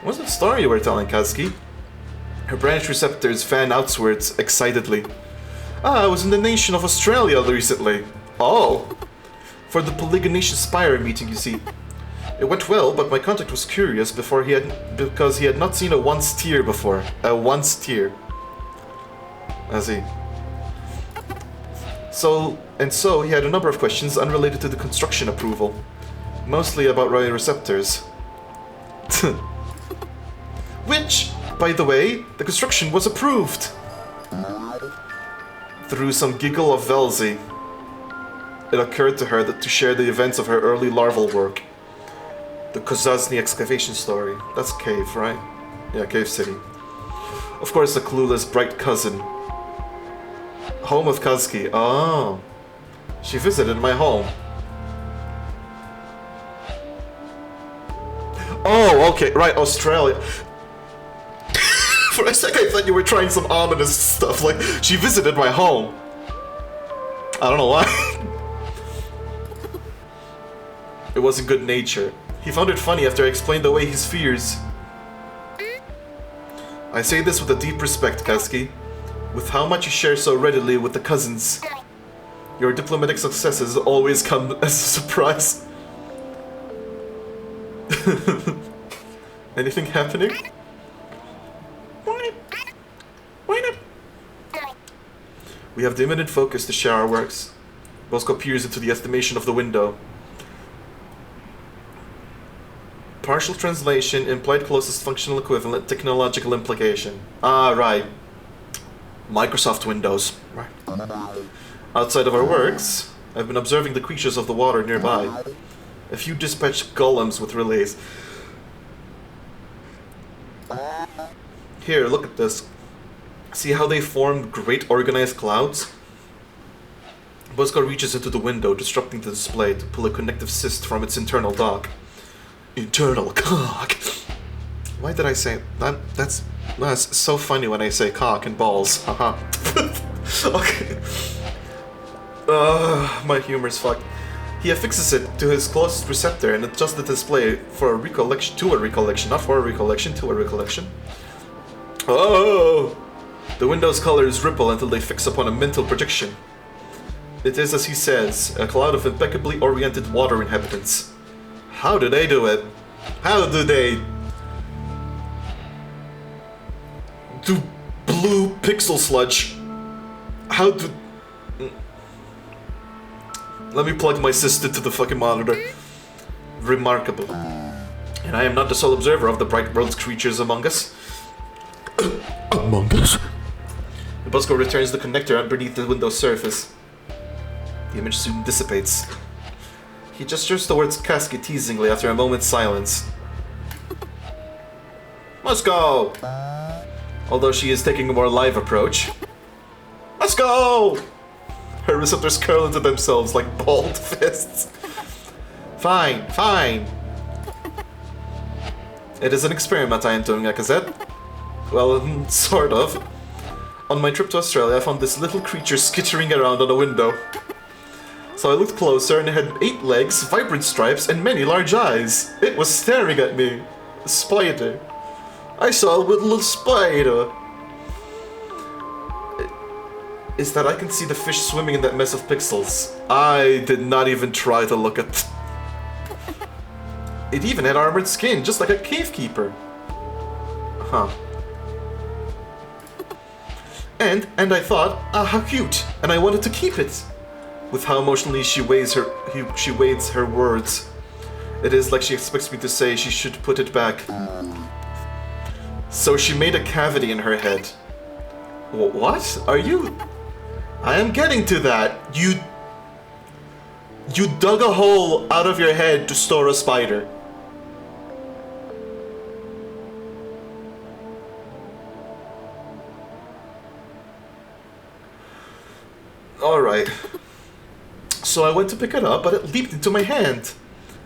Speaker 1: What's the story you were telling, Kazuki? Her branch receptors fan outwards excitedly. I was in the nation of Australia recently. Oh! For the Polygonation Spire meeting, you see. It went well, but my contact was curious because he had not seen a once tier before. A once tier. I see. So he had a number of questions unrelated to the construction approval. Mostly about Roy receptors. Which, by the way, the construction was approved! Through some giggle of Velzy, it occurred to her that to share the events of her early larval work. The Kozazny excavation story. That's cave, right? Yeah, cave city. Of course, the clueless bright cousin. Home of Kazuki. Oh. She visited my home. Oh, okay, right, Australia. For a second I thought you were trying some ominous stuff, like, she visited my home. I don't know why. It wasn't good nature. He found it funny after I explained away his fears. I say this with a deep respect, Kazuki. With how much you share so readily with the cousins. Your diplomatic successes always come as a surprise. Anything happening? We have the imminent focus to share our works. Bosco peers into the estimation of the window. Partial translation, implied closest functional equivalent, technological implication. Ah, right. Microsoft Windows. Right. Outside of our works, I've been observing the creatures of the water nearby. A few dispatched golems with relays. Here, look at this. See how they form great organized clouds? Bosco reaches into the window, disrupting the display to pull a connective cyst from its internal dock. Internal cock. Why did I say that? That's so funny when I say cock and balls. Haha. Okay. My humor's fucked. He affixes it to his closest receptor and adjusts the display for a recollection, not for a recollection, to a recollection. Oh! The window's colors ripple until they fix upon a mental projection. It is, as he says, a cloud of impeccably oriented water inhabitants. How do they do it? How do they do blue pixel sludge? How do... Let me plug my system to the fucking monitor. Remarkable. And I am not the sole observer of the bright world's creatures among us. Among us? Bosco returns the connector underneath the window's surface. The image soon dissipates. He gestures towards Kazuki teasingly after a moment's silence. Let's go! Although she is taking a more live approach. Let's go! Her receptors curl into themselves like balled fists. Fine, fine. It is an experiment I am doing, Akazet. Well, sort of. On my trip to Australia, I found this little creature skittering around on a window. So I looked closer and it had 8 legs, vibrant stripes, and many large eyes. It was staring at me. A spider. I saw a little spider. Is that I can see the fish swimming in that mess of pixels. I did not even try to look at... It even had armored skin, just like a cave keeper. Huh. And I thought, ah, how cute, and I wanted to keep it. With how emotionally she weighs her words. It is like she expects me to say she should put it back. So she made a cavity in her head. What? Are you... I am getting to that. You dug a hole out of your head to store a spider. Alright. So I went to pick it up, but it leaped into my hand.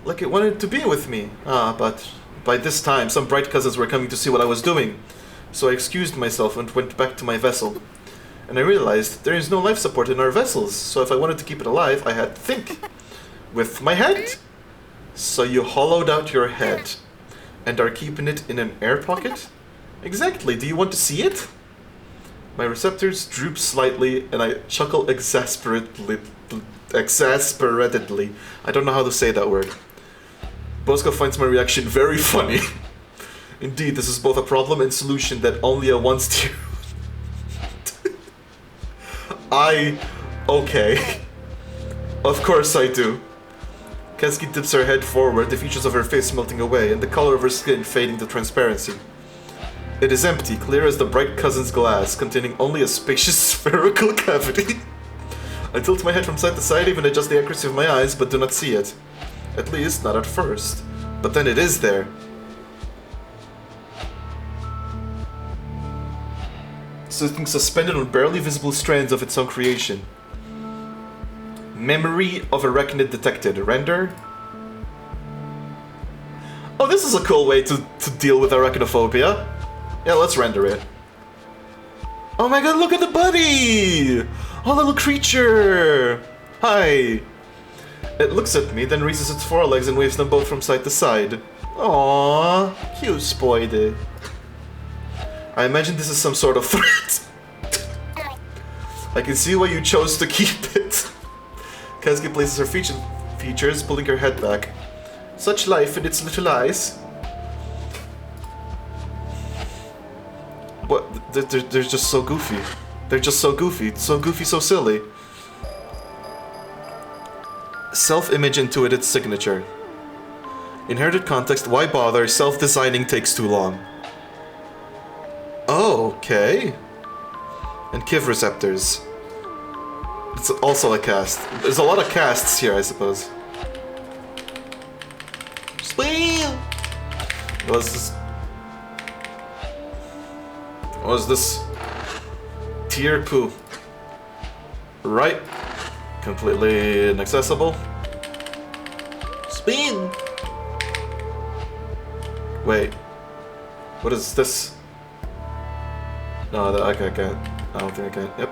Speaker 1: Like it wanted to be with me. But by this time, some bright cousins were coming to see what I was doing. So I excused myself and went back to my vessel. And I realized there is no life support in our vessels, so if I wanted to keep it alive, I had to think. With my head. So you hollowed out your head. And are keeping it in an air pocket? Exactly, do you want to see it? My receptors droop slightly, and I chuckle exasperatedly. I don't know how to say that word. Bosco finds my reaction very funny. Indeed, this is both a problem and solution that only a once okay. Of course I do. Kazuki dips her head forward, the features of her face melting away, and the color of her skin fading to transparency. It is empty, clear as the bright cousin's glass, containing only a spacious spherical cavity. I tilt my head from side to side, even adjust the accuracy of my eyes, but do not see it. At least, not at first. But then it is there. Sitting suspended on barely visible strands of its own creation. Memory of arachnid detected. Render. Oh, this is a cool way to deal with arachnophobia. Yeah, let's render it. Oh my god, look at the buddy! Oh, little creature! Hi! It looks at me, then raises its forelegs and waves them both from side to side. Aww, cute spoide. I imagine this is some sort of threat. I can see why you chose to keep it. Kazuki places her features, pulling her head back. Such life in its little eyes. What? They're just so goofy. They're just so goofy. So goofy, so silly. Self-image intuited signature. Inherited context, why bother? Self-designing takes too long. Oh, okay. And Kiv receptors. It's also a cast. There's a lot of casts here, I suppose. What is this? Tier poo. Right. Completely inaccessible. Spin! Wait. What is this? No, I can't. I don't think I can. Yep.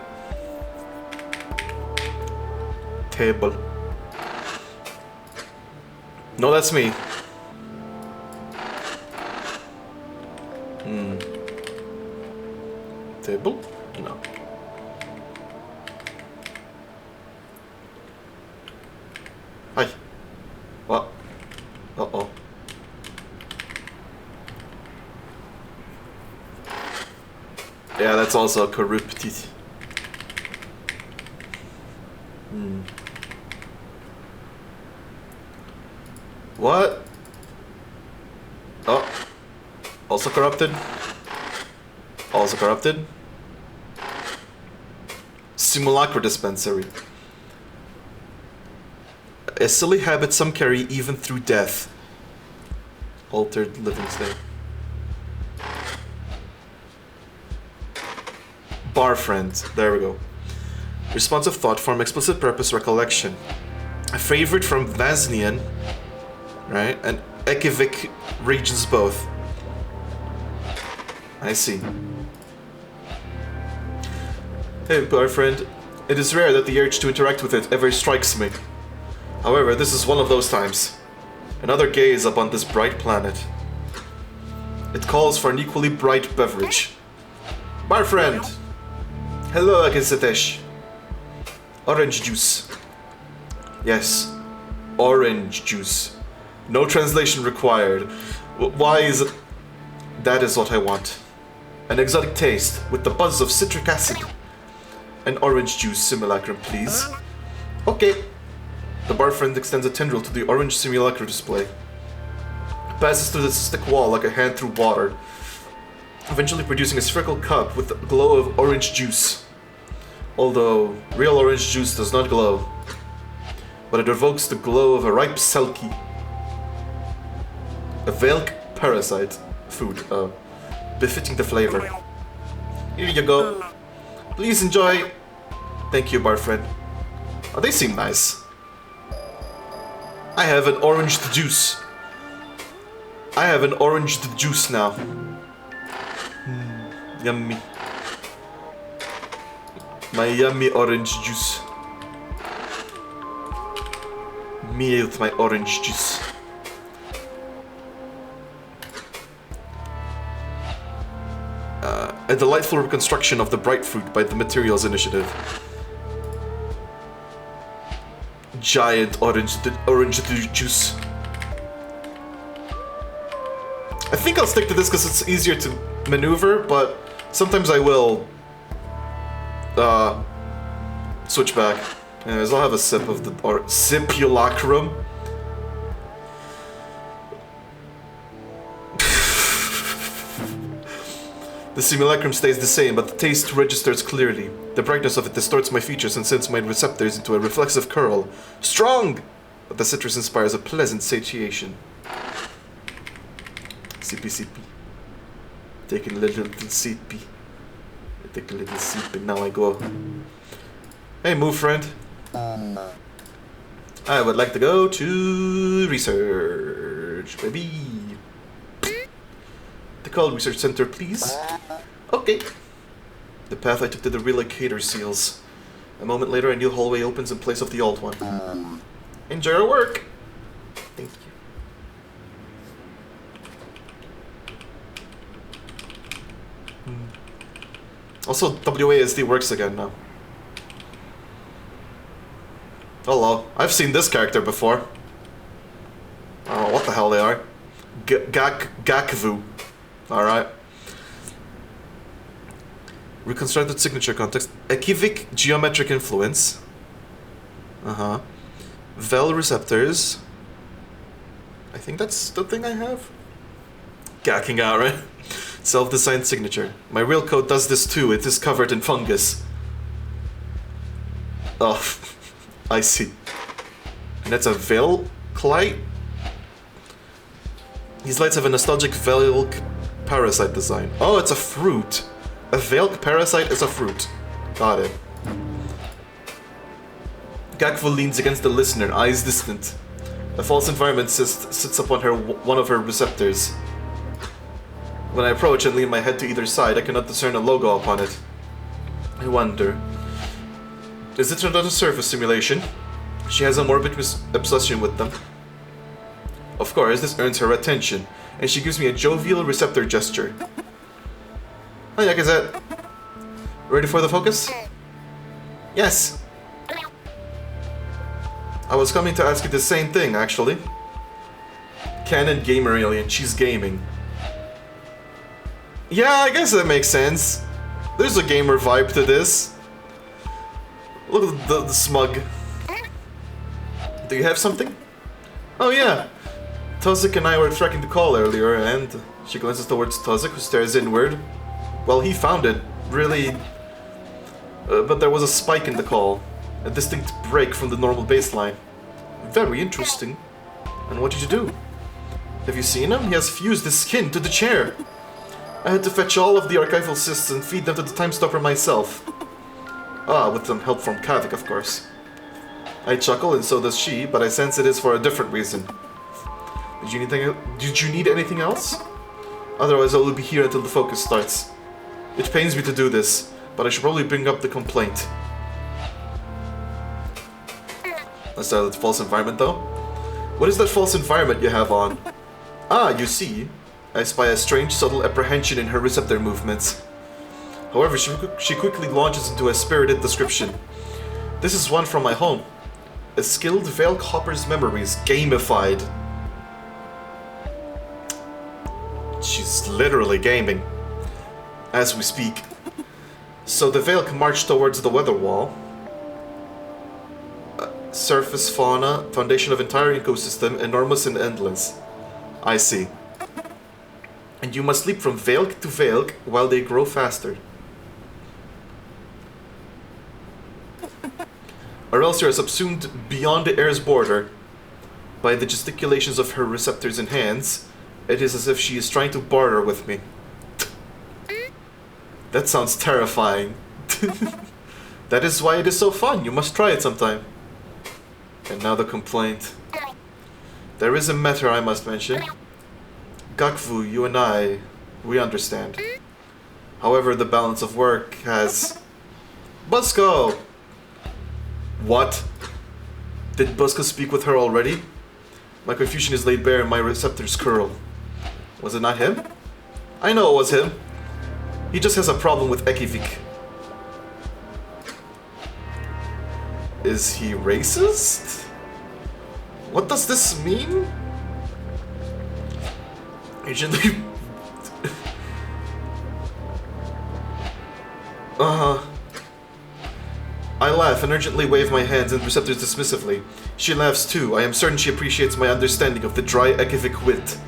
Speaker 1: Table. No, that's me. Table? No. Hi. What? Uh-oh. Yeah, that's also corrupted. What? Oh. Also corrupted? Also corrupted? Simulacra dispensary. A silly habit some carry even through death. Altered living state. Bar friend. There we go. Responsive thought form, explicit purpose, recollection. A favorite from Vasnian, right? And equivoc regions both. I see. Hey, boyfriend. It is rare that the urge to interact with it ever strikes me. However, this is one of those times. Another gaze upon this bright planet. It calls for an equally bright beverage. Bar friend. Hello, Akisetesh. Orange juice. Yes, orange juice. No translation required. Why is it? That is what I want. An exotic taste with the buzz of citric acid. An orange juice simulacrum, please. Okay. The bar friend extends a tendril to the orange simulacrum display. Passes through the cystic wall like a hand through water, eventually producing a spherical cup with the glow of orange juice. Although real orange juice does not glow, but it evokes the glow of a ripe selkie. A Velk parasite food, befitting the flavor. Here you go. Please enjoy. Thank you, bar friend. Oh, they seem nice. I have an orange juice. I have an orange juice now. Yummy. My yummy orange juice. Me with my orange juice. A delightful reconstruction of the bright fruit by the Materials Initiative. Giant orange juice. I think I'll stick to this because it's easier to maneuver, but sometimes I will switch back. Anyways, I'll have a sip of the simulacrum. The simulacrum stays the same, but the taste registers clearly. The brightness of it distorts my features and sends my receptors into a reflexive curl. Strong! But the citrus inspires a pleasant satiation. Sippy sippy. Take a little sippy. Take a little sip and now I go. Hey, move friend. I would like to go to research, baby. The call research center, please. Okay. The path I took to the relocator seals. A moment later, a new hallway opens in place of the old one. Enjoy your work. Thank you. Also, WASD works again now. Hello. I've seen this character before. I don't know what the hell they are. Gakvu. Alright. Reconstructed signature context. Equivoc geometric influence. Vel receptors. I think that's the thing I have. Gacking out, right? Self-designed signature. My real code does this too. It is covered in fungus. Oh, I see. And that's a Velklite? These lights have a nostalgic Velk parasite design. Oh, it's a fruit. A Velk parasite is a fruit. Got it. Gakvo leans against the listener, eyes distant. A false environment sits upon one of her receptors. When I approach and lean my head to either side, I cannot discern a logo upon it. I wonder... Is it another surface simulation? She has a morbid obsession with them. Of course, this earns her attention, and she gives me a jovial receptor gesture. Hi, Yakazet. Ready for the focus? Yes. I was coming to ask you the same thing, actually. Canon gamer alien, she's gaming. Yeah, I guess that makes sense. There's a gamer vibe to this. Look at the smug. Do you have something? Oh yeah. Tuzik and I were tracking the call earlier, and she glances towards Tuzik, who stares inward. Well, he found it, really. But there was a spike in the call. A distinct break from the normal baseline. Very interesting. And what did you do? Have you seen him? He has fused his skin to the chair. I had to fetch all of the archival cysts and feed them to the time stopper myself. Ah, with some help from Kavik, of course. I chuckle, and so does she, but I sense it is for a different reason. Did you need anything else? Otherwise I will be here until the focus starts. It pains me to do this, but I should probably bring up the complaint. Let's start with false environment though. What is that false environment you have on? Ah, you see. I spy a strange, subtle apprehension in her receptor movements. However, she quickly launches into a spirited description. This is one from my home. A skilled Velk Hopper's memories gamified. She's literally gaming. As we speak. So the Velk march towards the weather wall. Surface fauna, foundation of entire ecosystem, enormous and endless. I see. And you must leap from Velk to Velk while they grow faster. Or else you are subsumed beyond the air's border. By the gesticulations of her receptors and hands, it is as if she is trying to barter with me. That sounds terrifying. That is why it is so fun. You must try it sometime. And now the complaint. There is a matter I must mention. Gakvu, you and I, we understand. However, the balance of work has... Busko! What? Did Busko speak with her already? My confusion is laid bare and my receptors curl. Was it not him? I know it was him. He just has a problem with Equivoc. Is he racist? What does this mean? Urgently... I laugh and urgently wave my hands and receptors dismissively. She laughs too. I am certain she appreciates my understanding of the dry Equivoc wit.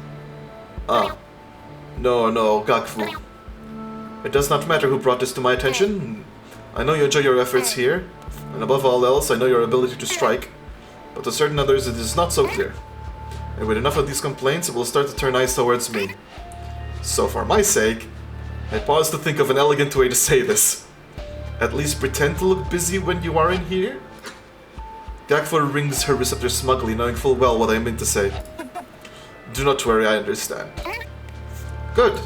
Speaker 1: No, Gakvu. It does not matter who brought this to my attention. I know you enjoy your efforts here, and above all else, I know your ability to strike. But to certain others, it is not so clear. And with enough of these complaints, it will start to turn eyes towards me. So for my sake, I pause to think of an elegant way to say this. At least pretend to look busy when you are in here? Gakfur rings her receptor smugly, knowing full well what I meant to say. Do not worry, I understand. Good.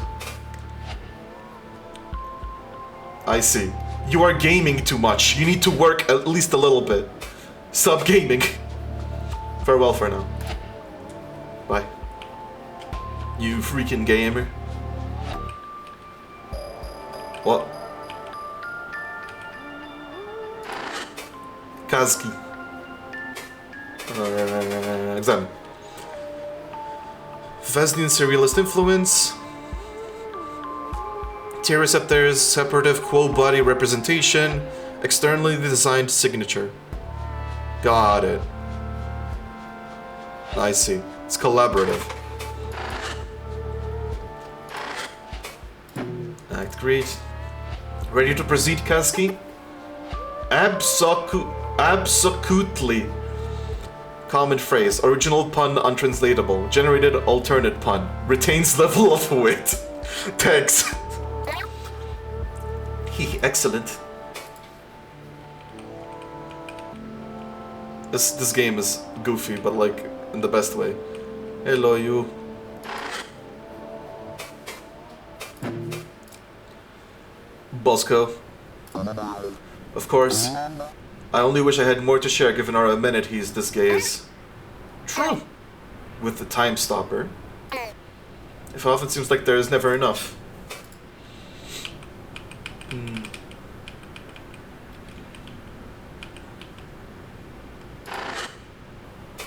Speaker 1: I see. You are gaming too much. You need to work at least a little bit. Stop gaming. Farewell for now. Bye. You freaking gamer. What? Kazuki. Examine. Vesnian surrealist influence. T receptors, separative quo-body representation, externally designed signature. Got it. I see. It's collaborative. Act great. Ready to proceed, Kazuki? Absolutely. Common phrase. Original pun untranslatable. Generated alternate pun. Retains level of wit. Thanks. Excellent. This game is goofy, but like in the best way. Hello, you. Bosco. Of course. I only wish I had more to share given our amenities this gaze. True. With the time stopper. It often seems like there is never enough.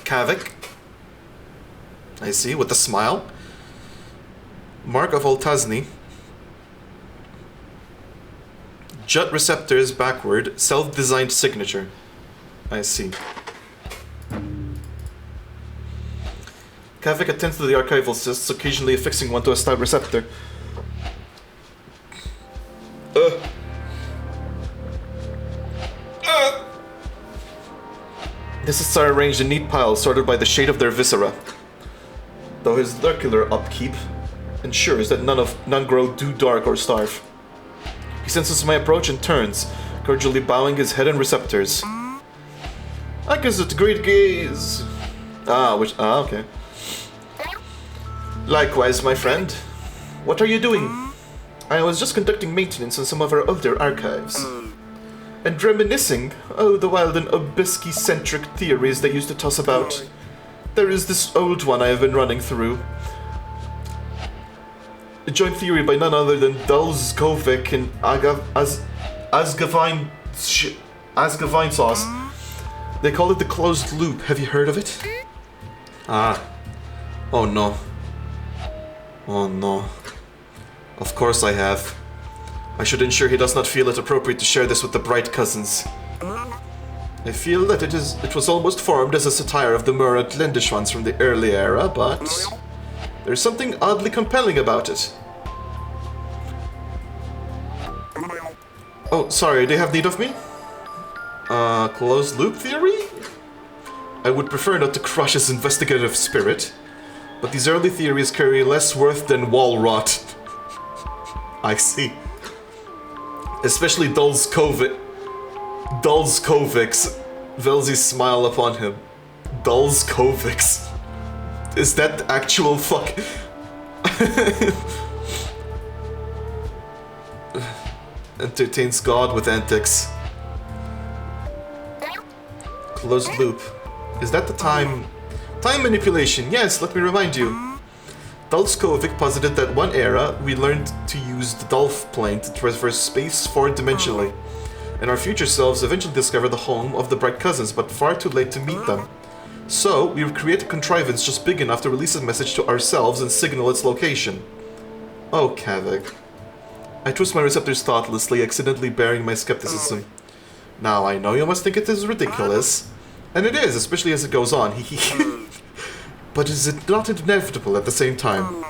Speaker 1: Kavik. I see, with a smile. Mark of Oltazni. Jut receptors backward, self-designed signature. I see. Kavik attends to the archival cysts, occasionally affixing one to a stab receptor. The cysts are arranged in neat piles, sorted by the shade of their viscera. Though his molecular upkeep ensures that none grow too dark or starve. He senses my approach and turns, cordially bowing his head and receptors. I guess it's a great gaze. Okay. Likewise, my friend. What are you doing? I was just conducting maintenance on some of our older archives. And reminiscing, the wild and Obisky-centric theories they used to toss about. There is this old one I have been running through. A joint theory by none other than Dulzkovic and Asgavine sauce. They call it the closed loop. Have you heard of it? Oh no. Oh no. Of course I have. I should ensure he does not feel it appropriate to share this with the Bright Cousins. I feel that it was almost formed as a satire of the Murat Lendishwans from the early era, but there's something oddly compelling about it. Oh, sorry, do you have need of me? Closed loop theory? I would prefer not to crush his investigative spirit, but these early theories carry less worth than wall rot. I see. Especially Dulzkovic's. Velzy's smile upon him. Dulzkovic's. Is that actual fuck? Entertains God with antics. Closed loop. Is that the time? Time manipulation, yes, let me remind you. Dulzkovic posited that one era, we learned to use the Dulf plane to traverse space four-dimensionally. And our future selves eventually discover the home of the Bright Cousins, but far too late to meet them. So, we would create a contrivance just big enough to release a message to ourselves and signal its location. Oh, Kavik. I twist my receptors thoughtlessly, accidentally bearing my skepticism. Now, I know you must think it is ridiculous. And it is, especially as it goes on. But is it not inevitable at the same time?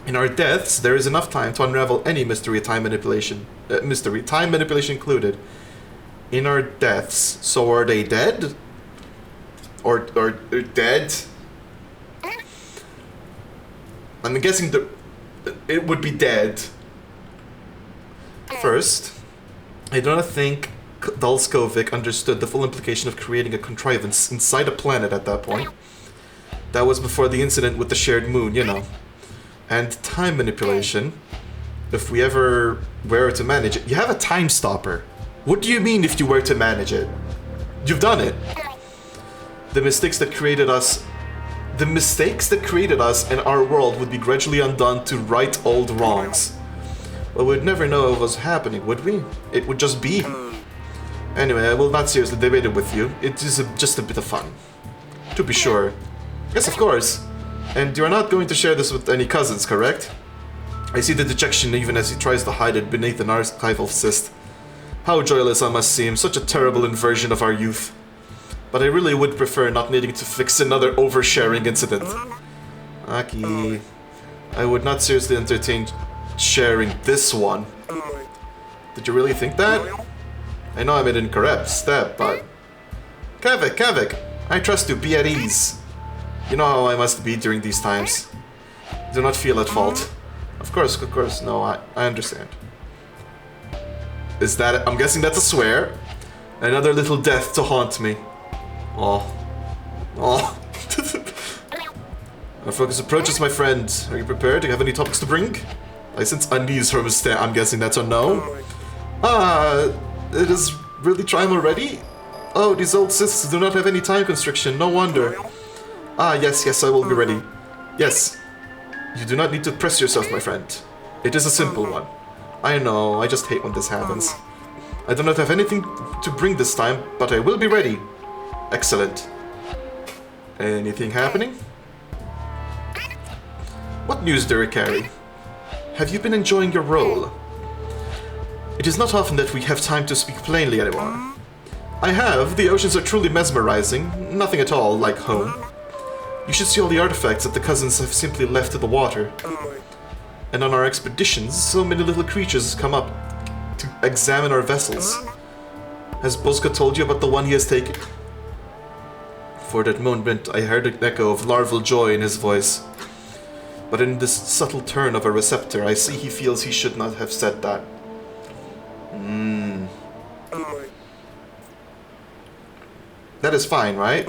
Speaker 1: In our deaths, there is enough time to unravel any mystery, time manipulation included. In our deaths, so are they dead? Or dead? I'm guessing it would be dead. First, I do not think Dalskovic understood the full implication of creating a contrivance inside a planet at that point. That was before the incident with the shared moon, you know. And time manipulation, if we ever were to manage it. You have a time stopper. What do you mean if you were to manage it? You've done it. The mistakes that created us and our world would be gradually undone to right old wrongs. But we'd never know what was happening, would we? It would just be. Anyway, I will not seriously debate it with you. It is just a bit of fun. To be sure. Yes, of course. And you're not going to share this with any cousins, correct? I see the dejection even as he tries to hide it beneath an archival cyst. How joyless I must seem, such a terrible inversion of our youth. But I really would prefer not needing to fix another oversharing incident. Aki, I would not seriously entertain sharing this one. Did you really think that? I know I made an incorrect step, but... Kavik, I trust you, be at ease. You know how I must be during these times. Do not feel at fault. Of course, no, I understand. Is that... I'm guessing that's a swear. Another little death to haunt me. Oh. Our focus approaches, my friend. Are you prepared? Do you have any topics to bring? I sense unease from his stare. I'm guessing that's a no. It is really time already? Oh, these old cysts do not have any time constriction. No wonder. Yes, I will be ready. Yes. You do not need to press yourself, my friend. It is a simple one. I know, I just hate when this happens. I do not have anything to bring this time, but I will be ready. Excellent. Anything happening? What news do you carry? Have you been enjoying your role? It is not often that we have time to speak plainly anymore. I have. The oceans are truly mesmerizing. Nothing at all like home. You should see all the artifacts that the cousins have simply left to the water. And on our expeditions, so many little creatures come up to examine our vessels. Has Bozka told you about the one he has taken? For that moment, I heard an echo of larval joy in his voice. But in this subtle turn of a receptor, I see he feels he should not have said that. That is fine, right?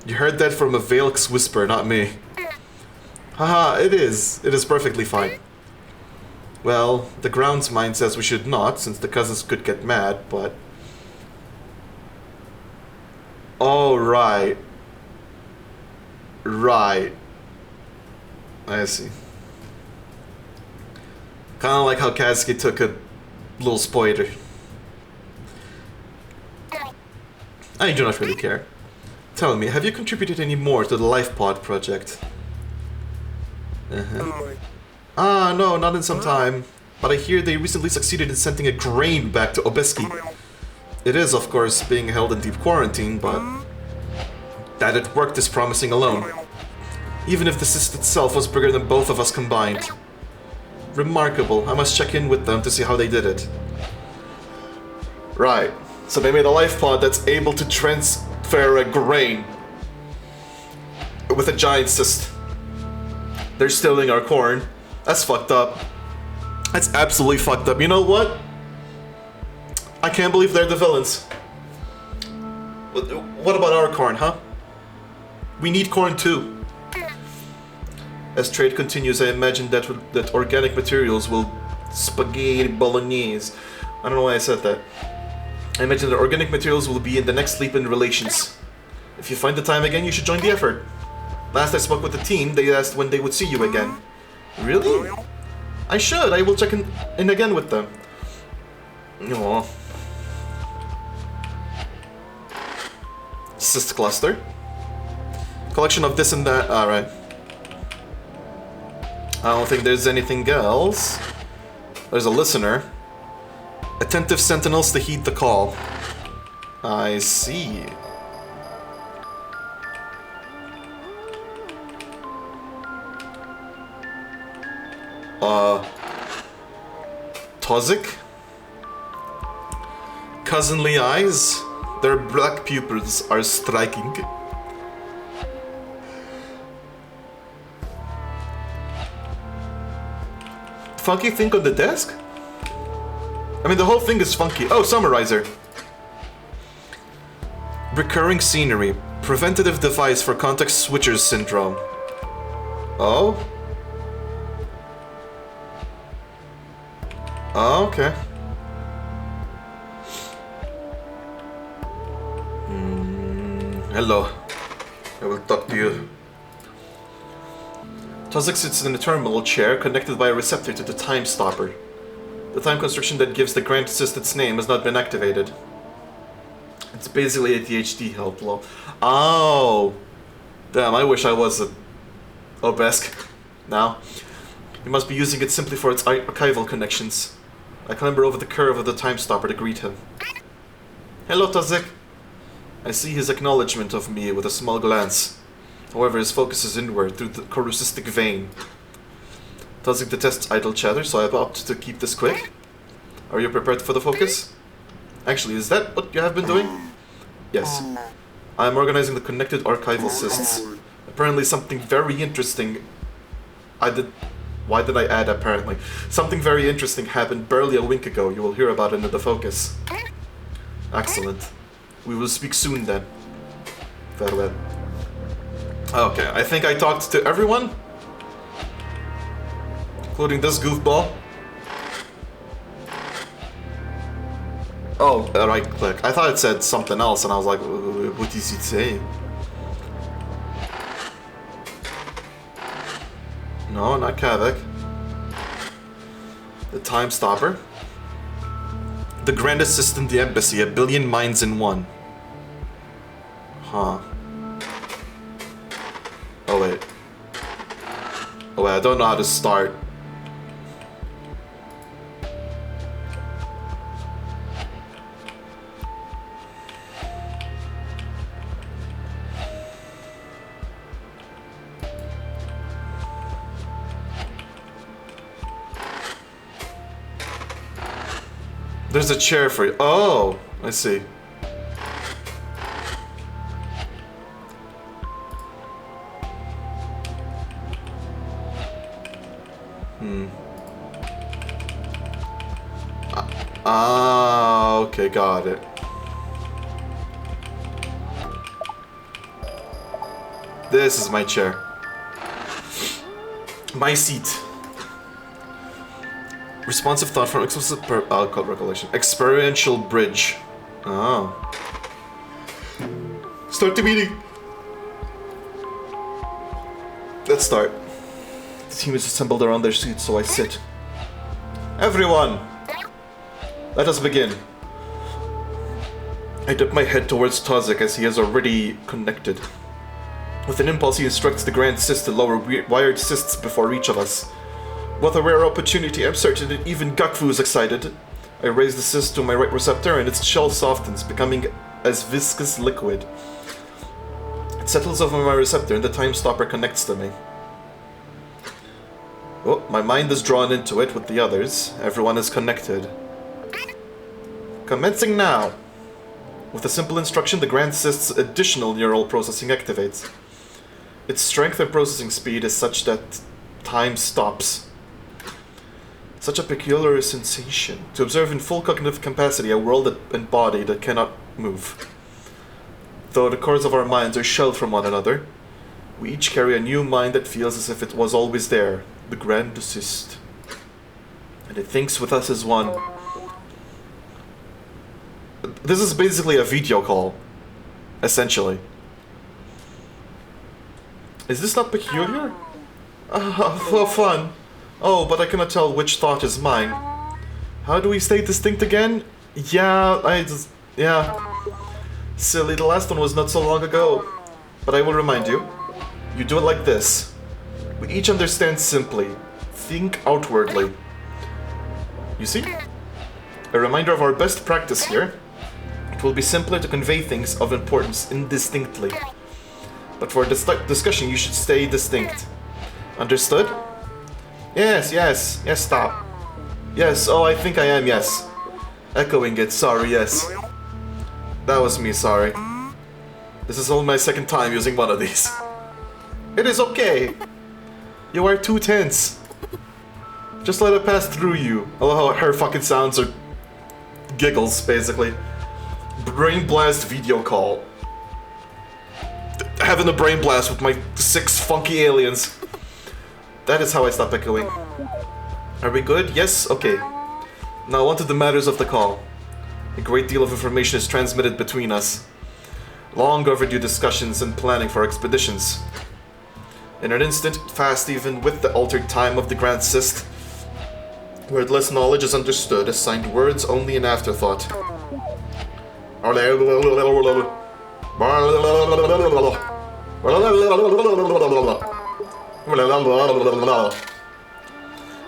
Speaker 1: You heard that from a Valk's whisper, not me. Haha, it is. It is perfectly fine. Well, the grounds mind says we should not, since the cousins could get mad, but... Oh, right. Right. I see. Kinda like how Kazuki took a little spoiler. I do not really care. Tell me, have you contributed any more to the Life Pod project? No, not in some time. But I hear they recently succeeded in sending a grain back to Obeski. It is, of course, being held in deep quarantine, but... that it worked is promising alone. Even if the cyst itself was bigger than both of us combined. Remarkable. I must check in with them to see how they did it. Right. So they made a life pod that's able to transfer a grain with a giant cyst. They're stealing our corn. That's fucked up. That's absolutely fucked up. You know what? I can't believe they're the villains. What about our corn, huh? We need corn too. As trade continues, I imagine that organic materials will... Spaghetti bolognese. I don't know why I said that. I imagine that organic materials will be in the next leap in relations. If you find the time again, you should join the effort. Last I spoke with the team, they asked when they would see you again. Really? I should. I will check in again with them. Aww. Cyst cluster. Collection of this and that. Alright. I don't think there's anything else. There's a listener. Attentive sentinels to heed the call. I see. Tozik? Cousinly eyes? Their black pupils are striking. funky thing on the desk? I mean, the whole thing is funky. Oh, summarizer. Recurring scenery. Preventative device for context switchers syndrome. Oh? Oh, okay. Hello. I will talk to you. Tozek sits in a terminal chair connected by a receptor to the time stopper. The time construction that gives the Grant Assist its name has not been activated. It's basically ADHD help, lol. Oh! Damn, I wish I was a Obesk. Now. You must be using it simply for its archival connections. I clamber over the curve of the time stopper to greet him. Hello, Tozek. I see his acknowledgement of me with a small glance. However, his focus is inward through the corusistic vein. Tozek detests idle chatter, so I have opted to keep this quick. Are you prepared for the focus? Actually, is that what you have been doing? Yes. I am organizing the connected archival systems. Apparently something very interesting... Why did I add apparently? Something very interesting happened barely a week ago. You will hear about it in the focus. Excellent. We will speak soon then. Farewell. Okay, I think I talked to everyone. Including this goofball. Oh, right click. I thought it said something else and I was like, what is it saying? No, not Kavik. The Time Stopper. The Grand Assistant, the Embassy, a billion minds in one. Huh. Oh wait. Oh wait, I don't know how to start. There's a chair for you. Oh, I see. Okay, got it. This is my chair. My seat. Responsive thought from explicit recollection. Experiential bridge. Oh. Start the meeting. Let's start. The team is assembled around their seats, so I sit. Everyone! Let us begin. I dip my head towards Tozek as he has already connected. With an impulse, he instructs the Grand Assist to lower wired cysts before each of us. What a rare opportunity, I'm certain that even Gakfu is excited. I raise the cyst to my right receptor and its shell softens, becoming as viscous liquid. It settles over my receptor and the time stopper connects to me. Oh, my mind is drawn into it with the others. Everyone is connected. Commencing now! With a simple instruction, the Grand Assist's additional neural processing activates. Its strength and processing speed is such that time stops. Such a peculiar sensation, to observe in full cognitive capacity a world and body that cannot move. Though the cores of our minds are shelled from one another, we each carry a new mind that feels as if it was always there, the Grand Assist. And it thinks with us as one. This is basically a video call, essentially. Is this not peculiar? Oh, fun. Oh, but I cannot tell which thought is mine. How do we stay distinct again? Yeah. Silly, the last one was not so long ago. But I will remind you. You do it like this. We each understand simply. Think outwardly. You see? A reminder of our best practice here. It will be simpler to convey things of importance indistinctly. But for discussion, you should stay distinct. Understood? Yes, stop. Yes, oh, I think I am, yes. Echoing it, sorry, yes. That was me, sorry. This is only my second time using one of these. It is okay. You are too tense. Just let it pass through you. I love how her fucking sounds are giggles, basically. Brain blast video call. Having a brain blast with my 6 funky aliens. That is how I stop echoing. Are we good? Yes? Okay. Now on to the matters of the call. A great deal of information is transmitted between us. Long overdue discussions and planning for expeditions. In an instant, fast even with the altered time of the Grand Cyst, wordless knowledge is understood, assigned words only an afterthought.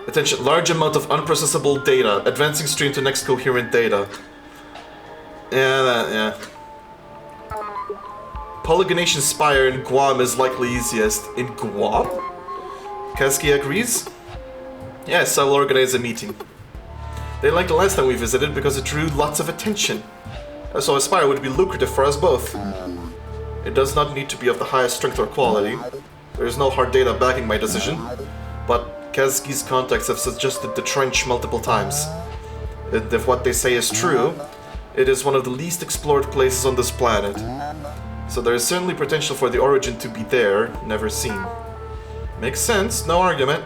Speaker 1: Attention, large amount of unprocessable data. Advancing stream to next coherent data. Yeah. Polygonation Spire in Guam is likely easiest. In Guam? Kasky agrees? Yes, I will organize a meeting. They liked the last time we visited because it drew lots of attention. So a spire would be lucrative for us both. It does not need to be of the highest strength or quality. There is no hard data backing my decision, but Kasky's contacts have suggested the trench multiple times. And if what they say is true, it is one of the least explored places on this planet. So there is certainly potential for the origin to be there, never seen. Makes sense, no argument.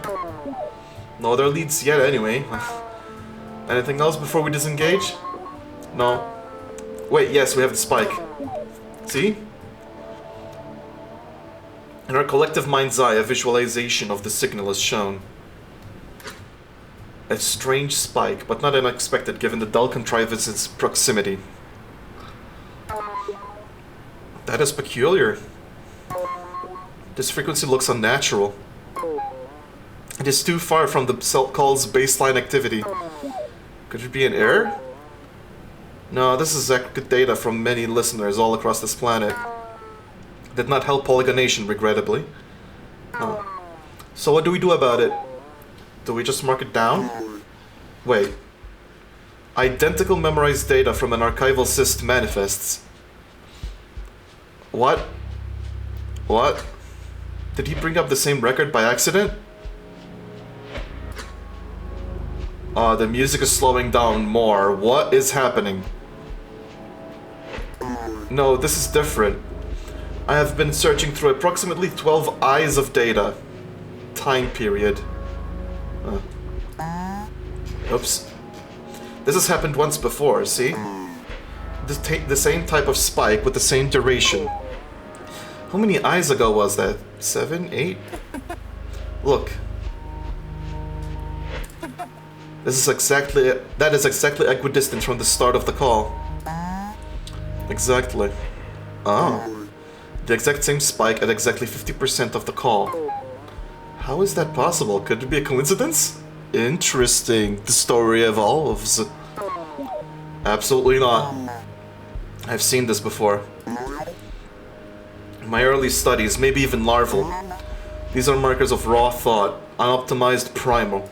Speaker 1: No other leads yet anyway. Anything else before we disengage? No. Wait, yes, we have the spike. See? In our collective mind's eye, a visualization of the signal is shown. A strange spike, but not unexpected given the dull contrivance's proximity. That is peculiar. This frequency looks unnatural. It is too far from the call's baseline activity. Could it be an error? No, this is accurate data from many listeners all across this planet. Did not help polygonation, regrettably. So what do we do about it? Do we just mark it down? Wait. Identical memorized data from an archival cyst manifests. What? What? Did he bring up the same record by accident? The music is slowing down more. What is happening? No, this is different. I have been searching through approximately 12 eyes of data. Time period. Oops. This has happened once before, see? The same type of spike with the same duration. How many eyes ago was that? 7? 8? Look. That is exactly equidistant from the start of the call. Exactly. Oh. The exact same spike at exactly 50% of the call. How is that possible? Could it be a coincidence? Interesting. The story evolves. Absolutely not. I've seen this before. In my early studies, maybe even larval. These are markers of raw thought, unoptimized primal.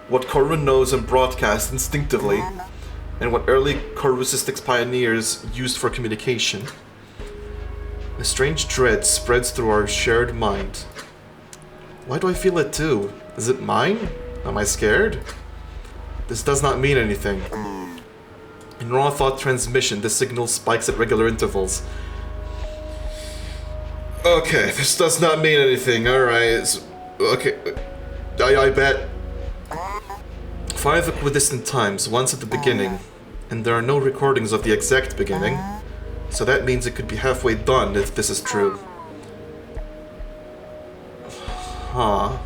Speaker 1: What Corru knows and broadcasts instinctively, and what early Corrucistics pioneers used for communication. A strange dread spreads through our shared mind. Why do I feel it too? Is it mine? Am I scared? This does not mean anything. In raw thought transmission, the signal spikes at regular intervals. Okay, this does not mean anything, alright. Okay, I bet. 5 equidistant times, once at the beginning, and there are no recordings of the exact beginning, so that means it could be halfway done if this is true. Huh.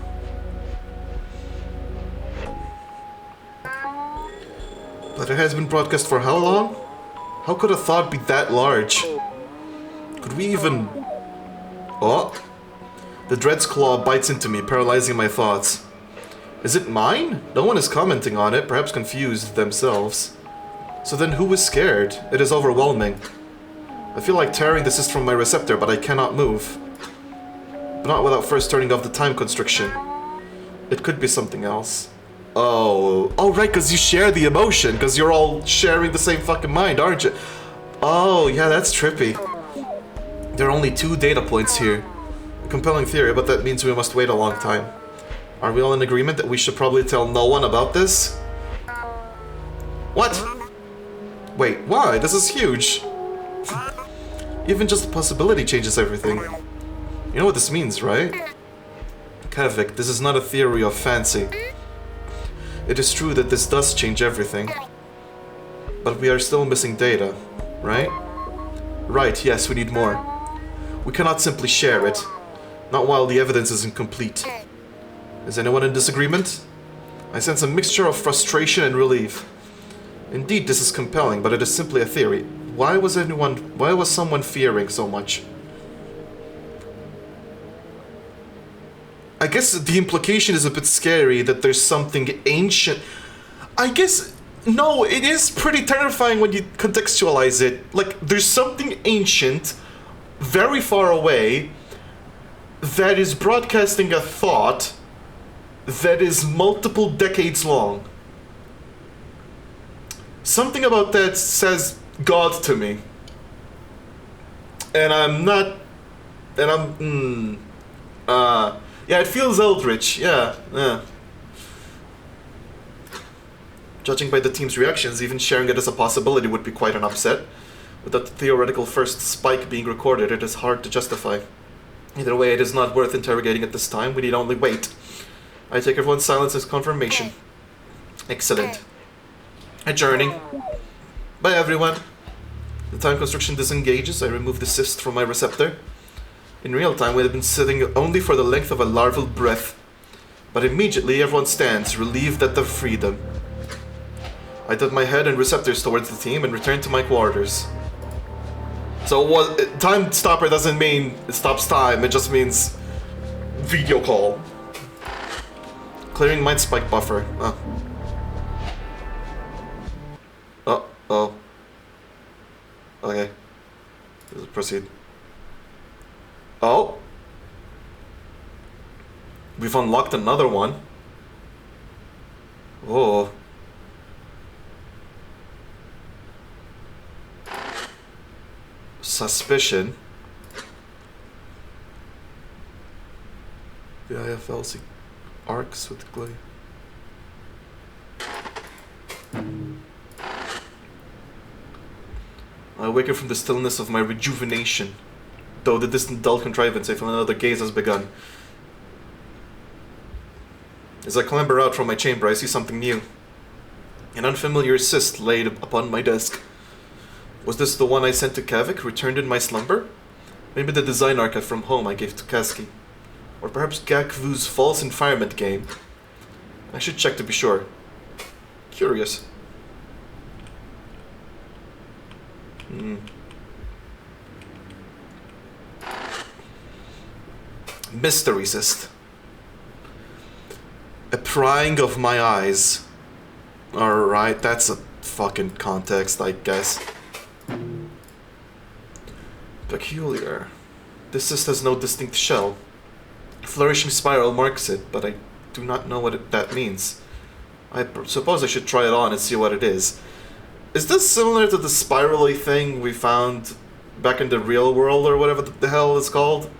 Speaker 1: But it has been broadcast for how long? How could a thought be that large? Could we even... Oh! The dread's claw bites into me, paralyzing my thoughts. Is it mine? No one is commenting on it, perhaps confused themselves. So then who is scared? It is overwhelming. I feel like tearing the cyst from my receptor, but I cannot move. But not without first turning off the time constriction. It could be something else. Oh. Oh, right, because you share the emotion, because you're all sharing the same fucking mind, aren't you? Oh, yeah, that's trippy. There are only 2 data points here. A compelling theory, but that means we must wait a long time. Are we all in agreement that we should probably tell no one about this? What? Wait, why? This is huge. Even just the possibility changes everything. You know what this means, right? Kavik, this is not a theory of fancy. It is true that this does change everything. But we are still missing data, right? Right, yes, we need more. We cannot simply share it. Not while the evidence is incomplete. Is anyone in disagreement? I sense a mixture of frustration and relief. Indeed, this is compelling, but it is simply a theory. Why was someone fearing so much? I guess the implication is a bit scary that there's something ancient. I guess, no, it is pretty terrifying when you contextualize it. Like, there's something ancient, very far away, that is broadcasting a thought that is multiple decades long. Something about that says God to me. And I'm not... And I'm... yeah, it feels eldritch. Yeah. Judging by the team's reactions, even sharing it as a possibility would be quite an upset. Without the theoretical first spike being recorded, it is hard to justify. Either way, it is not worth interrogating at this time. We need only wait. I take everyone's silence as confirmation. Excellent. Adjourning. Bye, everyone. The time construction disengages. I remove the cyst from my receptor. In real time, we had been sitting only for the length of a larval breath. But immediately, everyone stands, relieved at their freedom. I tilt my head and receptors towards the team and return to my quarters. So what? Time stopper doesn't mean it stops time. It just means video call. Clearing mind spike buffer. Oh. Okay. Let's proceed. Oh. We've unlocked another one. Oh. Suspicion. The IFLC arcs with clay. I awaken from the stillness of my rejuvenation. Though the distant dull contrivance, I feel another gaze has begun. As I clamber out from my chamber, I see something new. An unfamiliar cyst laid upon my desk. Was this the one I sent to Kavik, returned in my slumber? Maybe the design archive from home I gave to Kaski. Or perhaps Gakvu's false environment game. I should check to be sure. Curious. Mystery cyst. A prying of my eyes. Alright, that's a fucking context, I guess. Peculiar. This cyst has no distinct shell. A flourishing spiral marks it, but I do not know what that means. I suppose I should try it on and see what it is. Is this similar to the spirally thing we found back in the real world, or whatever the hell it's called?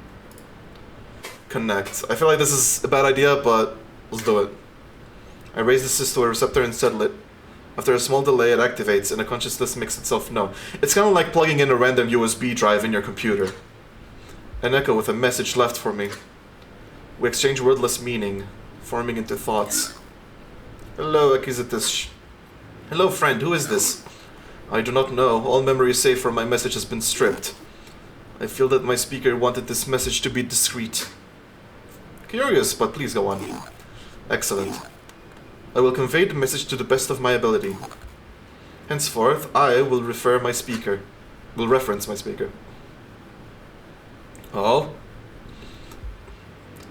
Speaker 1: Connect. I feel like this is a bad idea, but let's do it. I raise the cyst to a receptor and settle it. After a small delay, it activates, and a consciousness makes itself known. It's kind of like plugging in a random USB drive in your computer. An echo with a message left for me. We exchange wordless meaning, forming into thoughts. Hello, Akizitish. Hello, friend, who is this? I do not know. All memory save from my message has been stripped. I feel that my speaker wanted this message to be discreet. Curious, but please go on. Excellent. I will convey the message to the best of my ability. Henceforth, I will reference my speaker. Oh?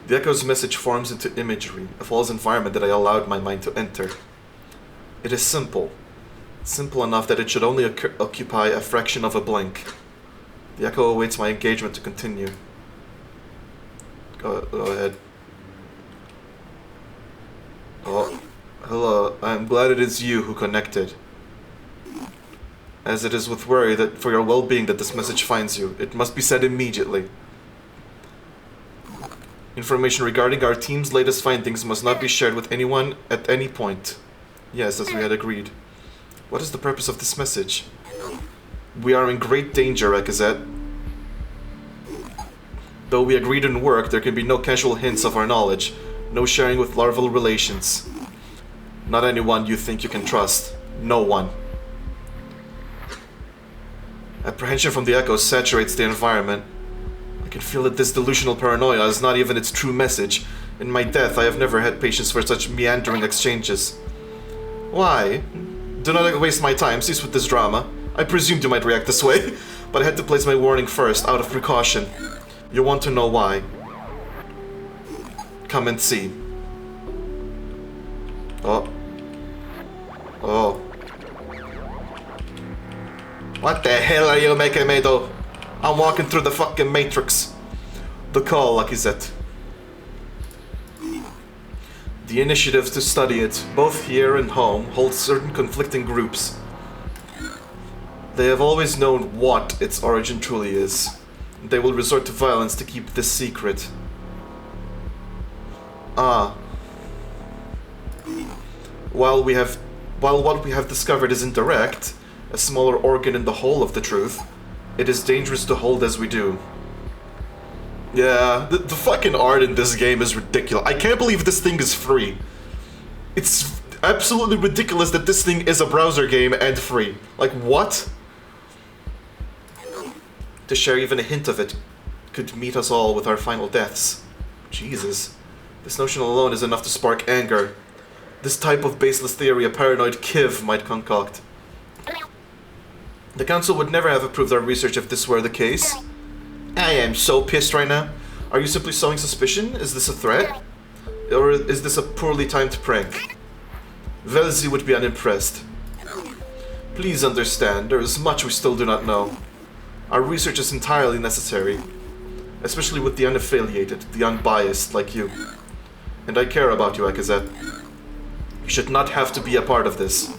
Speaker 1: The echo's message forms into imagery, a false environment that I allowed my mind to enter. It is simple. Simple enough that it should only occupy a fraction of a blink. The echo awaits my engagement to continue. Go ahead. Oh, hello. I am glad it is you who connected. As it is with worry that for your well-being that this message finds you, it must be said immediately. Information regarding our team's latest findings must not be shared with anyone at any point. Yes, as we had agreed. What is the purpose of this message? We are in great danger, Rekazet. Though we agreed in work, there can be no casual hints of our knowledge. No sharing with larval relations. Not anyone you think you can trust. No one. Apprehension from the echoes saturates the environment. I can feel that this delusional paranoia is not even its true message. In my death, I have never had patience for such meandering exchanges. Why? Do not waste my time, cease with this drama. I presumed you might react this way, but I had to place my warning first, out of precaution. You want to know why? Come and see. Oh. Oh. What the hell are you making me do? I'm walking through the fucking matrix. The call, Lakizet. The initiatives to study it, both here and home, hold certain conflicting groups. They have always known what its origin truly is. They will resort to violence to keep this secret. Ah. While what we have discovered is indirect, a smaller organ in the whole of the truth, it is dangerous to hold as we do. Yeah, the fucking art in this game is ridiculous. I can't believe this thing is free. It's absolutely ridiculous that this thing is a browser game and free. Like, what? To share even a hint of it could meet us all with our final deaths. Jesus. This notion alone is enough to spark anger. This type of baseless theory a paranoid Kiv might concoct. The Council would never have approved our research if this were the case. I am so pissed right now. Are you simply sowing suspicion? Is this a threat? Or is this a poorly timed prank? Velzi would be unimpressed. Please understand, there is much we still do not know. Our research is entirely necessary, especially with the unaffiliated, the unbiased like you. And I care about you, Akazet. You should not have to be a part of this.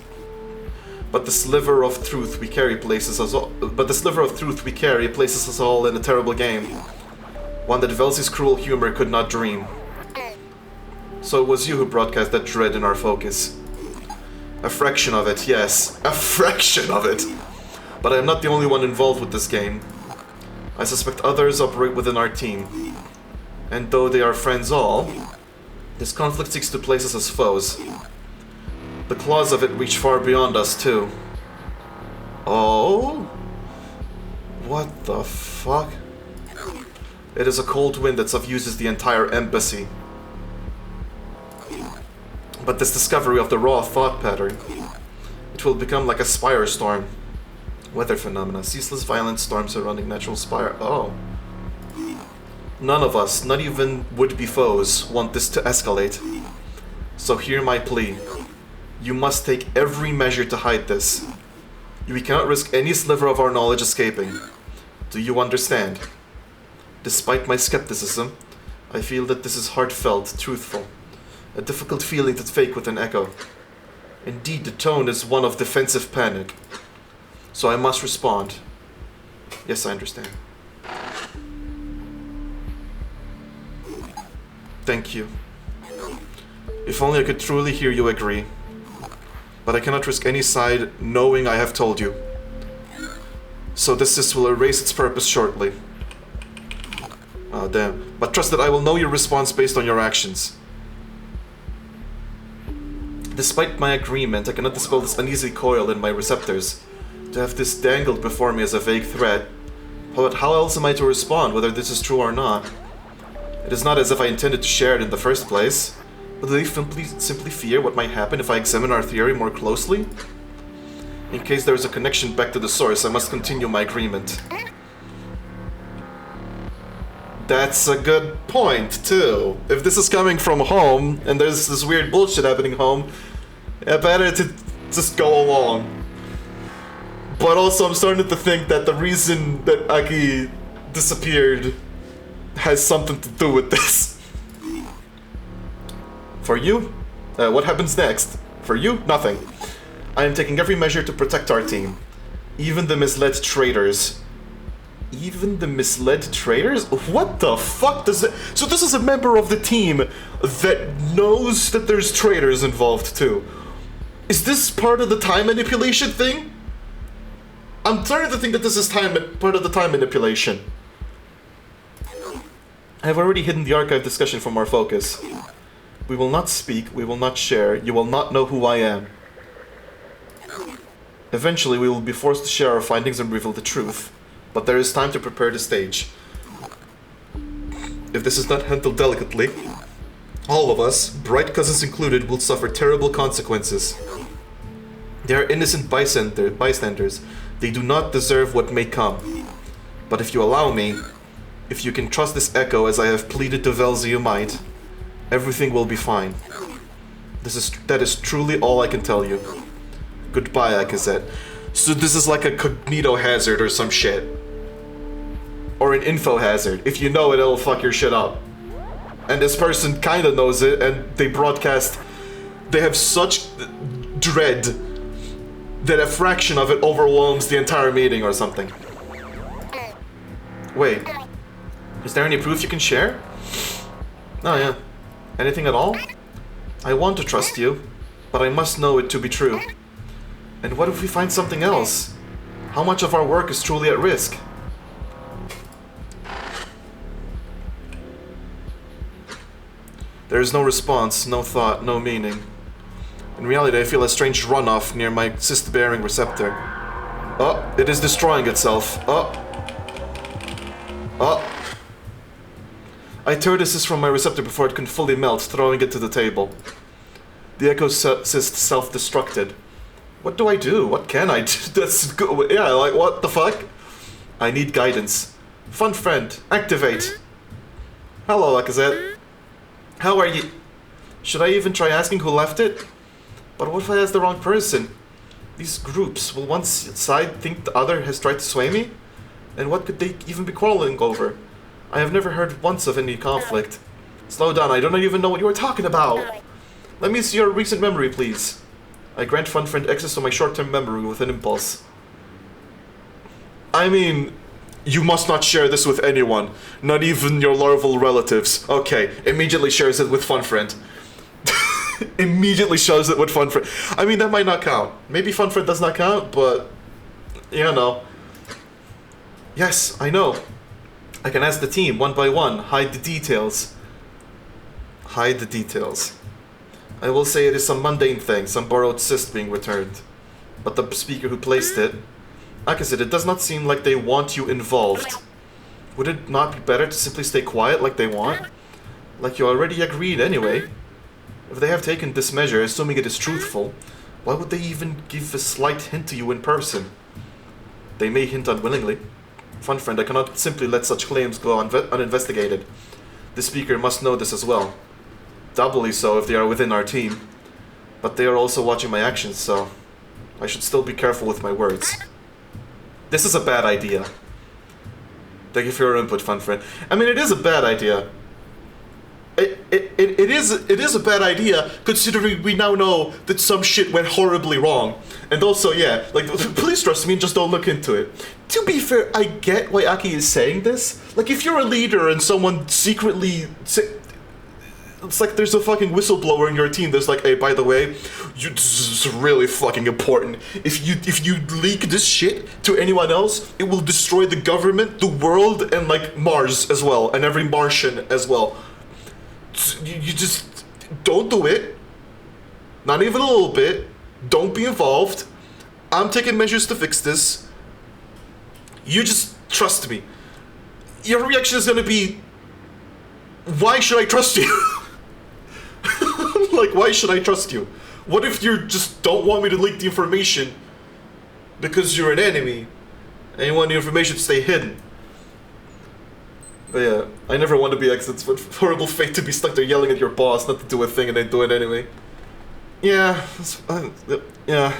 Speaker 1: But the sliver of truth we carry places us all. Places us all in a terrible game, one that Velzi's cruel humor could not dream. So it was you who broadcast that dread in our focus. A fraction of it, yes, a fraction of it. But I am not the only one involved with this game. I suspect others operate within our team. And though they are friends all, this conflict seeks to place us as foes. The claws of it reach far beyond us, too. Oh? What the fuck? It is a cold wind that subfuses the entire embassy. But this discovery of the raw thought pattern, it will become like a spire storm. Weather phenomena, ceaseless violent storms surrounding natural spire. Oh. None of us, not even would-be foes, want this to escalate. So hear my plea. You must take every measure to hide this. We cannot risk any sliver of our knowledge escaping. Do you understand? Despite my skepticism, I feel that this is heartfelt, truthful. A difficult feeling to fake with an echo. Indeed, the tone is one of defensive panic. So I must respond. Yes, I understand. Thank you. If only I could truly hear you agree. But I cannot risk any side knowing I have told you. So this will erase its purpose shortly. Oh, damn. But trust that I will know your response based on your actions. Despite my agreement, I cannot dispel this uneasy coil in my receptors. To have this dangled before me as a vague threat. But how else am I to respond, whether this is true or not? It is not as if I intended to share it in the first place. But do they simply fear what might happen if I examine our theory more closely? In case there is a connection back to the source, I must continue my agreement. That's a good point, too. If this is coming from home, and there's this weird bullshit happening home, I better to just go along. But also, I'm starting to think that the reason that Aki disappeared has something to do with this. For you, what happens next? For you, nothing. I am taking every measure to protect our team. Even the misled traitors. Even the misled traders? What the fuck does it... So this is a member of the team that knows that there's traders involved too. Is this part of the time manipulation thing? I'm starting to think that this is part of the time manipulation. I have already hidden the archive discussion from our focus. We will not speak, we will not share, you will not know who I am. Eventually we will be forced to share our findings and reveal the truth. But there is time to prepare the stage. If this is not handled delicately, all of us, bright cousins included, will suffer terrible consequences. They are innocent bystanders. They do not deserve what may come. But if you allow me, if you can trust this echo as I have pleaded to Velzy you might, everything will be fine. That is truly all I can tell you. Goodbye, Akazet. So this is like a cognito hazard or some shit. Or an info hazard. If you know it, it'll fuck your shit up. And this person kinda knows it, and they broadcast... They have such dread that a fraction of it overwhelms the entire meeting or something. Wait. Is there any proof you can share? Oh yeah. Anything at all? I want to trust you, but I must know it to be true. And what if we find something else? How much of our work is truly at risk? There is no response, no thought, no meaning. In reality, I feel a strange runoff near my cyst-bearing receptor. Oh, it is destroying itself. Oh. Oh. I tore the cyst from my receptor before it can fully melt, throwing it to the table. The echo cyst self-destructed. What do I do? What can I do? That's good. Yeah, like, what the fuck? I need guidance. Fun friend, activate. Hello, Akazet. How are you? Should I even try asking who left it? But what if I ask the wrong person? These groups, will one side think the other has tried to sway me? And what could they even be quarreling over? I have never heard once of any conflict. Slow down, I don't even know what you were talking about. Let me see your recent memory, please. I grant fun friend access to my short-term memory with an impulse. I mean, you must not share this with anyone. Not even your larval relatives. Okay, immediately shares it with fun friend. Immediately shows it with fun friend. I mean, that might not count. Maybe fun friend does not count, but... You know. Yes, I know. I can ask the team, one by one. Hide the details. Hide the details. I will say it is some mundane thing, some borrowed cyst being returned. But the speaker who placed it... Akazet, it does not seem like they want you involved. Would it not be better to simply stay quiet like they want? Like you already agreed anyway. If they have taken this measure, assuming it is truthful, why would they even give a slight hint to you in person? They may hint unwillingly. Fun friend, I cannot simply let such claims go uninvestigated. The speaker must know this as well. Doubly so if they are within our team. But they are also watching my actions, so I should still be careful with my words. This is a bad idea. Thank you for your input, fun friend. I mean, it is a bad idea. It is a bad idea, considering we now know that some shit went horribly wrong. And also, yeah, like, please trust me and just don't look into it. To be fair, I get why Aki is saying this. Like, if you're a leader and someone secretly... It's like there's a fucking whistleblower in your team that's like, hey, by the way, this is really fucking important. If you leak this shit to anyone else, it will destroy the government, the world, and like Mars as well, and every Martian as well. You just don't do it. Not even a little bit. Don't be involved. I'm taking measures to fix this. You just trust me. Your reaction is gonna be, why should I trust you? Like, why should I trust you? What if you just don't want me to leak the information because you're an enemy and you want the information to stay hidden? But yeah, I never want to be exits, but horrible fate to be stuck there yelling at your boss not to do a thing and they do it anyway. Yeah, yeah.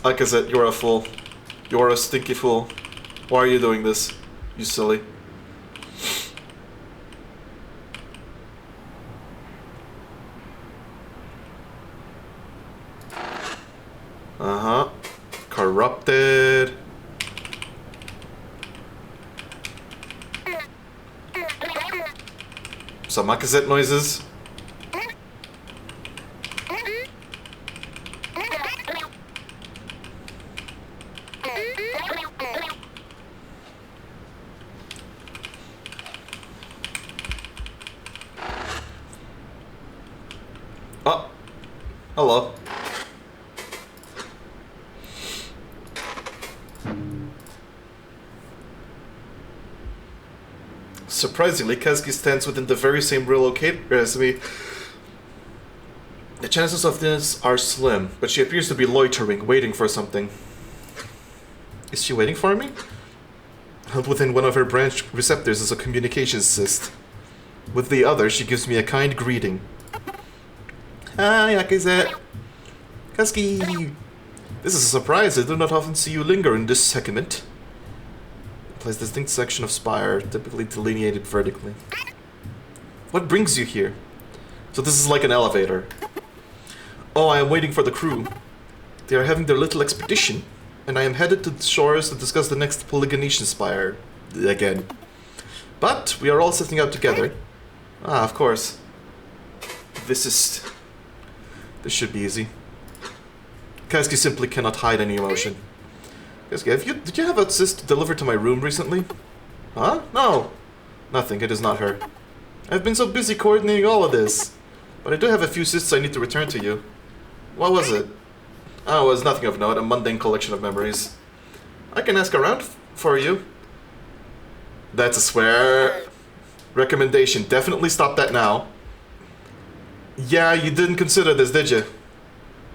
Speaker 1: Akazet, you're a fool. You're a stinky fool. Why are you doing this? You silly. interrupted. Some opposite noises. Oh, hello. Surprisingly, Kazuki stands within the very same relocate as me. The chances of this are slim, but she appears to be loitering, waiting for something. Is she waiting for me? Held within one of her branch receptors is a communications cyst. With the other, she gives me a kind greeting. Hi, Yakuza. Kazuki! This is a surprise. I do not often see you linger in this segment. Place distinct section of spire, typically delineated vertically. What brings you here? So this is like an elevator. Oh, I am waiting for the crew. They are having their little expedition, and I am headed to the shores to discuss the next Polygonation spire again. But we are all setting out together. Ah, of course. This should be easy. Kazuki simply cannot hide any emotion. Kazuki, did you have a cyst delivered to my room recently? Huh? No. Nothing, it is not her. I've been so busy coordinating all of this. But I do have a few cysts I need to return to you. What was it? Oh, it was nothing of note, a mundane collection of memories. I can ask around for you. That's a swear. Recommendation, definitely stop that now. Yeah, you didn't consider this, did you?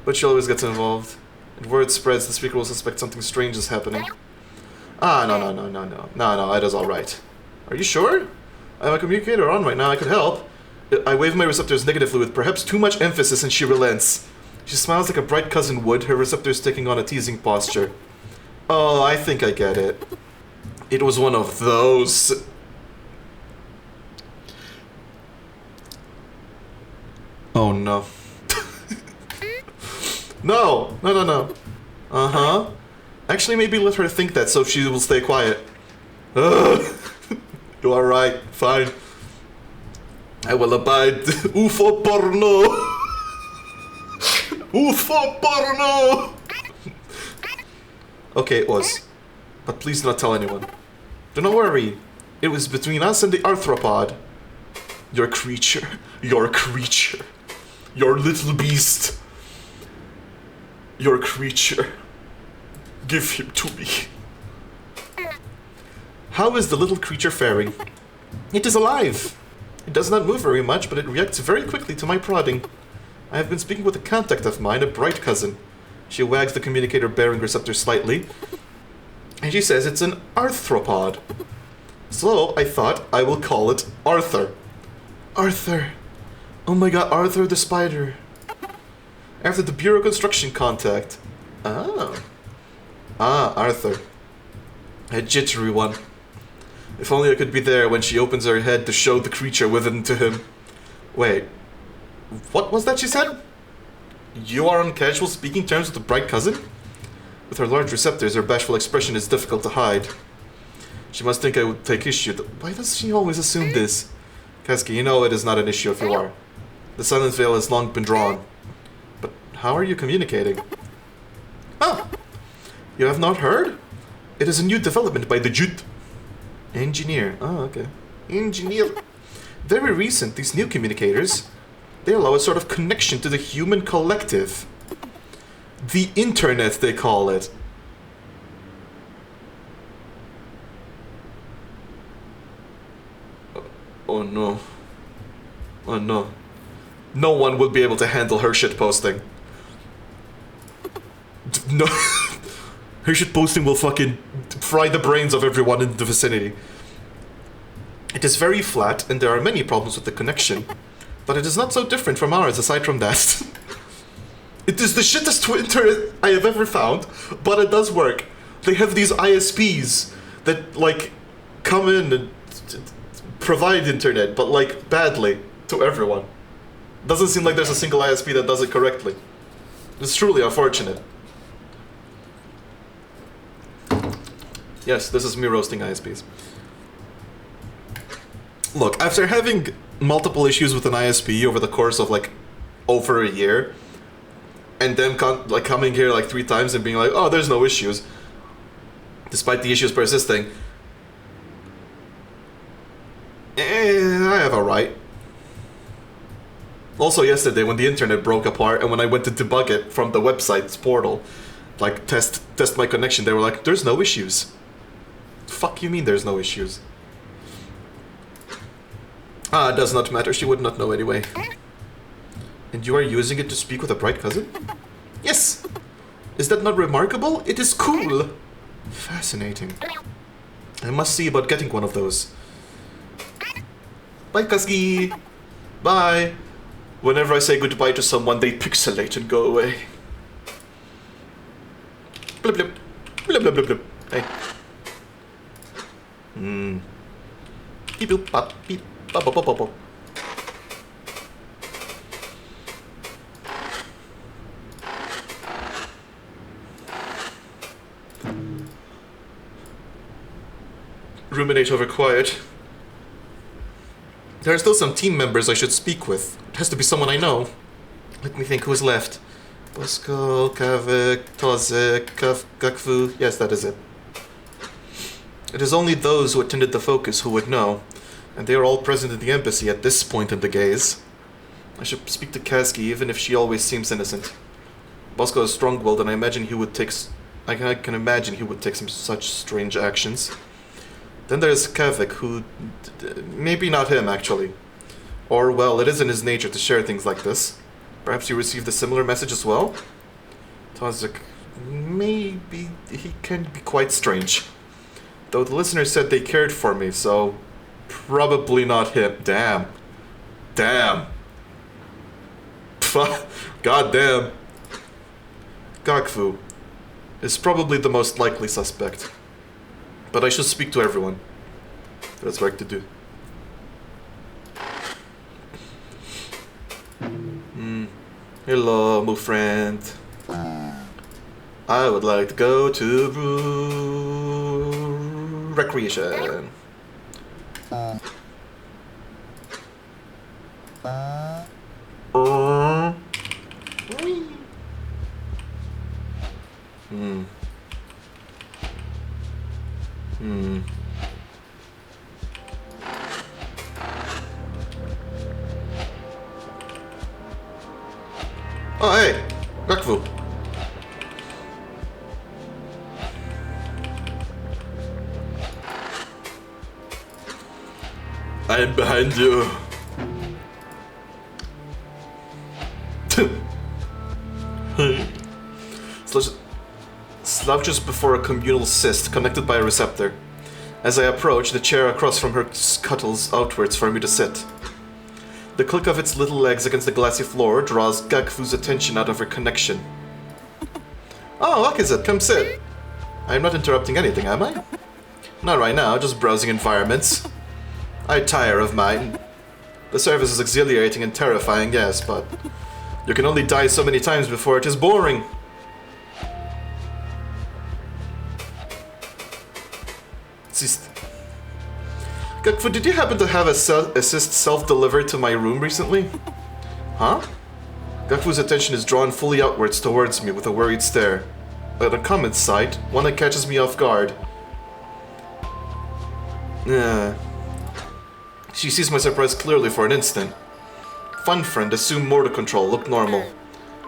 Speaker 1: But she always gets involved. If word spreads, the speaker will suspect something strange is happening. Ah, no, it is alright. Are you sure? I have a communicator on right now, I could help. I wave my receptors negatively with perhaps too much emphasis and she relents. She smiles like a bright cousin would, her receptors taking on a teasing posture. Oh, I think I get it. It was one of those. Oh no. No. Uh-huh. Actually, maybe let her think that so she will stay quiet. Ugh. You are right. Fine. I will abide. UFO porno! UFO porno! Okay, it was. But please do not tell anyone. Do not worry. It was between us and the arthropod. Your creature. Your creature. Your little beast. Your creature. Give him to me. How is the little creature faring? It is alive. It does not move very much, but it reacts very quickly to my prodding. I have been speaking with a contact of mine, a bright cousin. She wags the communicator bearing receptor slightly, and she says it's an arthropod. So I thought I will call it Arthur. Arthur. Oh my god, Arthur the spider. After the Bureau construction contact. Oh. Ah, Arthur. A jittery one. If only I could be there when she opens her head to show the creature within to him. Wait. What was that she said? You are on casual speaking terms with the bright cousin? With her large receptors, her bashful expression is difficult to hide. She must think I would take issue. Why does she always assume this? Kazuki, you know it is not an issue if you are. The silent veil has long been drawn. But how are you communicating? Oh! You have not heard? It is a new development by the Jute. Engineer. Oh, okay. Engineer. Very recent, these new communicators, they allow a sort of connection to the human collective. The internet, they call it. Oh no. Oh no. No one will be able to handle her shit posting. No. Her shit posting will fucking fry the brains of everyone in the vicinity. It is very flat, and there are many problems with the connection. But it is not so different from ours, aside from that. It is the shittest Twitter I have ever found, but it does work. They have these ISPs that, like, come in and provide internet, but, like, badly to everyone. Doesn't seem like there's a single ISP that does it correctly. It's truly unfortunate. Yes, this is me roasting ISPs. Look, after having multiple issues with an ISP over the course of like over a year, and then coming here like 3 times and being like, oh, there's no issues, despite the issues persisting, I have a right. Also yesterday when the internet broke apart and when I went to debug it from the website's portal, like test my connection, they were like, there's no issues. Fuck you mean there's no issues? Ah, it does not matter, she would not know anyway. And you are using it to speak with a bright cousin? Yes! Is that not remarkable? It is cool! Fascinating. I must see about getting one of those. Bye, Kaski! Bye! Whenever I say goodbye to someone, they pixelate and go away. Blip blip. Blip blip blip blip. Hey. Beep boop bop beep bop bop bop bop bop. Ruminate over quiet. There are still some team members I should speak with. It has to be someone I know. Let me think who's left. Bosco, Kavik, Tozek, Gakfu. Yes, that is it. It is only those who attended the focus who would know, and they are all present in the embassy at this point in the gaze. I should speak to Kaski, even if she always seems innocent. Bosco is strong-willed, and I imagine he would take. I can imagine he would take some such strange actions. Then there's Kavik, who... maybe not him, actually. Or, well, it is in his nature to share things like this. Perhaps you received a similar message as well? Tozek, maybe he can be quite strange. Though the listener said they cared for me, so... probably not him. Damn. Damn. God damn. Gakfu is probably the most likely suspect. But I should speak to everyone. There's work to do. Hello, my friend. I would like to go to recreation. Oh, hey! Gakfu! I am behind you. Slouches before a communal cyst connected by a receptor. As I approach, the chair across from her scuttles outwards for me to sit. The click of its little legs against the glassy floor draws Gakfu's attention out of her connection. Oh, what is it? Come sit. I am not interrupting anything, am I? Not right now, just browsing environments. I tire of mine. The service is exhilarating and terrifying, yes, but you can only die so many times before it is boring. Gakfu, did you happen to have a assist self-delivered to my room recently? Huh? Gakfu's attention is drawn fully outwards towards me with a worried stare. At a comment sight, one that catches me off guard. She sees my surprise clearly for an instant. Fun friend, assume motor control, look normal.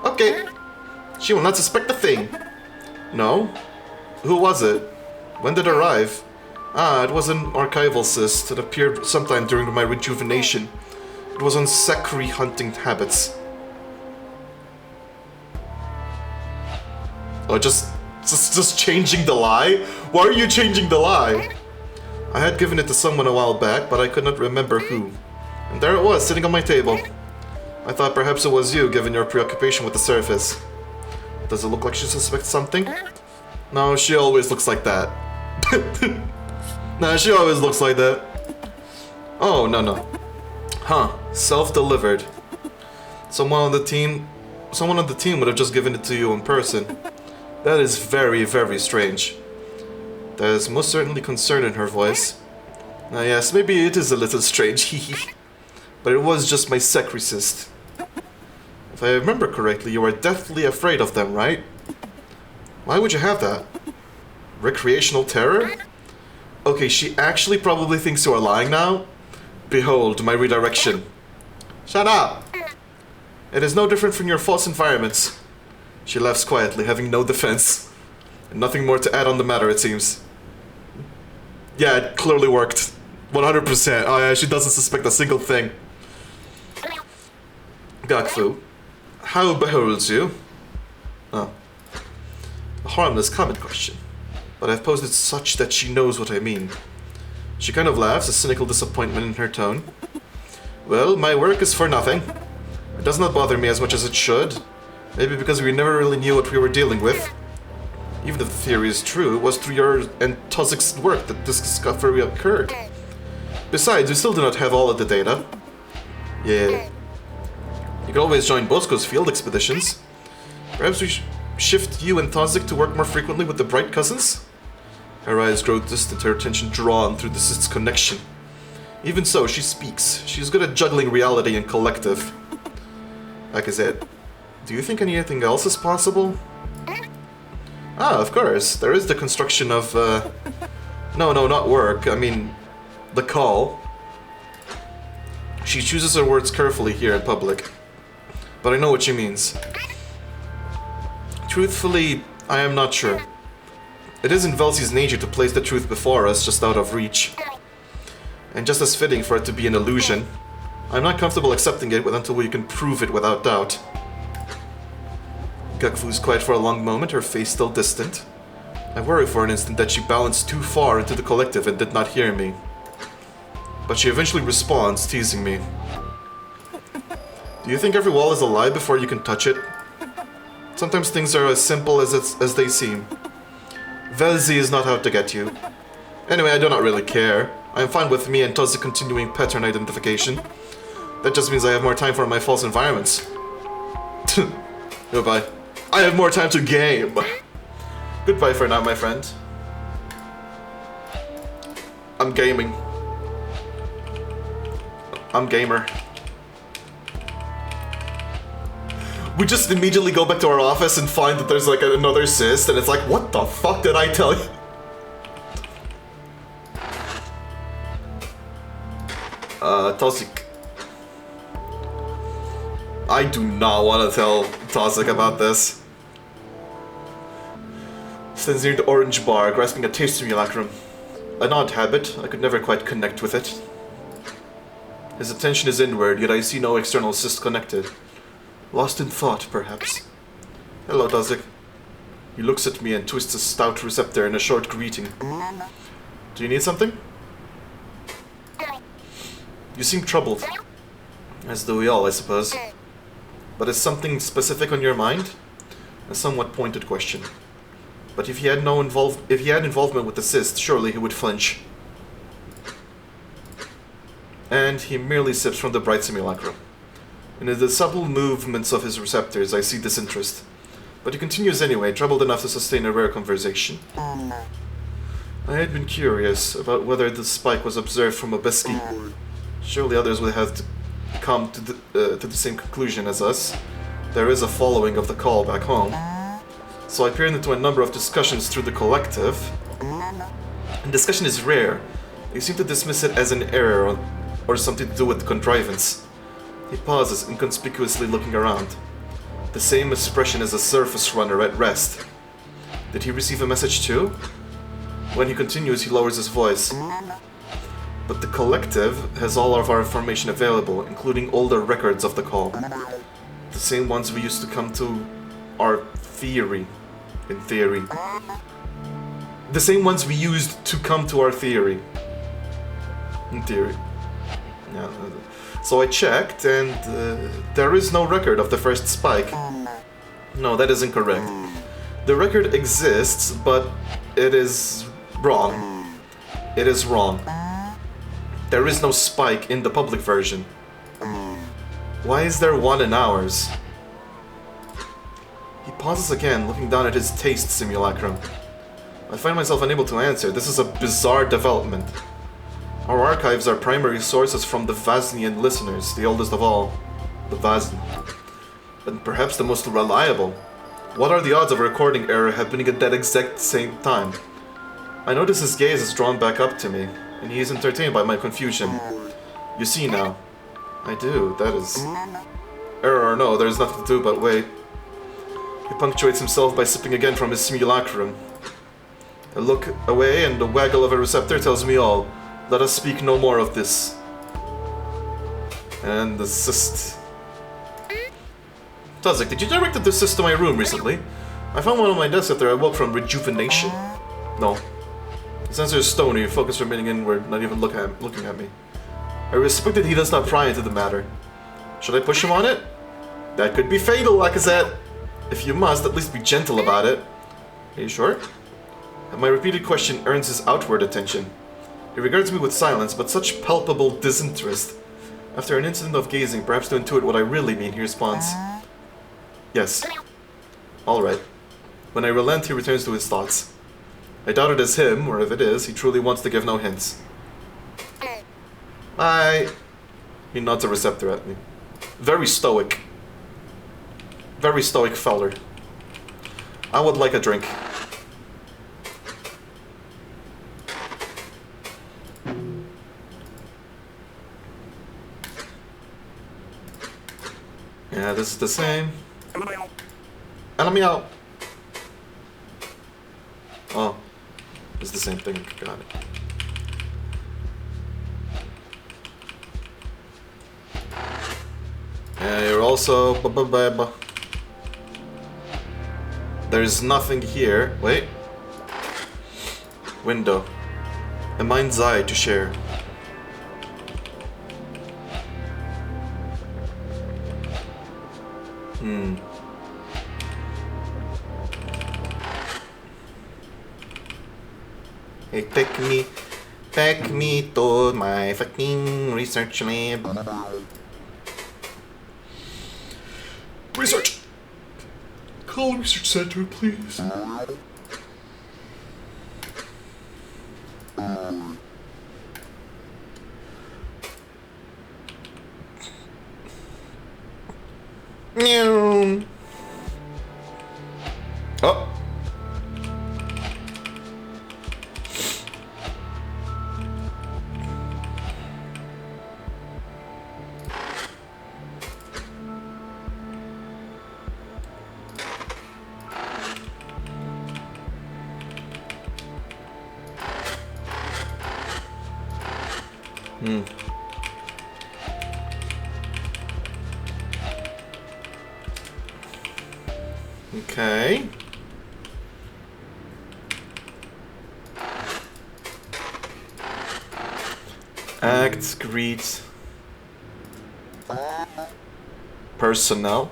Speaker 1: Okay. She will not suspect a thing. No? Who was it? When did it arrive? Ah, it was an archival cyst that appeared sometime during my rejuvenation. It was on Sekri hunting habits. Oh, just changing the lie? Why are you changing the lie? I had given it to someone a while back, but I could not remember who. And there it was, sitting on my table. I thought perhaps it was you, given your preoccupation with the surface. Does it look like she suspects something? No, she always looks like that. Nah, she always looks like that. Oh, no. Huh, self-delivered. Someone on the team would have just given it to you in person. That is very, very strange. There's most certainly concern in her voice. Yes, maybe it is a little strange, but it was just my secrecist. If I remember correctly, you are deathly afraid of them, right? Why would you have that? Recreational terror? Okay, she actually probably thinks you are lying now. Behold, my redirection. Shut up! It is no different from your false environments. She laughs quietly, having no defense. And nothing more to add on the matter, it seems. Yeah, it clearly worked. 100%. Oh yeah, she doesn't suspect a single thing. Gakfu, how beholds you? Oh. A harmless comment question. But I've posed it such that she knows what I mean. She kind of laughs, a cynical disappointment in her tone. Well, my work is for nothing. It does not bother me as much as it should. Maybe because we never really knew what we were dealing with. Even if the theory is true, it was through your and Tozik's work that this discovery occurred. Besides, we still do not have all of the data. Yeah. You could always join Bosco's field expeditions. Perhaps we shift you and Tozik to work more frequently with the Bright Cousins? Her eyes grow distant, her attention drawn through the syst's connection. Even so, she speaks. She's good at juggling reality and collective. Like I said, do you think anything else is possible? Ah, of course. There is the construction of, No, not work. I mean, the call. She chooses her words carefully here in public. But I know what she means. Truthfully, I am not sure. It is in Velsi's nature to place the truth before us, just out of reach. And just as fitting for it to be an illusion. I'm not comfortable accepting it until we can prove it without doubt. Gakfu's quiet for a long moment, her face still distant. I worry for an instant that she balanced too far into the collective and did not hear me. But she eventually responds, teasing me. Do you think every wall is a lie before you can touch it? Sometimes things are as simple as they seem. Velsi is not out to get you. Anyway, I do not really care. I am fine with me and Tozik continuing pattern identification. That just means I have more time for my false environments. Goodbye. I have more time to game. Goodbye for now, my friend. I'm gaming. I'm gamer. We just immediately go back to our office and find that there's like another cyst, and it's like, what the fuck did I tell you? Tozik. I do not want to tell Tozik about this. Stands near the orange bar, grasping a taste simulacrum. An odd habit, I could never quite connect with it. His attention is inward, yet I see no external cyst connected. Lost in thought, perhaps. Hello, Tozik. He looks at me and twists a stout receptor in a short greeting. Do you need something? You seem troubled. As do we all, I suppose. But is something specific on your mind? A somewhat pointed question. But if he had involvement with the cyst, surely he would flinch. And he merely sips from the bright simulacrum. In the subtle movements of his receptors, I see disinterest. But he continues anyway, troubled enough to sustain a rare conversation. I had been curious about whether the spike was observed from Obeski. Surely others would have come to the same conclusion as us. There is a following of the call back home. So I peered into a number of discussions through the collective. And discussion is rare. They seem to dismiss it as an error or something to do with the contrivance. He pauses, inconspicuously looking around. The same expression as a surface runner at rest. Did he receive a message too? When he continues, he lowers his voice. But the collective has all of our information available, including older records of the call. The same ones we used to come to our theory. In theory. The same ones we used to come to our theory. In theory. Yeah. So I checked, and there is no record of the first spike. No, that is incorrect. The record exists, but it is wrong. It is wrong. There is no spike in the public version. Why is there one in ours? He pauses again, looking down at his taste simulacrum. I find myself unable to answer. This is a bizarre development. Our archives are primary sources from the Vaznian listeners, the oldest of all. The Vazn. And perhaps the most reliable. What are the odds of a recording error happening at that exact same time? I notice his gaze is drawn back up to me, and he is entertained by my confusion. You see now. I do, that is... Error or no, there is nothing to do but wait. He punctuates himself by sipping again from his simulacrum. A look away and the waggle of a receptor tells me all. Let us speak no more of this. And the cyst. Tuzik, did you direct the cyst to my room recently? I found one on my desk after I woke from rejuvenation. No. The sensor is stony, focus remaining inward, not even looking at me. I respect that he does not pry into the matter. Should I push him on it? That could be fatal, Lacazette. If you must, at least be gentle about it. Are you sure? And my repeated question earns his outward attention. He regards me with silence, but such palpable disinterest. After an instant of gazing, perhaps to intuit what I really mean, he responds, yes. Alright. When I relent, he returns to his thoughts. I doubt it is him, or if it is, he truly wants to give no hints. Bye. He nods a receptor at me. Very stoic. Very stoic feller. I would like a drink. Yeah, this is the same. Enemy out. Oh, it's the same thing. Got it. Yeah, you're also. There's nothing here. Wait. Window. A mind's eye to share. Hey, take me to my fucking research lab. Research! Call research center, please. Meow. Oh. Okay. Acts, greet. Personnel.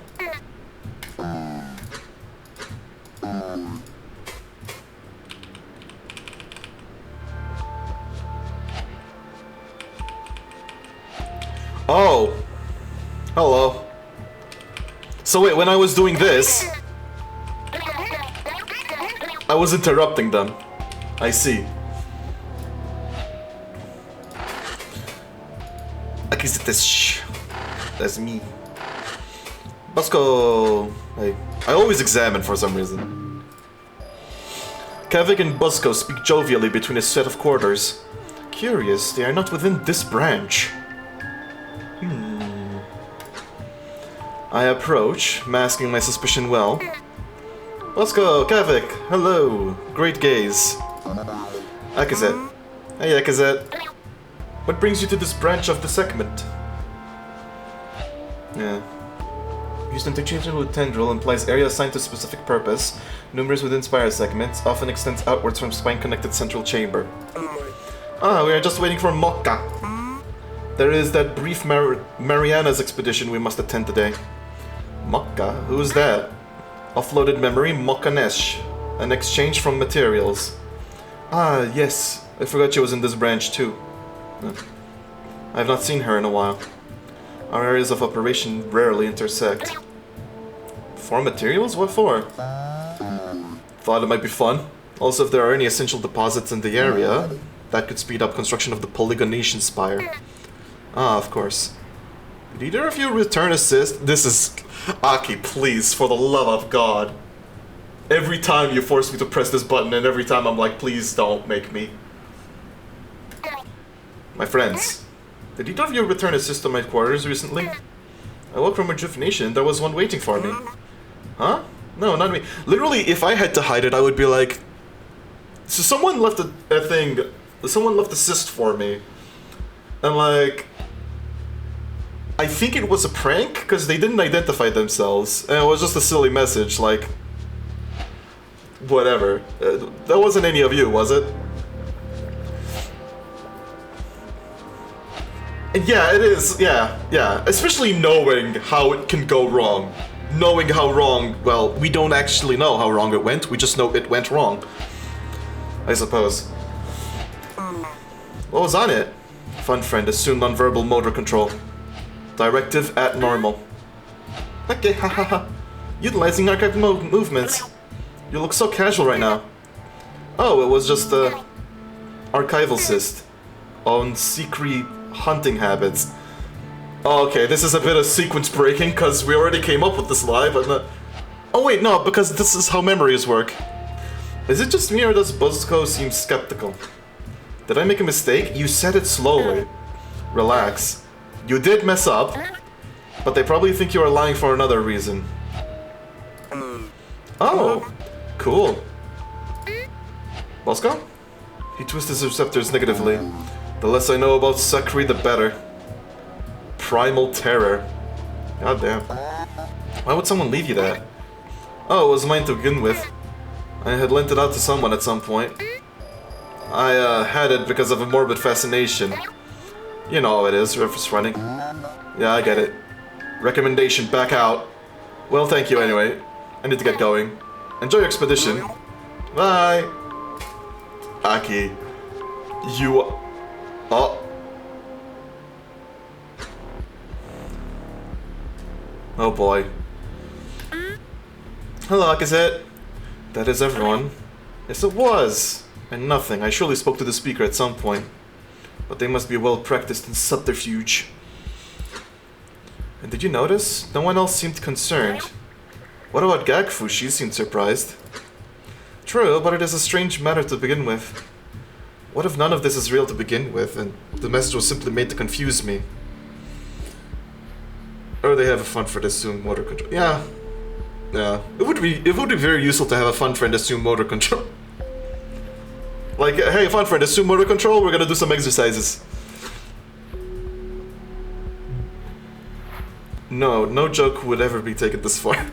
Speaker 1: Oh. Hello. So wait, when I was doing this, I was interrupting them. I see. That's me. Busco. Hey, I always examine for some reason. Kavik and Busco speak jovially between a set of quarters. Curious, they are not within this branch. I approach, masking my suspicion well. Busco, Kavik, hello. Great gaze. Akazet. Hey, Akazet. What brings you to this branch of the segment? Yeah. Used interchangeably with tendril, implies area assigned to specific purpose. Numerous within spire segments, often extends outwards from spine-connected central chamber. Ah, we are just waiting for Mokka. There is that brief Mariana's expedition we must attend today. Mokka? Who's that? Offloaded memory, Mokkanesh. An exchange from materials. Ah, yes. I forgot she was in this branch too. I have not seen her in a while. Our areas of operation rarely intersect. For materials? What for? Thought it might be fun. Also, if there are any essential deposits in the area, that could speed up construction of the Polygonation Spire. Ah, of course. Did either of you return assist? This is... Aki, please, for the love of God. Every time you force me to press this button, and every time I'm like, please don't make me. My friends, did either of you return assist to my quarters recently? I woke from rejuvenation, there was one waiting for me. Huh? No, not me. Literally, if I had to hide it, I would be like... So someone left a thing... Someone left assist for me. And like... I think it was a prank, because they didn't identify themselves. And it was just a silly message, like... Whatever. That wasn't any of you, was it? And yeah, it is. Yeah. Especially knowing how it can go wrong. Knowing how wrong... Well, we don't actually know how wrong it went. We just know it went wrong. I suppose. What was on it? Fun friend, assume nonverbal motor control. Directive at normal. Okay, hahaha. Utilizing archived movements. You look so casual right now. Oh, it was just archival cyst on secret hunting habits. Oh, okay, this is a bit of sequence breaking because we already came up with this lie, but oh wait, no, because this is how memories work. Is it just me or does Buzzco seem skeptical? Did I make a mistake? You said it slowly. Relax. You did mess up, but they probably think you are lying for another reason. Oh, cool. Bosco? He twists his receptors negatively. The less I know about Sakri, the better. Primal terror. God damn. Why would someone leave you that? Oh, it was mine to begin with. I had lent it out to someone at some point. I had it because of a morbid fascination. You know how it is, reference running. Yeah, I get it. Recommendation, back out. Well, thank you anyway. I need to get going. Enjoy your expedition. Bye. Aki. You... Oh. Oh boy. Hello, Akazet. That is everyone. Yes, it was. And nothing. I surely spoke to the speaker at some point. But they must be well practiced in subterfuge. And did you notice? No one else seemed concerned. What about Gagfu? She seemed surprised. True, but it is a strange matter to begin with. What if none of this is real to begin with, and the message was simply made to confuse me? Or they have a fun friend assume motor control. Yeah. Yeah. It would be very useful to have a fun friend assume motor control. Like, hey, fun friend, assume motor control, we're gonna do some exercises. No joke would ever be taken this far.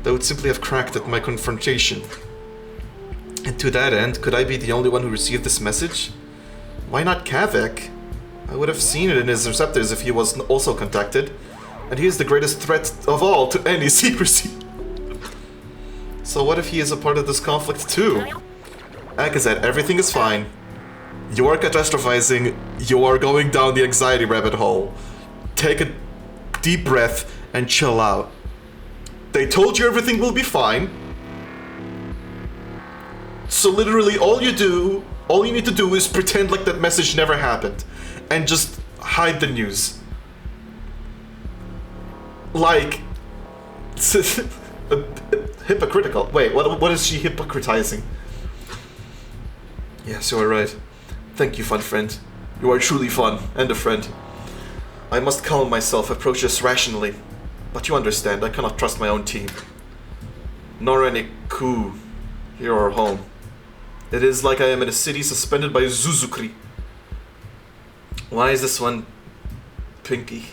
Speaker 1: They would simply have cracked at my confrontation. And to that end, could I be the only one who received this message? Why not Kavek? I would have seen it in his receptors if he was also contacted. And he is the greatest threat of all to any secrecy. So what if he is a part of this conflict too? Akazet, everything is fine. You are catastrophizing. You are going down the anxiety rabbit hole. Take a deep breath and chill out. They told you everything will be fine. So literally all you need to do is pretend like that message never happened. And just hide the news. Like... hypocritical. Wait, what is she hypocritizing? Yes, you are right. Thank you, fun friend. You are truly fun, and a friend. I must calm myself, approach this rationally. But you understand, I cannot trust my own team. Nor any coup here or home. It is like I am in a city suspended by Zuzukri. Why is this one pinky?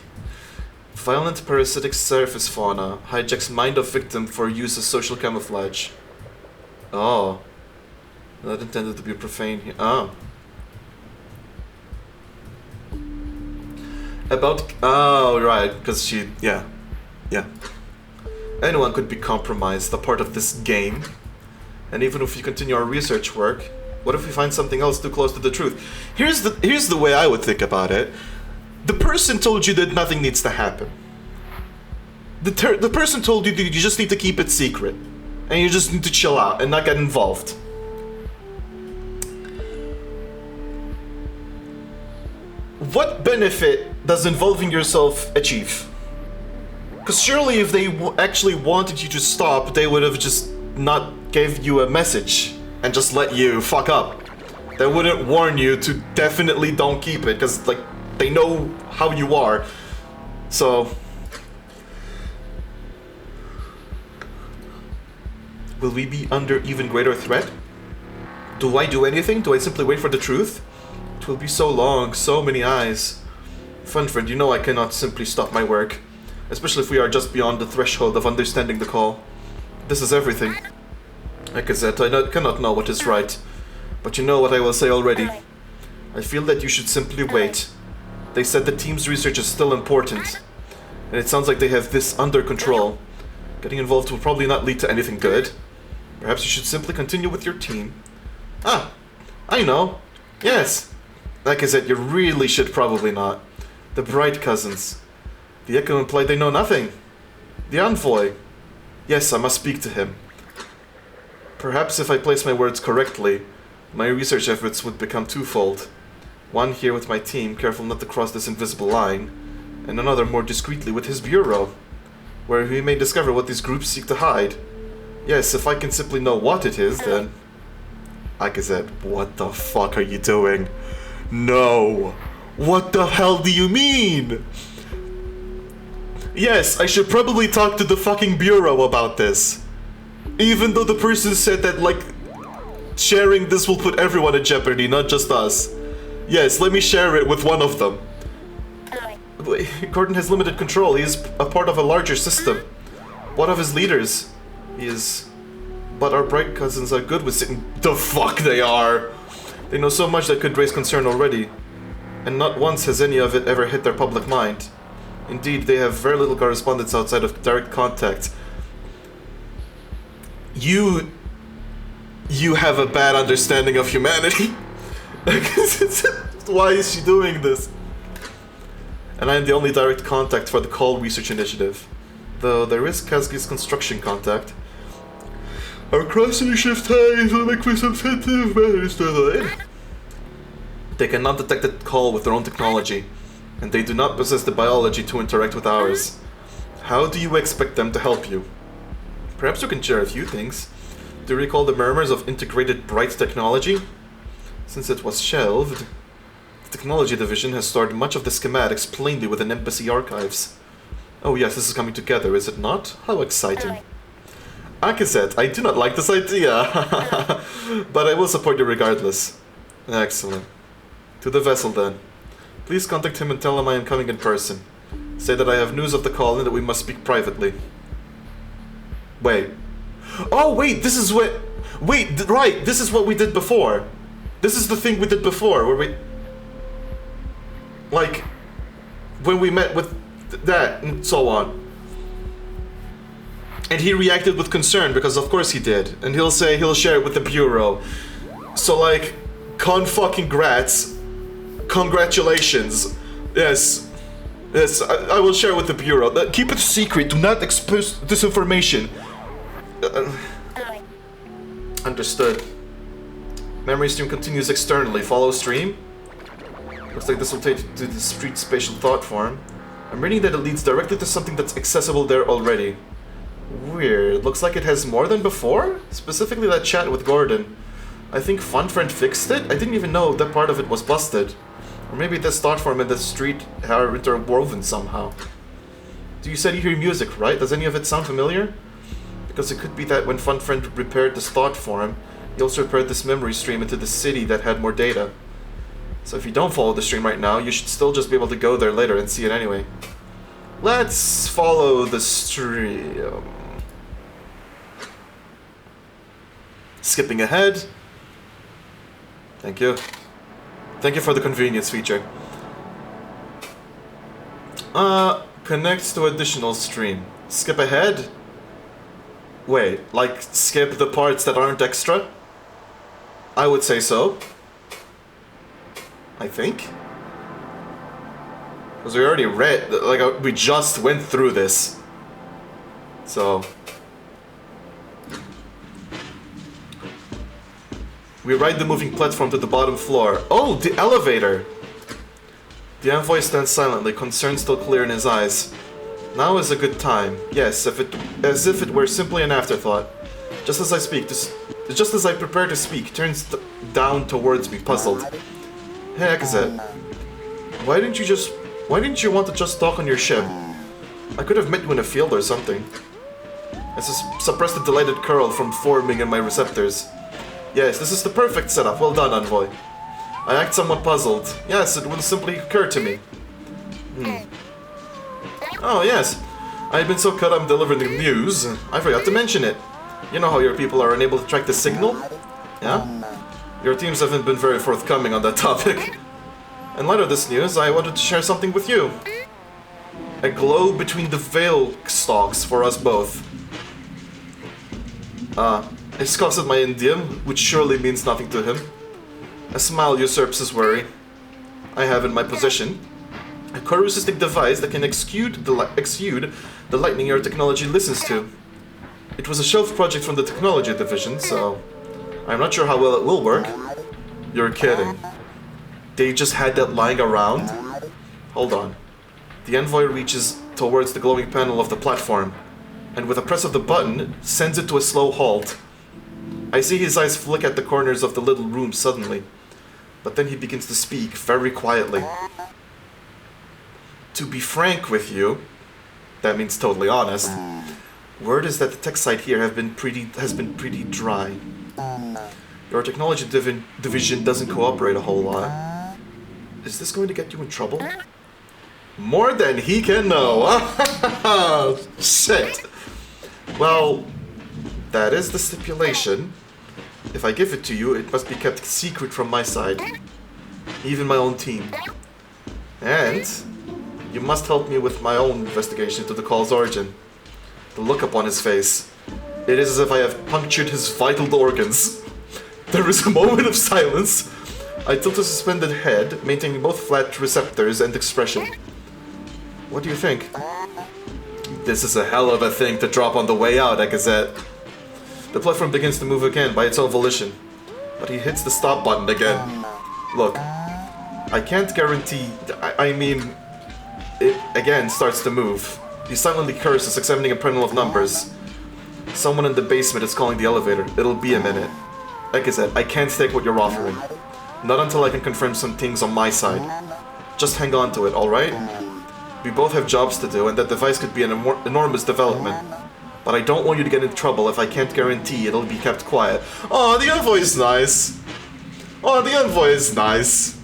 Speaker 1: Violent parasitic surface fauna hijacks mind of victim for use as social camouflage. Oh. Not intended to be profane here. Oh. Oh, right, because she... Yeah. Anyone could be compromised, a part of this game. And even if we continue our research work, what if we find something else too close to the truth? Here's the way I would think about it. The person told you that nothing needs to happen. The person told you that you just need to keep it secret. And you just need to chill out and not get involved. what benefit does involving yourself achieve? Because surely if they actually wanted you to stop, they would have just not gave you a message and just let you fuck up. They wouldn't warn you to definitely don't keep it, because like they know how you are. So will we be under even greater threat? Do I do anything? Do I simply wait for the truth? It will be so long, so many eyes. Funfriend, you know I cannot simply stop my work. Especially if we are just beyond the threshold of understanding the call. This is everything. Like I said, I cannot know what is right. But you know what I will say already. I feel that you should simply wait. They said the team's research is still important. And it sounds like they have this under control. Getting involved will probably not lead to anything good. Perhaps you should simply continue with your team. Ah, I know. Yes. Like I said, you really should probably not. The Bright Cousins. The Echo implied they know nothing. The Envoy. Yes, I must speak to him. Perhaps if I place my words correctly, my research efforts would become twofold. One here with my team, careful not to cross this invisible line, and another more discreetly with his bureau, where we may discover what these groups seek to hide. Yes, if I can simply know what it is, then... Like I said, what the fuck are you doing? No! What the hell do you mean? Yes, I should probably talk to the fucking bureau about this. Even though the person said that, like, sharing this will put everyone in jeopardy, not just us. Yes, let me share it with one of them. Gordon has limited control. He is a part of a larger system. One of his leaders. He is... But our Bright Cousins are good with sitting... The fuck they are! They know so much that could raise concern already. And not once has any of it ever hit their public mind. Indeed, they have very little correspondence outside of direct contact. You have a bad understanding of humanity. Why is she doing this? And I am the only direct contact for the Call Research Initiative. Though there is Kazgi's construction contact. Our cross-shift ties will make for some sensitive matters to the... They cannot detect the call with their own technology, and they do not possess the biology to interact with ours. How do you expect them to help you? Perhaps you can share a few things. Do you recall the murmurs of integrated bright technology? Since it was shelved, the technology division has stored much of the schematics plainly within embassy archives. Oh yes, this is coming together, is it not? How exciting. Akazet, I do not like this idea, but I will support you regardless. Excellent. To the vessel then. Please contact him and tell him I am coming in person. Say that I have news of the call and that we must speak privately. Wait. Oh wait, this is what... Wait, right, this is what we did before. This is the thing we did before, where we... Like, when we met with that and so on. And he reacted with concern, because of course he did. And he'll say he'll share it with the Bureau. So like, con-fucking-grats. Congratulations. Yes. Yes, I will share it with the Bureau. Keep it secret, do not expose this information. Understood. Memory stream continues externally. Follow stream. Looks like this will take you to the street spatial thought form. I'm reading that it leads directly to something that's accessible there already. Weird. Looks like it has more than before? Specifically that chat with Gordon. I think Funfriend fixed it? I didn't even know that part of it was busted. Or maybe this thought form and the street are interwoven somehow. You said you hear music, right? Does any of it sound familiar? Because it could be that when Funfriend repaired this thought form, he also repaired this memory stream into the city that had more data. So if you don't follow the stream right now, you should still just be able to go there later and see it anyway. Let's follow the stream. Skipping ahead. Thank you. Thank you for the convenience feature. Connects to additional stream. Skip ahead? Wait, like skip the parts that aren't extra? I would say so. I think. Because we already read, like, we just went through this. So. We ride the moving platform to the bottom floor. Oh, the elevator! The envoy stands silently, concern still clear in his eyes. Now is a good time. Yes, as if it were simply an afterthought. Just as I speak, just as I prepare to speak, turns down towards me, puzzled. Hey, Akazet. Why didn't you want to just talk on your ship? I could have met you in a field or something. I suppressed the delighted curl from forming in my receptors. Yes, this is the perfect setup. Well done, envoy. I act somewhat puzzled. Yes, it will simply occur to me. Oh, yes. I had been so caught up delivering the news, I forgot to mention it. You know how your people are unable to track the signal? Yeah? Your teams haven't been very forthcoming on that topic. In light of this news, I wanted to share something with you. A glow between the veil stalks for us both. He scoffs at my idiom, which surely means nothing to him. A smile usurps his worry. I have in my possession a corru.observer device that can exude the lightning your technology listens to. It was a shelf project from the technology division, so I'm not sure how well it will work. You're kidding. They just had that lying around? Hold on. The envoy reaches towards the glowing panel of the platform, and with a press of the button, sends it to a slow halt. I see his eyes flick at the corners of the little room suddenly, but then he begins to speak very quietly. To be frank with you, that means totally honest, word is that the tech site here has been pretty dry. Your technology division doesn't cooperate a whole lot. Is this going to get you in trouble? More than he can know. Shit. Well, that is the stipulation. If I give it to you, it must be kept secret from my side. Even my own team. And you must help me with my own investigation into the call's origin. The look upon his face. It is as if I have punctured his vital organs. There is a moment of silence. I tilt a suspended head, maintaining both flat receptors and expression. What do you think? This is a hell of a thing to drop on the way out, Akazet. The platform begins to move again by its own volition, but he hits the stop button again. Look, I can't guarantee... I mean, it again starts to move. He silently curses, examining a panel of numbers. Someone in the basement is calling the elevator. It'll be a minute. Akazet, I can't take what you're offering. Not until I can confirm some things on my side. Just hang on to it, alright? We both have jobs to do, and that device could be an enormous development. But I don't want you to get in trouble if I can't guarantee it'll be kept quiet. Oh, the envoy is nice. Oh, the envoy is nice.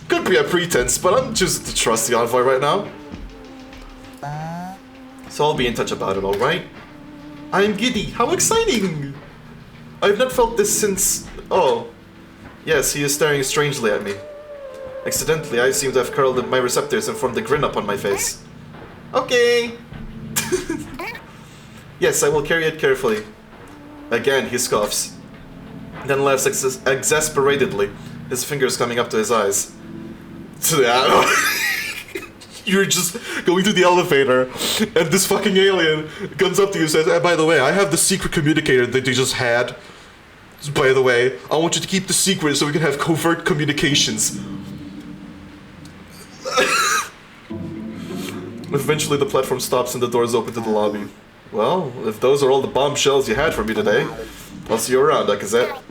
Speaker 1: Could be a pretense, but I'm choosing to trust the envoy right now. So I'll be in touch about it, alright? I'm giddy. How exciting! I've not felt this since... Oh. Yes, he is staring strangely at me. Accidentally, I seem to have curled my receptors and formed a grin upon my face. Okay. Yes, I will carry it carefully. Again, he scoffs. Then laughs exasperatedly, his fingers coming up to his eyes. You're just going to the elevator, and this fucking alien comes up to you and says, hey, by the way, I have the secret communicator that they just had. By the way, I want you to keep the secret so we can have covert communications. Eventually the platform stops and the doors open to the lobby. Well, if those are all the bombshells you had for me today, I'll see you around, Akazet.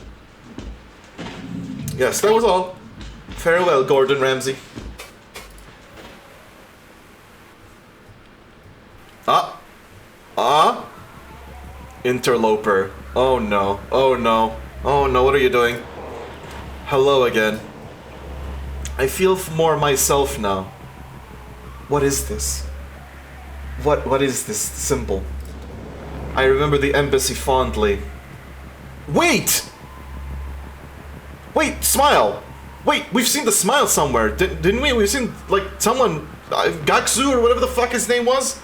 Speaker 1: Yes, that was all. Farewell, Gordon Ramsay. Interloper. Oh no, oh no, oh no, what are you doing? Hello again. I feel more myself now. What is this? What is this symbol? I remember the embassy fondly. Wait! Wait, smile! Wait, we've seen the smile somewhere, didn't we? We've seen, like, someone... Gaksu or whatever the fuck his name was?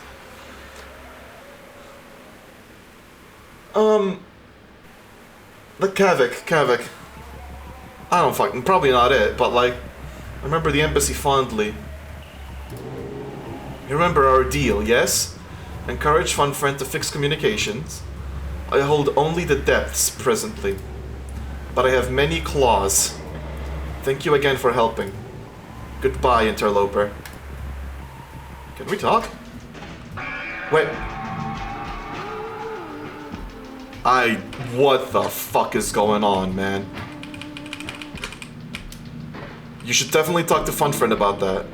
Speaker 1: The Kavik. I don't fucking... Probably not it, but, like... I remember the embassy fondly. You remember our deal, yes? Encourage fun friend to fix communications. I hold only the depths presently, but I have many claws. Thank you again for helping. Goodbye, interloper. Can we talk? Wait. What the fuck is going on, man? You should definitely talk to Funfriend about that.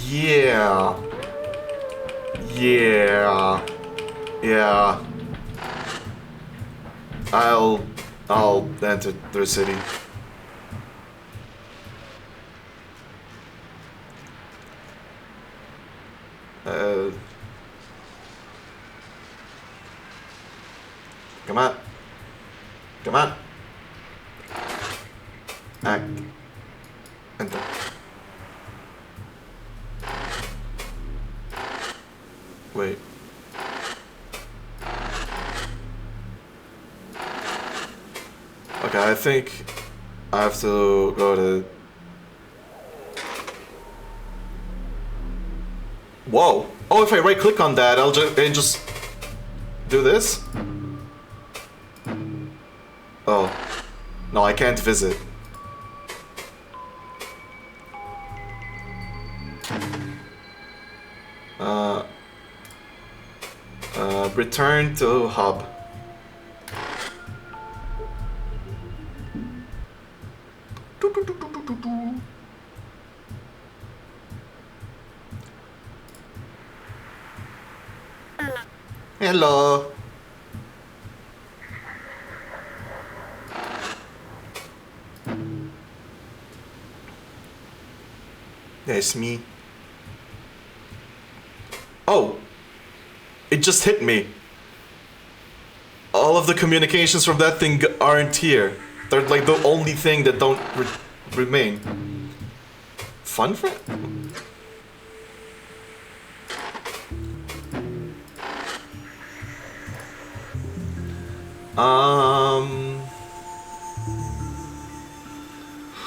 Speaker 1: Yeah. Yeah. Yeah. I'll enter their city. Come on. Come on. Act. Enter. Wait. Okay, I think I have to go to... Whoa! Oh, if I right-click on that, I'll just do this? Oh. No, I can't visit. Return to hub. Hello. It's me. Oh! It just hit me. All of the communications from that thing aren't here. They're like the only thing that don't remain. Funfriend?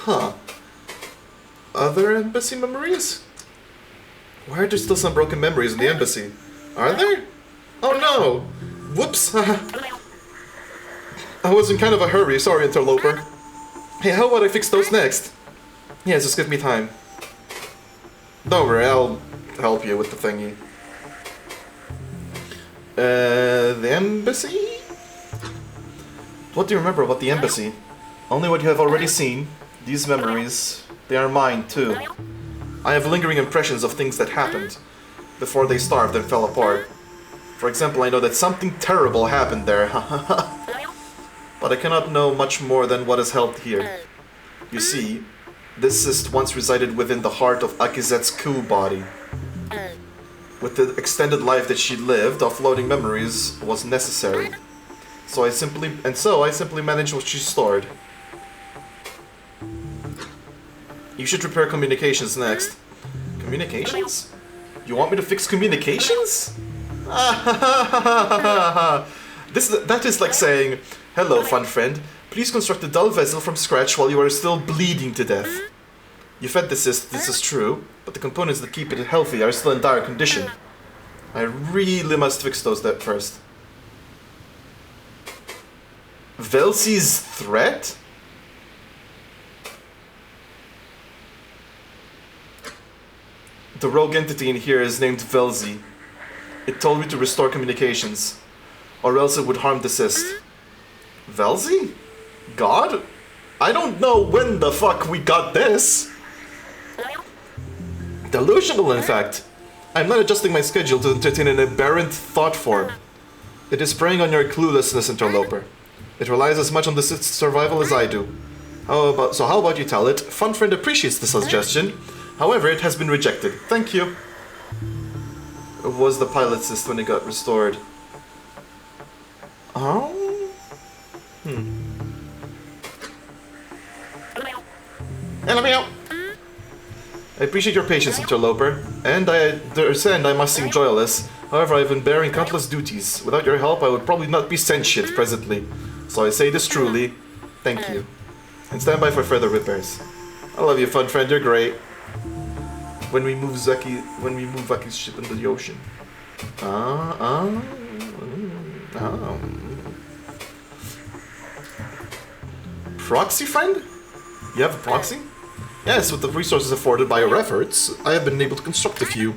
Speaker 1: Huh. Other embassy memories? Why are there still some broken memories in the embassy? Are there? Oh no! Whoops! I was in kind of a hurry, sorry interloper. Hey, how about I fix those next? Yeah, just give me time. Don't worry, I'll help you with the thingy. The embassy? What do you remember about the embassy? Only what you have already seen. These memories, they are mine too. I have lingering impressions of things that happened before they starved and fell apart. For example, I know that something terrible happened there, but I cannot know much more than what is held here. You see, this cyst once resided within the heart of Akizet's coup body. With the extended life that she lived, offloading memories was necessary. So I simply managed what she stored. You should repair communications next. Communications? You want me to fix communications? That is like saying, hello, fun friend. Please construct a dull vessel from scratch while you are still bleeding to death. You fed the cyst, this is true, but the components that keep it healthy are still in dire condition. I really must fix those first. Velsi's threat? The rogue entity in here is named Velsi. It told me to restore communications, or else it would harm the cyst. Velsi? God? I don't know when the fuck we got this. Delusional, in fact. I'm not adjusting my schedule to entertain an aberrant thought form. It is preying on your cluelessness, interloper. It relies as much on the cyst's survival as I do. How about you tell it? Funfriend appreciates the suggestion. However, it has been rejected. Thank you. It was the pilot cyst when it got restored. Oh? I appreciate your patience, interloper, and I understand I must seem joyless. However, I've been bearing countless duties. Without your help, I would probably not be sentient presently. So I say this truly, thank you. And stand by for further repairs. I love you, fun friend, you're great. When we move Vaki's ship into the ocean. Proxy friend? You have a proxy? Yes, with the resources afforded by our efforts, I have been able to construct a few.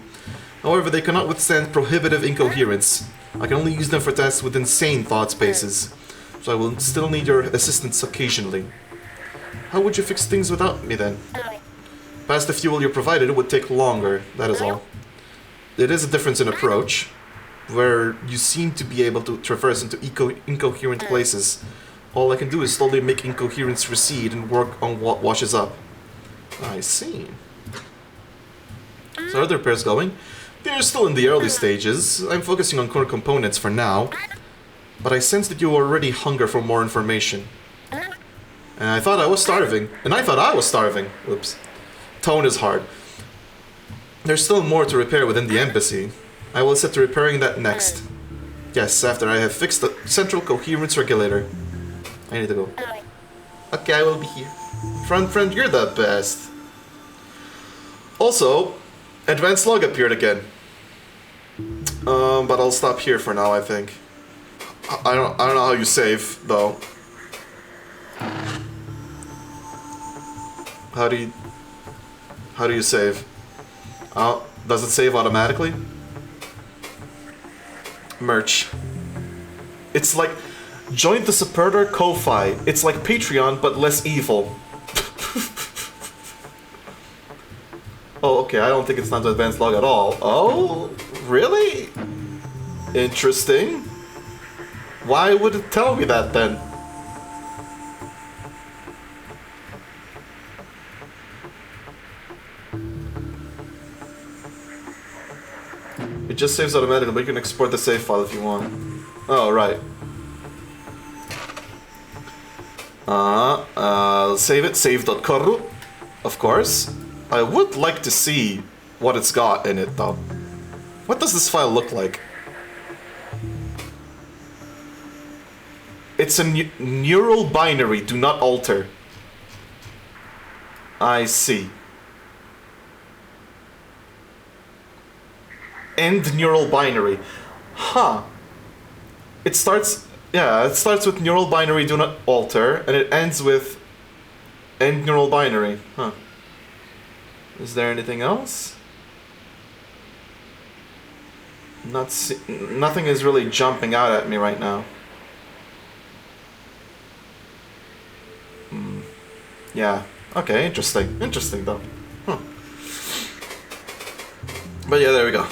Speaker 1: However, they cannot withstand prohibitive incoherence. I can only use them for tasks with insane thought spaces, so I will still need your assistance occasionally. How would you fix things without me then? Past the fuel you provided, it would take longer, that is all. It is a difference in approach, where you seem to be able to traverse into incoherent places. All I can do is slowly make incoherence recede and work on what washes up. I see. So how are the repairs going? They're still in the early stages. I'm focusing on core components for now. But I sense that you already hunger for more information. And I thought I was starving. Oops. Tone is hard. There's still more to repair within the embassy. I will set to repairing that next. Yes, after I have fixed the central coherence regulator. I need to go. Okay, I will be here. Friend, you're the best. Also, advanced log appeared again. But I'll stop here for now, I think. I don't know how you save, though. How do you save? Oh, does it save automatically? Merch. It's like join the supporter Ko-Fi. It's like Patreon but less evil. Oh, okay, I don't think it's not the advanced log at all. Oh, really? Interesting. Why would it tell me that then? It just saves automatically, but you can export the save file if you want. Oh, right. Save it, save.corru, of course. I would like to see what it's got in it, though. What does this file look like? It's a neural binary, do not alter. I see. End neural binary. Huh. It starts with neural binary do not alter, and it ends with end neural binary. Huh. Is there anything else? Nothing is really jumping out at me right now. Yeah. Okay, interesting. Interesting though. Huh. But yeah, there we go.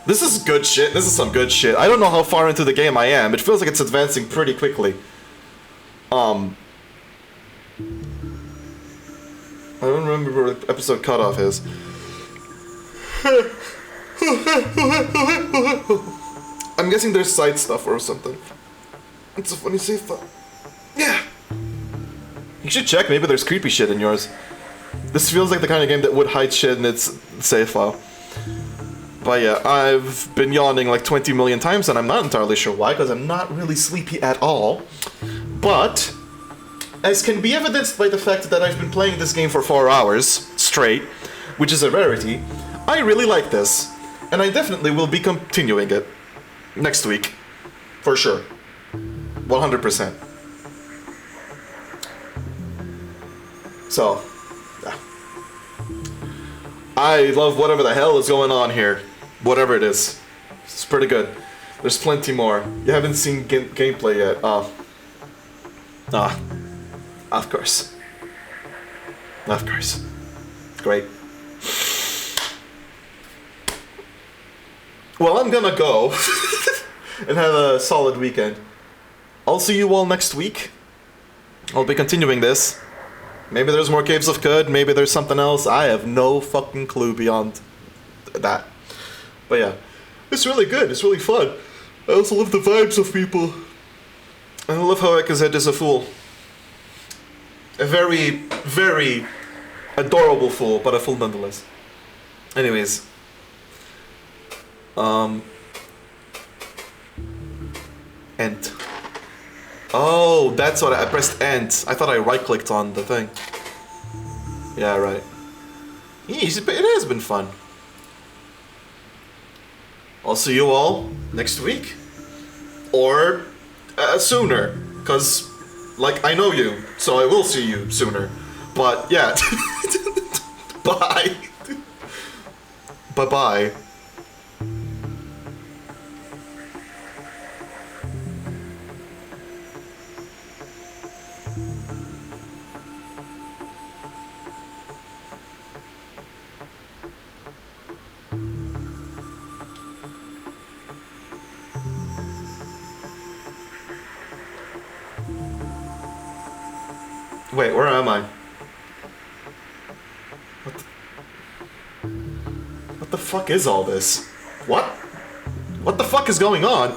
Speaker 1: This is good shit. This is some good shit. I don't know how far into the game I am. It feels like it's advancing pretty quickly. I don't remember where the episode cutoff is. I'm guessing there's side stuff or something. It's a funny save file. Yeah. You should check. Maybe there's creepy shit in yours. This feels like the kind of game that would hide shit in its save file. But yeah, I've been yawning like 20 million times and I'm not entirely sure why, because I'm not really sleepy at all. But, as can be evidenced by the fact that I've been playing this game for 4 hours straight, which is a rarity, I really like this. And I definitely will be continuing it next week. For sure. 100%. So, yeah. I love whatever the hell is going on here. Whatever it is. It's pretty good. There's plenty more. You haven't seen gameplay yet. Of course. Of course. Great. Well, I'm gonna go and have a solid weekend. I'll see you all next week. I'll be continuing this. Maybe there's more Caves of Cud, maybe there's something else. I have no fucking clue beyond that. But yeah, it's really good, it's really fun. I also love the vibes of people. I love how Ekazed is a fool. A very, very adorable fool, but a fool nonetheless. Anyways. End. Oh, that's what I pressed end. I thought I right-clicked on the thing. Yeah, right. It has been fun. I'll see you all next week. Or sooner. Because, like, I know you, so I will see you sooner. But yeah. Bye. Bye-bye. Wait, where am I? What the fuck is all this? What? What the fuck is going on?